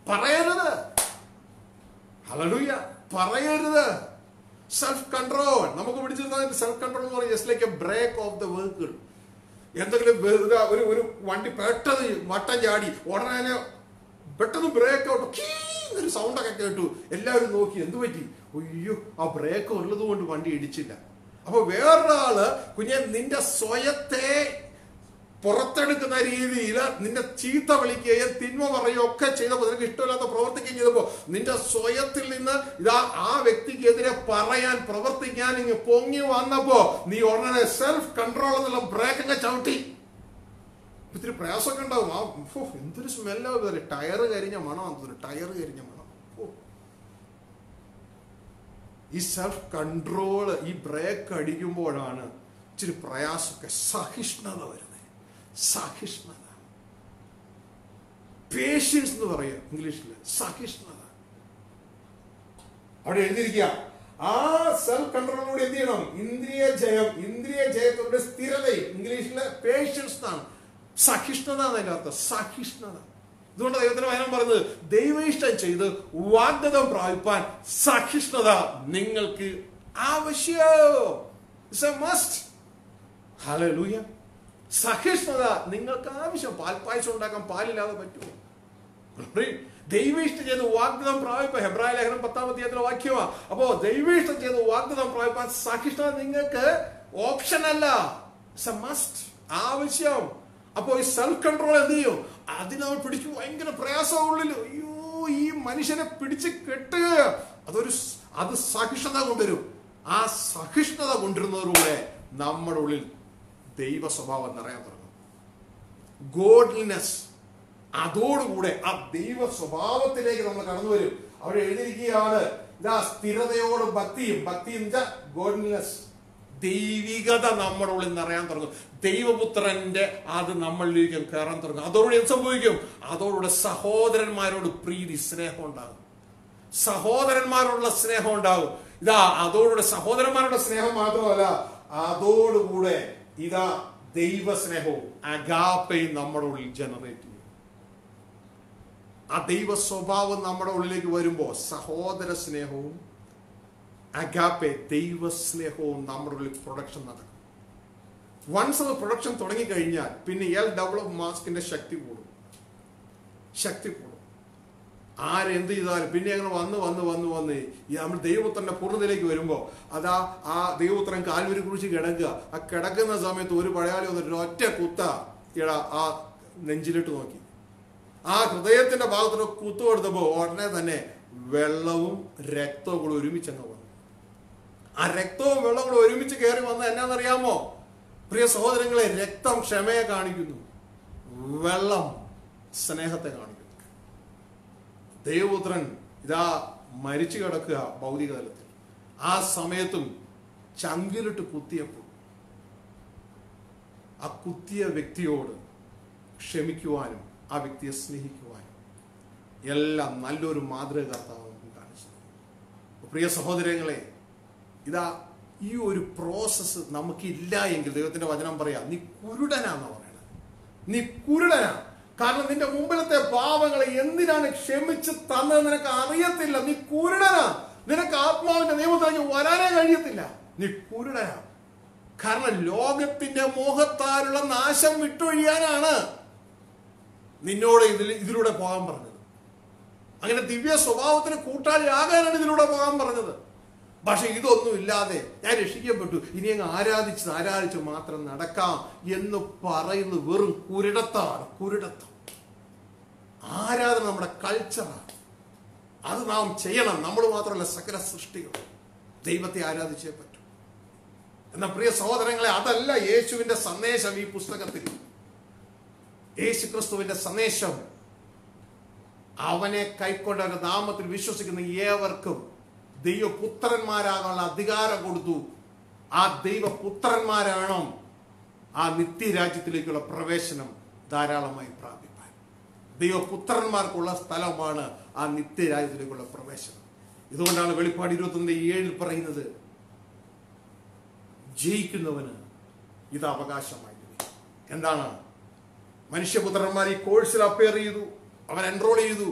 [SPEAKER 1] പറയരുത്. ഹല്ലേലൂയ. പറയരുത്. സെൽഫ് കൺട്രോൾ നമുക്ക് പിടിച്ചിരുന്ന സെൽഫ് കൺട്രോൾ എന്ന് പറയുന്നത് just like a brake of the vehicle. എന്തെങ്കിലും ഒരു വണ്ടി പെട്ടെന്ന് വട്ടം ചാടി ഉടനെ പെട്ടെന്ന് ബ്രേക്ക് ഔട്ട് ഒരു സൗണ്ടൊക്കെ കേട്ടു. എല്ലാവരും നോക്കി, എന്ത് പറ്റി? അയ്യോ, ആ ബ്രേക്ക് ഉള്ളത് കൊണ്ട് വണ്ടി ഇടിച്ചില്ല. അപ്പൊ വേറൊരാള് കുഞ്ഞെ നിന്റെ സ്വയത്തെ പുറത്തെടുക്കുന്ന രീതിയിൽ നിന്നെ ചീത്ത വിളിക്കുകയും തിന്മ പറയുകയും ഒക്കെ ചെയ്തപ്പോൾ, നിനക്ക് ഇഷ്ടമില്ലാത്ത പ്രവർത്തിക്കുകയും ചെയ്തപ്പോ നിന്റെ സ്വയത്തിൽ നിന്ന് ഇതാ ആ വ്യക്തിക്കെതിരെ പറയാൻ പ്രവർത്തിക്കാൻ ഇങ്ങ് പൊങ്ങി വന്നപ്പോ നീ ഉടനെ സെൽഫ് കൺട്രോൾ എന്നുള്ള ബ്രേക്ക് അങ്ങ് ചവിട്ടി. ഇത്തിരി പ്രയാസമൊക്കെ ഉണ്ടാവും. എന്തൊരു സ്മെല്ലോ, ടയറ് കരിഞ്ഞ മണം, ടയറ് കരിഞ്ഞ മണം. ഈ സെൽഫ് കൺട്രോൾ, ഈ ബ്രേക്ക് അടിക്കുമ്പോഴാണ് ഇച്ചിരി പ്രയാസമൊക്കെ. സഹിഷ്ണുത വരുന്നത്. സഹിഷ്ണുത, പേഷ്യൻസ് എന്ന് പറയാം ഇംഗ്ലീഷിൽ. സഹിഷ്ണുത അവിടെ എഴുതിയിരിക്കുക. ആ സെൽഫ് കൺട്രോളിലൂടെ എന്ത് ചെയ്യണം? ഇന്ദ്രിയ ജയം. ഇന്ദ്രിയ ജയത്തോടെ സ്ഥിരതയും ഇംഗ്ലീഷില് പേഷ്യൻസ് എന്നാണ്. സഹിഷ്ണുത എന്നതിന്റെ അർത്ഥം, സഹിഷ്ണുത. ഇതുകൊണ്ട് ദൈവത്തിന്റെ വചനം പറഞ്ഞത് ദൈവയിഷ്ടം ചെയ്ത് വാഗ്ദത്തം പ്രാപിപ്പാൻ സഹിഷ്ണുത നിങ്ങൾക്ക് ആവശ്യം. It's A must. ഹല്ലേലൂയ. സഹിഷ്ണുത നിങ്ങൾക്ക് ആവശ്യം. പാൽപ്പായസം ഉണ്ടാക്കാൻ പാലില്ലാതെ പറ്റുമോ? ദൈവയിഷ്ടം ചെയ്ത് വാഗ്ദത്തം പ്രാപിപ്പാൻ, ഹെബ്രായ ലേഖനം 10-ാം വാക്യമാ. അപ്പോ ദൈവയിഷ്ടം ചെയ്ത് വാഗ്ദത്തം പ്രാപിപ്പാൻ സഹിഷ്ണുത നിങ്ങൾക്ക് ഓപ്ഷൻ അല്ല, ആവശ്യം. അപ്പോൾ ഈ സെൽഫ് കൺട്രോൾ എന്ത് ചെയ്യും? അതിനവർ പിടിച്ചു ഭയങ്കര പ്രയാസമുള്ളിൽ. അയ്യോ, ഈ മനുഷ്യനെ പിടിച്ച് കെട്ടുക, അത് സഹിഷ്ണുത കൊണ്ടുവരും. ആ സഹിഷ്ണുത കൊണ്ടുവരുന്നതിലൂടെ നമ്മുടെ ഉള്ളിൽ ദൈവ സ്വഭാവം നിറയാൻ തുടങ്ങും. ഗോഡ്ലിനെസ്, അതോടുകൂടെ ആ ദൈവ സ്വഭാവത്തിലേക്ക് നമ്മൾ കടന്നു വരും. അവിടെ എഴുതിയിരിക്കുകയാണ്, ഇതാ സ്ഥിരതയോട് ഭക്തിയും ഗോഡ്ലിനെസ്, ദൈവികത നമ്മുടെ ഉള്ളിൽ നിറയാൻ തുടങ്ങും. ദൈവപുത്രന്റെ അത് നമ്മളിലേക്ക് കയറാൻ തുടങ്ങും. അതോടുകൂടി എന്ത് സംഭവിക്കും? അതോടുകൂടെ സഹോദരന്മാരോട് പ്രീതി, സ്നേഹം ഉണ്ടാകും. സഹോദരന്മാരോടുള്ള സ്നേഹം ഉണ്ടാകും. ഇതാ അതോടുകൂടെ സഹോദരന്മാരുടെ സ്നേഹം മാത്രമല്ല, അതോടുകൂടെ ഇതാ ദൈവ സ്നേഹവും അഗാപ്പയും നമ്മുടെ ഉള്ളിൽ ജനറേറ്റ് ചെയ്യും. ആ ദൈവ സ്വഭാവം നമ്മുടെ ഉള്ളിലേക്ക് വരുമ്പോൾ സഹോദര സ്നേഹവും അഗാപ്പെ ദൈവ സ്നേഹവും നമ്മുടെ ഉള്ളിൽ പ്രൊഡക്ഷൻ നടക്കും. വൺസ് അത് പ്രൊഡക്ഷൻ തുടങ്ങിക്കഴിഞ്ഞാൽ പിന്നെ ഡബിൾ ഓഫ് മാസ്കിന്റെ ശക്തി കൂടും. ആരെന്ത് ചെയ്താലും പിന്നെ അങ്ങനെ വന്ന് നമ്മൾ ദൈവപുത്രന്റെ പൂർണ്ണതയിലേക്ക് വരുമ്പോൾ അതാ ആ ദൈവപുത്രൻ കാൽവരി കുറിച്ച് കിടക്കുക. ആ കിടക്കുന്ന സമയത്ത് ഒരു പടയാളി വന്നിട്ട് ഒറ്റ കുത്ത ആ നെഞ്ചിലിട്ട് നോക്കി. ആ ഹൃദയത്തിന്റെ ഭാഗത്തിന് കുത്തു കൊടുത്തപ്പോൾ ഉടനെ തന്നെ വെള്ളവും രക്തവും കൂടെ ഒരുമിച്ചങ്ങ് വന്നു. ആ രക്തവും വെള്ളവും കൂടെ ഒരുമിച്ച് കയറി വന്നത് എന്നാന്നറിയാമോ പ്രിയ സഹോദരങ്ങളെ? രക്തം ക്ഷമയെ കാണിക്കുന്നു, വെള്ളം സ്നേഹത്തെ കാണിക്കുന്നു. ദൈവപുത്രൻ ഇതാ മരിച്ചു കിടക്കുക ഭൗതിക തലത്തിൽ. ആ സമയത്തും ചങ്കിലിട്ട് കുത്തിയപ്പോൾ ആ കുത്തിയ വ്യക്തിയോട് ക്ഷമിക്കുവാനും ആ വ്യക്തിയെ സ്നേഹിക്കുവാനും എല്ലാം നല്ലൊരു മാതൃക കർത്താവ് കാണിച്ചത്. പ്രിയ സഹോദരങ്ങളെ, ഇതാ ഈ ഒരു പ്രോസസ്സ് നമുക്കില്ല എങ്കിൽ ദൈവത്തിന്റെ വചനം പറയാം, നീ കുരുടനാന്ന് പറയണത്. നീ കുരുടനാ. കാരണം നിന്റെ മുമ്പിലത്തെ പാപങ്ങളെ എന്തിനാണ് ക്ഷമിച്ച് തന്നത് നിനക്ക് അറിയത്തില്ല. നീ കുരുടനാ. നിനക്ക് ആത്മാവിന്റെ നിയമത്തിലേക്ക് വരാനേ കഴിയത്തില്ല. നീ കുരുടനാ. കാരണം ലോകത്തിന്റെ മോഹത്താലുള്ള നാശം വിട്ടൊഴിയാനാണ് നിന്നോട് ഇതിലൂടെ പോകാൻ പറഞ്ഞത്. അങ്ങനെ ദിവ്യ സ്വഭാവത്തിന് കൂട്ടാളിയാകാനാണ് ഇതിലൂടെ പോകാൻ പറഞ്ഞത്. പക്ഷെ ഇതൊന്നും ഇല്ലാതെ ഞാൻ രക്ഷിക്കപ്പെട്ടു, ഇനി അങ്ങ് ആരാധിച്ച് മാത്രം നടക്കാം എന്ന് പറയുന്നത് വെറും കുരുടത്വം. ആരാധന നമ്മുടെ കൾച്ചറാണ്. അത് നാം ചെയ്യണം. നമ്മൾ മാത്രമല്ല, സകല സൃഷ്ടികൾ ദൈവത്തെ ആരാധിച്ചേ പറ്റൂ. എന്നാൽ പ്രിയ സഹോദരങ്ങളെ, അതല്ല യേശുവിന്റെ സന്ദേശം. ഈ പുസ്തകത്തിൽ യേശു ക്രിസ്തുവിന്റെ സന്ദേശം അവനെ കൈക്കൊണ്ട നാമത്തിൽ വിശ്വസിക്കുന്ന ഏവർക്കും ദൈവപുത്രന്മാരാകാനുള്ള അധികാരം കൊടുത്തു. ആ ദൈവപുത്രന്മാരാണോ ആ നിത്യരാജ്യത്തിലേക്കുള്ള പ്രവേശനം ധാരാളമായി പ്രാപിപ്പാൻ. ദൈവപുത്രന്മാർക്കുള്ള സ്ഥലമാണ് ആ നിത്യരാജ്യത്തിലേക്കുള്ള പ്രവേശനം. ഇതുകൊണ്ടാണ് വെളിപ്പാട് 21:7 പറയുന്നത്, ജയിക്കുന്നവന് ഇത് അവകാശമായി. എന്താണ്? മനുഷ്യപുത്രന്മാർ ഈ കോഴ്സിൽ അപ്പയർ ചെയ്തു, അവൻ എൻറോൾ ചെയ്തു.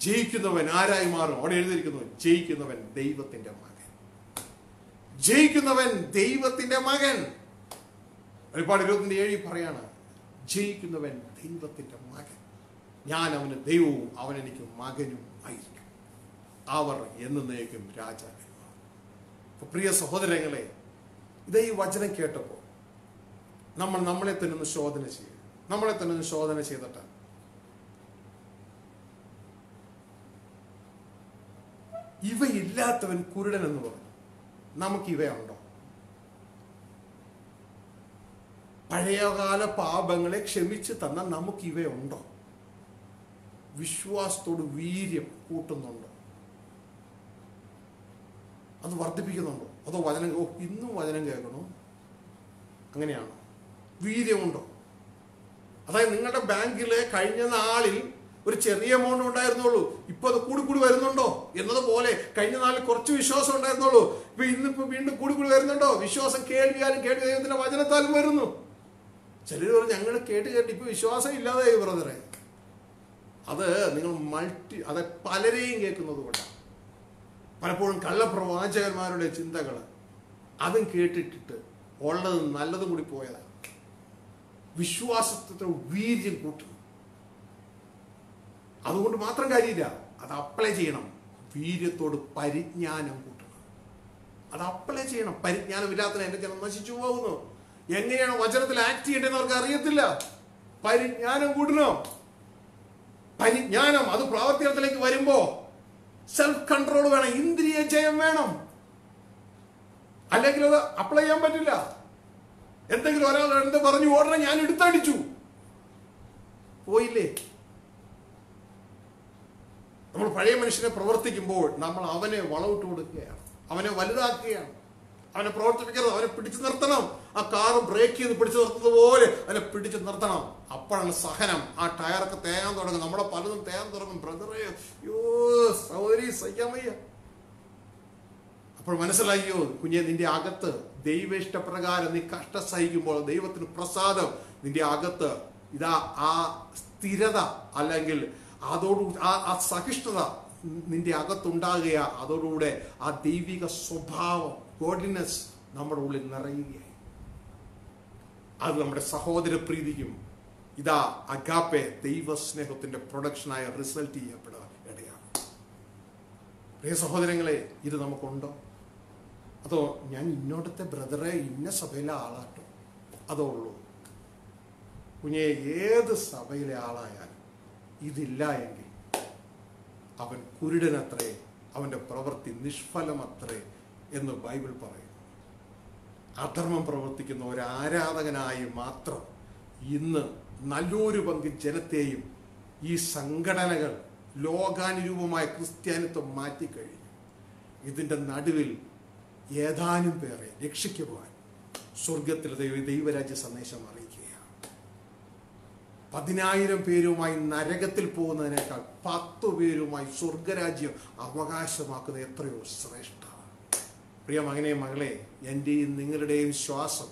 [SPEAKER 1] ജയിക്കുന്നവൻ ആരായി മാറും? അവിടെ എഴുതിയിരിക്കുന്നു, ജയിക്കുന്നവൻ ദൈവത്തിന്റെ മകൻ. ജയിക്കുന്നവൻ ദൈവത്തിന്റെ മകൻ. വെളിപ്പാട് 21:7 പറയാണ്, ജയിക്കുന്നവൻ ദൈവത്തിന്റെ മകൻ. ഞാൻ അവന് ദൈവവും അവൻ എനിക്ക് മകനും ആയിരിക്കും. അവർ എന്നേക്കും രാജാക്കന്മാർ. പ്രിയ സഹോദരങ്ങളെ, ഇത് ഈ വചനം കേട്ടപ്പോൾ നമ്മളെ തന്നെ ഒന്ന് ശോധന ചെയ്തിട്ട് ഇവയില്ലാത്തവൻ കുരുടൻ എന്ന് പറഞ്ഞു. നമുക്ക് ഇവയുണ്ടോ? പഴയകാല പാപങ്ങളെ ക്ഷമിച്ച് തന്ന നമുക്ക് ഇവയുണ്ടോ? വിശ്വാസത്തോട് വീര്യം കൂട്ടുന്നുണ്ടോ? അത് വർദ്ധിപ്പിക്കുന്നുണ്ടോ? അതോ ഇന്നും വചനം കേൾക്കണോ? അങ്ങനെയാണോ? വീര്യമുണ്ടോ? അതായത് നിങ്ങളുടെ ബാങ്കിലെ കഴിഞ്ഞ നാളിൽ ഒരു ചെറിയ എമൗണ്ട് ഉണ്ടായിരുന്നുള്ളൂ, ഇപ്പൊ അത് കൂടി വരുന്നുണ്ടോ എന്നതുപോലെ കഴിഞ്ഞ നാളിൽ കുറച്ച് വിശ്വാസം ഉണ്ടായിരുന്നുള്ളൂ, ഇന്നിപ്പോ വീണ്ടും കൂടി വരുന്നുണ്ടോ? വിശ്വാസം കേൾവിയാലും ദൈവത്തിന്റെ വചനത്താലും വരുന്നു. ചിലർ പറഞ്ഞു, ഞങ്ങൾ കേട്ട് ഇപ്പൊ വിശ്വാസം ഇല്ലാതായി ബ്രദറെ. അത് നിങ്ങൾ അത് പലരെയും കേൾക്കുന്നത് കൊണ്ടാണ്. പലപ്പോഴും കള്ളപ്രവാചകന്മാരുടെ ചിന്തകൾ അതും കേട്ടിട്ടിട്ട് ഉള്ളതും നല്ലതും കൂടി പോയതാണ്. വിശ്വാസത്തെ വീര്യം കൂട്ടുന്നു. അതുകൊണ്ട് മാത്രം കാര്യമില്ല, അത് അപ്ലൈ ചെയ്യണം. വീര്യത്തോട് പരിജ്ഞാനം കൂട്ടണം. അത് അപ്ലൈ ചെയ്യണം. പരിജ്ഞാനം ഇല്ലാത്ത എന്റെ ജനം നശിച്ചു പോകുന്നു. എങ്ങനെയാണ് വചനത്തിൽ ആക്ട് ചെയ്യേണ്ടതെന്ന് അവർക്ക് അറിയത്തില്ല. പരിജ്ഞാനം കൂടണം. പരിജ്ഞാനം അത് പ്രാവർത്തികത്തിലേക്ക് വരുമ്പോ സെൽഫ് കൺട്രോൾ വേണം, ഇന്ദ്രിയ ജയം വേണം. അല്ലെങ്കിൽ അത് അപ്ലൈ ചെയ്യാൻ പറ്റില്ല. എന്തെങ്കിലും ഒരാൾ എന്ത് പറഞ്ഞു ഓടണം, ഞാൻ എടുത്തടിച്ചു പോയില്ലേ. നമ്മൾ പഴയ മനുഷ്യനെ പ്രവർത്തിക്കുമ്പോൾ നമ്മൾ അവനെ വളവിട്ട് കൊടുക്കുകയാണ്, അവനെ വലുതാക്കുകയാണ്, അവനെ പ്രവർത്തിപ്പിക്കരുത്, അവനെ പിടിച്ചു നിർത്തണം. ആ കാറ് ബ്രേക്ക് ചെയ്ത് പിടിച്ചു നിർത്തുന്നത് പോലെ അവനെ പിടിച്ചു നിർത്തണം. അപ്പോഴാണ് സഹനം. ആ ടയറൊക്കെ തേയാൻ തുടങ്ങും, നമ്മളെ പലതും തേയാൻ തുടങ്ങും. ബ്രദറേ, യോ സഹോദരി, സഹിക്കാൻ വയ്യ. അപ്പോൾ മനസ്സിലായോ കുഞ്ഞെ, നിന്റെ അകത്ത് ദൈവ ഇഷ്ടപ്രകാരം നീ കഷ്ടം സഹിക്കുമ്പോൾ ദൈവത്തിന് പ്രസാദം നിന്റെ അകത്ത് ഇതാ ആ സ്ഥിരത അല്ലെങ്കിൽ ആ സഹിഷ്ണുത നിന്റെ അകത്തുണ്ടാകുക. അതോടുകൂടെ ആ ദൈവിക സ്വഭാവം, ഗോഡ്ലിനെസ് നമ്മുടെ ഉള്ളിൽ നിറയുകയായി. അത് നമ്മുടെ സഹോദര പ്രീതിക്കും ഇതാ അഗാപ്പെ ദൈവസ്നേഹത്തിന്റെ പ്രൊഡക്ഷനായ റിസൾട്ട് ചെയ്യപ്പെടാൻ ഇടയാണ്. പ്രിയ സഹോദരങ്ങളെ, ഇത് നമുക്കുണ്ടോ? അതോ ഞാൻ ഇന്നോടത്തെ ബ്രദറെ ഇന്ന സഭയിലെ ആളാട്ടോ അതോ ഉള്ളൂ? കുഞ്ഞെ, ഏത് സഭയിലെ ആളായാലും ഇതില്ല എങ്കിൽ അവൻ കുരുടനത്രേ, അവന്റെ പ്രവൃത്തി നിഷ്ഫലമത്രേ എന്ന് ബൈബിൾ പറയുന്നു. അധർമ്മം പ്രവർത്തിക്കുന്ന ഒരു ആരാധകനായി മാത്രം ഇന്ന് നല്ലൊരു പങ്ക് ജനത്തെയും ഈ സംഘടനകൾ ലോകാനുരൂപമായ ക്രിസ്ത്യാനിത്വം മാറ്റിക്കഴിഞ്ഞു. ഇതിന്റെ നടുവിൽ ഏതാനും പേരെ രക്ഷിക്കുവാൻ സ്വർഗത്തിൽ ദൈവരാജ്യ സന്ദേശം അറിയിക്കുകയാണ്. 10,000 പേരുമായി നരകത്തിൽ പോകുന്നതിനേക്കാൾ 10 പേരുമായി സ്വർഗരാജ്യം അവകാശമാക്കുന്നത് എത്രയോ ശ്രേഷ്ഠമാണ്. പ്രിയ മകനെ, മകളെ, എൻ്റെയും നിങ്ങളുടെയും ശ്വാസം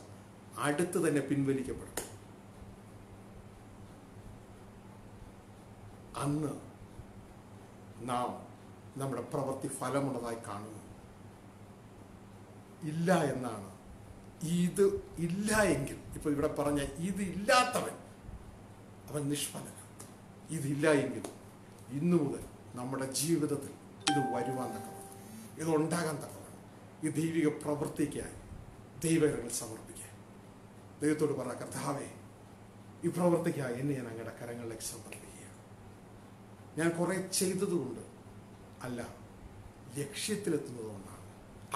[SPEAKER 1] അടുത്ത് തന്നെ പിൻവലിക്കപ്പെടും. അന്ന് നാം നമ്മുടെ പ്രവൃത്തി ഫലമുള്ളതായി കാണുന്നു. ഇല്ല എന്നാണ്. ഇത് ഇല്ല എങ്കിൽ, ഇപ്പൊ ഇവിടെ പറഞ്ഞ ഇത് ഇല്ലാത്തവൻ അവൻ നിഷ്ഫലനാണ്. ഇതില്ല എങ്കിൽ ഇന്നു മുതൽ നമ്മുടെ ജീവിതത്തിൽ ഇത് വരുവാൻ തക്കവണ്ണം, ഇത് ഉണ്ടാകാൻ തക്കവണ്ണം ഈ ദൈവിക പ്രവൃത്തിക്കായി ദൈവകരങ്ങൾ സമർപ്പിക്കുക. ദൈവത്തോട് പറ, കർത്താവേ, ഈ പ്രവൃത്തിക്കായി എന്നെ ഞാൻ അങ്ങയുടെ കരങ്ങളിലേക്ക് സമർപ്പിക്കുക. ഞാൻ കുറെ ചെയ്തതുകൊണ്ട് അല്ല, ലക്ഷ്യത്തിലെത്തുന്നത് കൊണ്ടാണ്,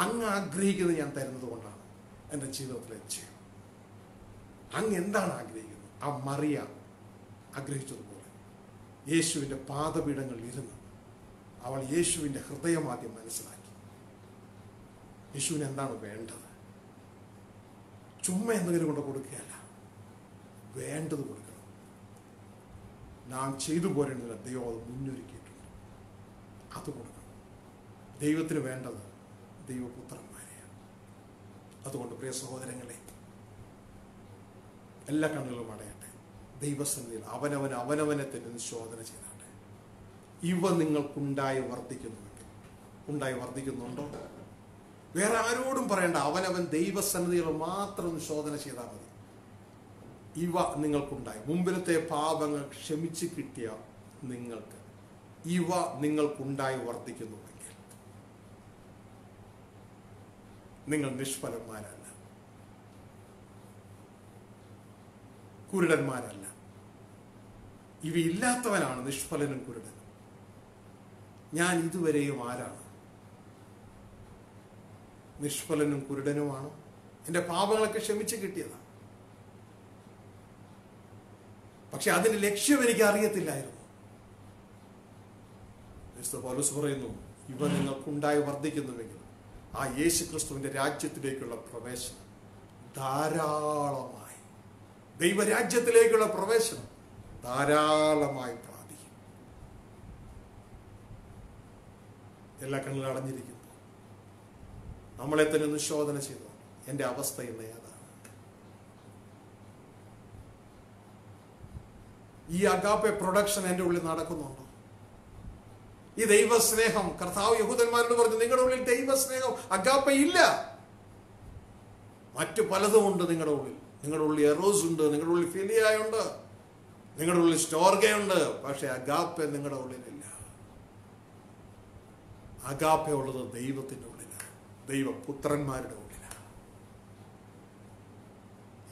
[SPEAKER 1] അങ്ങ് ആഗ്രഹിക്കുന്നത് ഞാൻ തരുന്നത് കൊണ്ടാണ് എൻ്റെ ജീവിതത്തിലെ ലക്ഷ്യം. അങ്ങ് എന്താണ് ആഗ്രഹിക്കുന്നത്? ആ മറിയ ആഗ്രഹിച്ചതുപോലെ യേശുവിൻ്റെ പാദപീഠങ്ങളിൽ ഇരുന്ന് അവൾ യേശുവിൻ്റെ ഹൃദയം ആദ്യം മനസ്സിലാക്കി. യേശുവിന് എന്താണ് വേണ്ടത്? ചുമ്മാ എന്തെങ്കിലും കൊണ്ട് കൊടുക്കുകയല്ല, വേണ്ടത് കൊടുക്കണം. നാം ചെയ്തു പോരേണ്ടതില്ല, ദൈവം അത് മുന്നൊരുക്കിയിട്ടുണ്ട്. അത് കൊടുക്കണം. ദൈവത്തിന് വേണ്ടത് ദൈവപുത്രന്മാരെയാണ്. അതുകൊണ്ട് പ്രിയ സഹോദരങ്ങളെ, എല്ലാ കണ്ണുകളും അടയട്ടെ. ദൈവസന്നിധിയിൽ അവനവനെ തന്നെ ശോധന ചെയ്താട്ടെ. ഇവ നിങ്ങൾക്കുണ്ടായി വർദ്ധിക്കുന്നുണ്ടോ? വേറെ ആരോടും പറയണ്ട. അവനവൻ ദൈവസന്നിധിയിൽ മാത്രം ശോധന ചെയ്താൽ മതി. ഇവ നിങ്ങൾക്കുണ്ടായി, മുമ്പിലത്തെ പാപങ്ങൾ ക്ഷമിച്ച് കിട്ടിയ നിങ്ങൾക്ക് ഇവ നിങ്ങൾക്കുണ്ടായി വർദ്ധിക്കുന്നുവെങ്കിൽ നിങ്ങൾ നിഷ്ഫലന്മാരല്ല, കുരുടന്മാരല്ല. ഇവയില്ലാത്തവനാണ് നിഷ്ഫലനും കുരുടനും. ഞാൻ ഇതുവരെയും ആരാണ്? നിഷ്ഫലനും കുരുടനുമാണ്. എൻ്റെ പാപങ്ങളൊക്കെ ക്ഷമിച്ച് കിട്ടിയതാണ്. പക്ഷെ അതിന്റെ ലക്ഷ്യം എനിക്ക് അറിയത്തില്ലായിരുന്നു. പൗലോസ് പറയുന്നു, ഇവ നിങ്ങൾക്കുണ്ടായി വർദ്ധിക്കുന്നുവെങ്കിൽ ആ യേശു ക്രിസ്തുവിന്റെ രാജ്യത്തിലേക്കുള്ള പ്രവേശനം ധാരാളമായി, ദൈവരാജ്യത്തിലേക്കുള്ള പ്രവേശനം ധാരാളമായി പ്രാപിക്കും. എല്ലാ കണ്ണുകളും അടഞ്ഞിരിക്കുന്നു. നമ്മളെ തന്നെ ഒന്ന് ശോധന ചെയ്തു. എൻ്റെ അവസ്ഥ ഇന്ന് ഏതാണ്? ഈ അഗാപ്പെ പ്രൊഡക്ഷൻ എൻ്റെ ഉള്ളിൽ നടക്കുന്നുണ്ടോ? ഈ ദൈവസ്നേഹം, കർത്താവ് യഹൂദന്മാരോട് പറഞ്ഞു, നിങ്ങളുടെ ഉള്ളിൽ ദൈവസ്നേഹം അഗാപ്പെ ഇല്ല. മറ്റു പലതും ഉണ്ട് നിങ്ങളുടെ ഉള്ളിൽ. നിങ്ങളുടെ ഉള്ളിൽ എറോസ് ഉണ്ട്, നിങ്ങളുടെ ഉള്ളിൽ ഫിലിയായുണ്ട്, നിങ്ങളുടെ ഉള്ളിൽ സ്റ്റോർഗയുണ്ട്. പക്ഷെ അഗാപ്പെ നിങ്ങളുടെ ഉള്ളിലില്ല. അഗാപ്പെ ഉള്ളത് ദൈവത്തിൻ്റെ ഉള്ളിലാണ്, ദൈവപുത്രന്മാരുടെ ഉള്ളിലാണ്.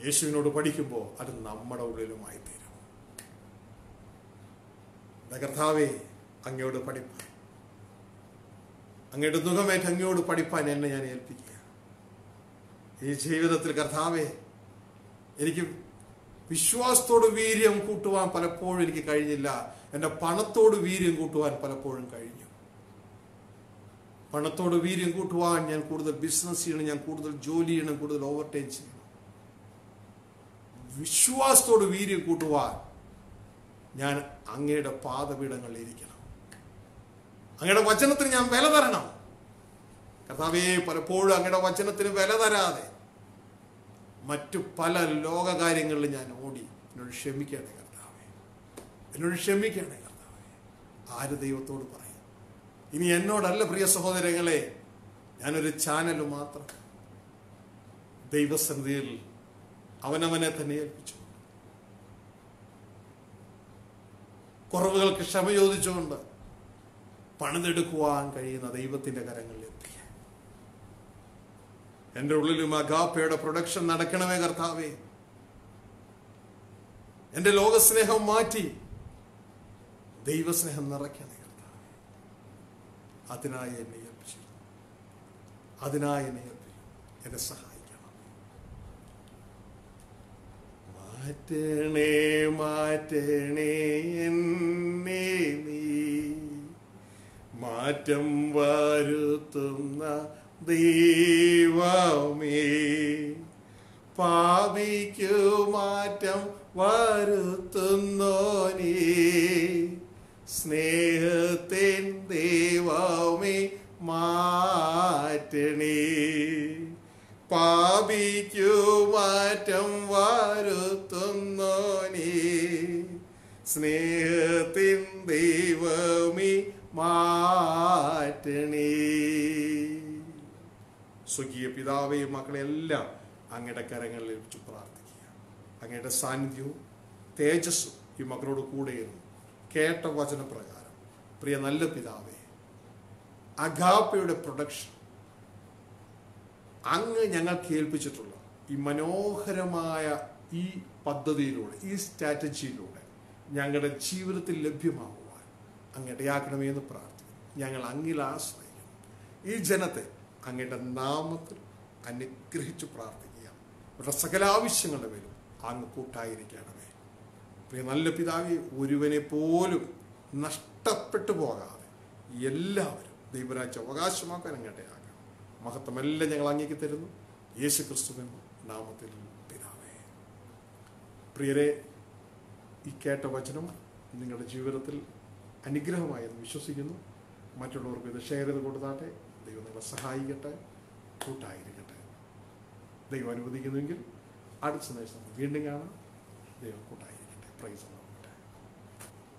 [SPEAKER 1] യേശുവിനോട് പഠിക്കുമ്പോൾ അത് നമ്മുടെ ഉള്ളിലുമായി തീരും. കർത്താവേ, അങ്ങയോട് പഠിപ്പാൻ, അങ്ങയുടെ മുഖമേറ്റ് അങ്ങയോട് പഠിപ്പാൻ എന്നെ ഞാൻ ഏൽപ്പിക്കുക. ഈ ജീവിതത്തിൽ കർത്താവേ, എനിക്ക് വിശ്വാസത്തോട് വീര്യം കൂട്ടുവാൻ പലപ്പോഴും എനിക്ക് കഴിഞ്ഞില്ല. എൻ്റെ പണത്തോട് വീര്യം കൂട്ടുവാൻ പലപ്പോഴും കഴിഞ്ഞു. പണത്തോട് വീര്യം കൂട്ടുവാൻ ഞാൻ കൂടുതൽ ബിസിനസ് ചെയ്യണം, ഞാൻ കൂടുതൽ ജോലി ചെയ്യണം, കൂടുതൽ ഓവർ ടൈം ചെയ്യണം. വിശ്വാസത്തോട് വീര്യം കൂട്ടുവാൻ ഞാൻ അങ്ങയുടെ പാദപീഠങ്ങളിൽ ഇരിക്കണം. അങ്ങയുടെ വചനത്തിന് ഞാൻ വില തരണം. കർത്താവേ, പലപ്പോഴും അങ്ങയുടെ വചനത്തിന് വില തരാതെ മറ്റു പല ലോകകാര്യങ്ങളിൽ ഞാൻ ഓടി. എന്നോട് ക്ഷമിക്കണേ കർത്താവേ, എന്നോട് ക്ഷമിക്കണേ കർത്താവേ. ആര് ദൈവത്തോട് പറയും? ഇനി എന്നോടല്ല പ്രിയ സഹോദരങ്ങളെ, ഞാനൊരു ചാനൽ മാത്രം. ദൈവസന്നിധിയിൽ അവനവനെ തന്നെ ഏൽപ്പിച്ചു, കുറവുകൾക്ക് ക്ഷമ ചോദിച്ചുകൊണ്ട് പണിതെടുക്കുവാൻ കഴിയുന്ന ദൈവത്തിന്റെ കരങ്ങളിൽ എത്തി. എൻ്റെ ഉള്ളിലും അഗാപ്പയുടെ പ്രൊഡക്ഷൻ നടക്കണമേ കർത്താവേ. എൻ്റെ ലോകസ്നേഹം മാറ്റി ദൈവസ്നേഹം നിറയ്ക്കണേ കർത്താവേ. അതിനായി എന്നെ ഏൽപ്പിച്ചു, അതിനായി എന്നെ ഏൽപ്പിച്ചു. എന്നെ സഹായിക്കണം. മാറ്റണേ മാറ്റണേ എന്നെ നീ, മാറ്റം വരുത്തുന്ന ദൈവമേ. പാപിക്കു മാറ്റം വരുത്തുന്നോനേ, സ്നേഹത്തിൻ ദൈവമേ മാറ്റണേ. പാപിക്കു മാറ്റം വരുത്തുന്നോനേ, സ്നേഹത്തിൻ ദൈവമേ മാറ്റണേ. സ്വർഗീയ പിതാവേ, മക്കളെല്ലാം അങ്ങയുടെ കരങ്ങളിൽ വെച്ച് പ്രാർത്ഥിക്കുക. അങ്ങയുടെ സാന്നിധ്യവും തേജസ്സും ഈ മക്കളോട് കൂടെയിരുന്നു. കേട്ട വചനപ്രകാരം പ്രിയ നല്ല പിതാവേ, അഗാപ്പയുടെ പ്രൊഡക്ഷൻ അങ്ങ് ഞങ്ങൾക്ക് ഏൽപ്പിച്ചിട്ടുള്ള ഈ മനോഹരമായ ഈ പദ്ധതിയിലൂടെ, ഈ സ്ട്രാറ്റജിയിലൂടെ ഞങ്ങളുടെ ജീവിതത്തിൽ ലഭ്യമാകുവാൻ അങ്ങ് ഇടയാക്കണമേ എന്ന് പ്രാർത്ഥിക്കുന്നു. ഞങ്ങൾ അങ്ങിൽ ആശ്രയിക്കുന്നു. ഈ ജനത്തെ അങ്ങയുടെ നാമത്തിൽ അനുഗ്രഹിച്ച് പ്രാർത്ഥിക്കുക. അവരുടെ സകല ആവശ്യങ്ങളുടെ പേരും അങ്ങ് കൂട്ടായിരിക്കണമേ. പ്രിയ നല്ല പിതാവേ, ഒരുവനെ പോലും നഷ്ടപ്പെട്ടു പോകാതെ എല്ലാവരും ദൈവരാജ്യം അവകാശമാക്കാൻ അങ്ങയുടെ ആകാം. മഹത്വമെല്ലാം ഞങ്ങൾ അങ്ങേക്ക് തരുന്നു, യേശു ക്രിസ്തുവിന്റെ നാമത്തിൽ പിതാവേ. പ്രിയരെ, ഈ കേട്ട വചനം നിങ്ങളുടെ ജീവിതത്തിൽ അനുഗ്രഹമായെന്ന് വിശ്വസിക്കുന്നു. മറ്റുള്ളവർക്ക് ഇത് ഷെയർ ചെയ്ത് കൊടുത്താട്ടെ. ദൈവം നിങ്ങളെ സഹായിക്കട്ടെ, കൂട്ടായിരിക്കട്ടെ. ദൈവം അനുവദിക്കുന്നുവെങ്കിൽ അടുത്ത സന്ദേശം വീണ്ടും കാണാം. ദൈവം കൂട്ടായിരിക്കട്ടെ. പ്രൈസ്.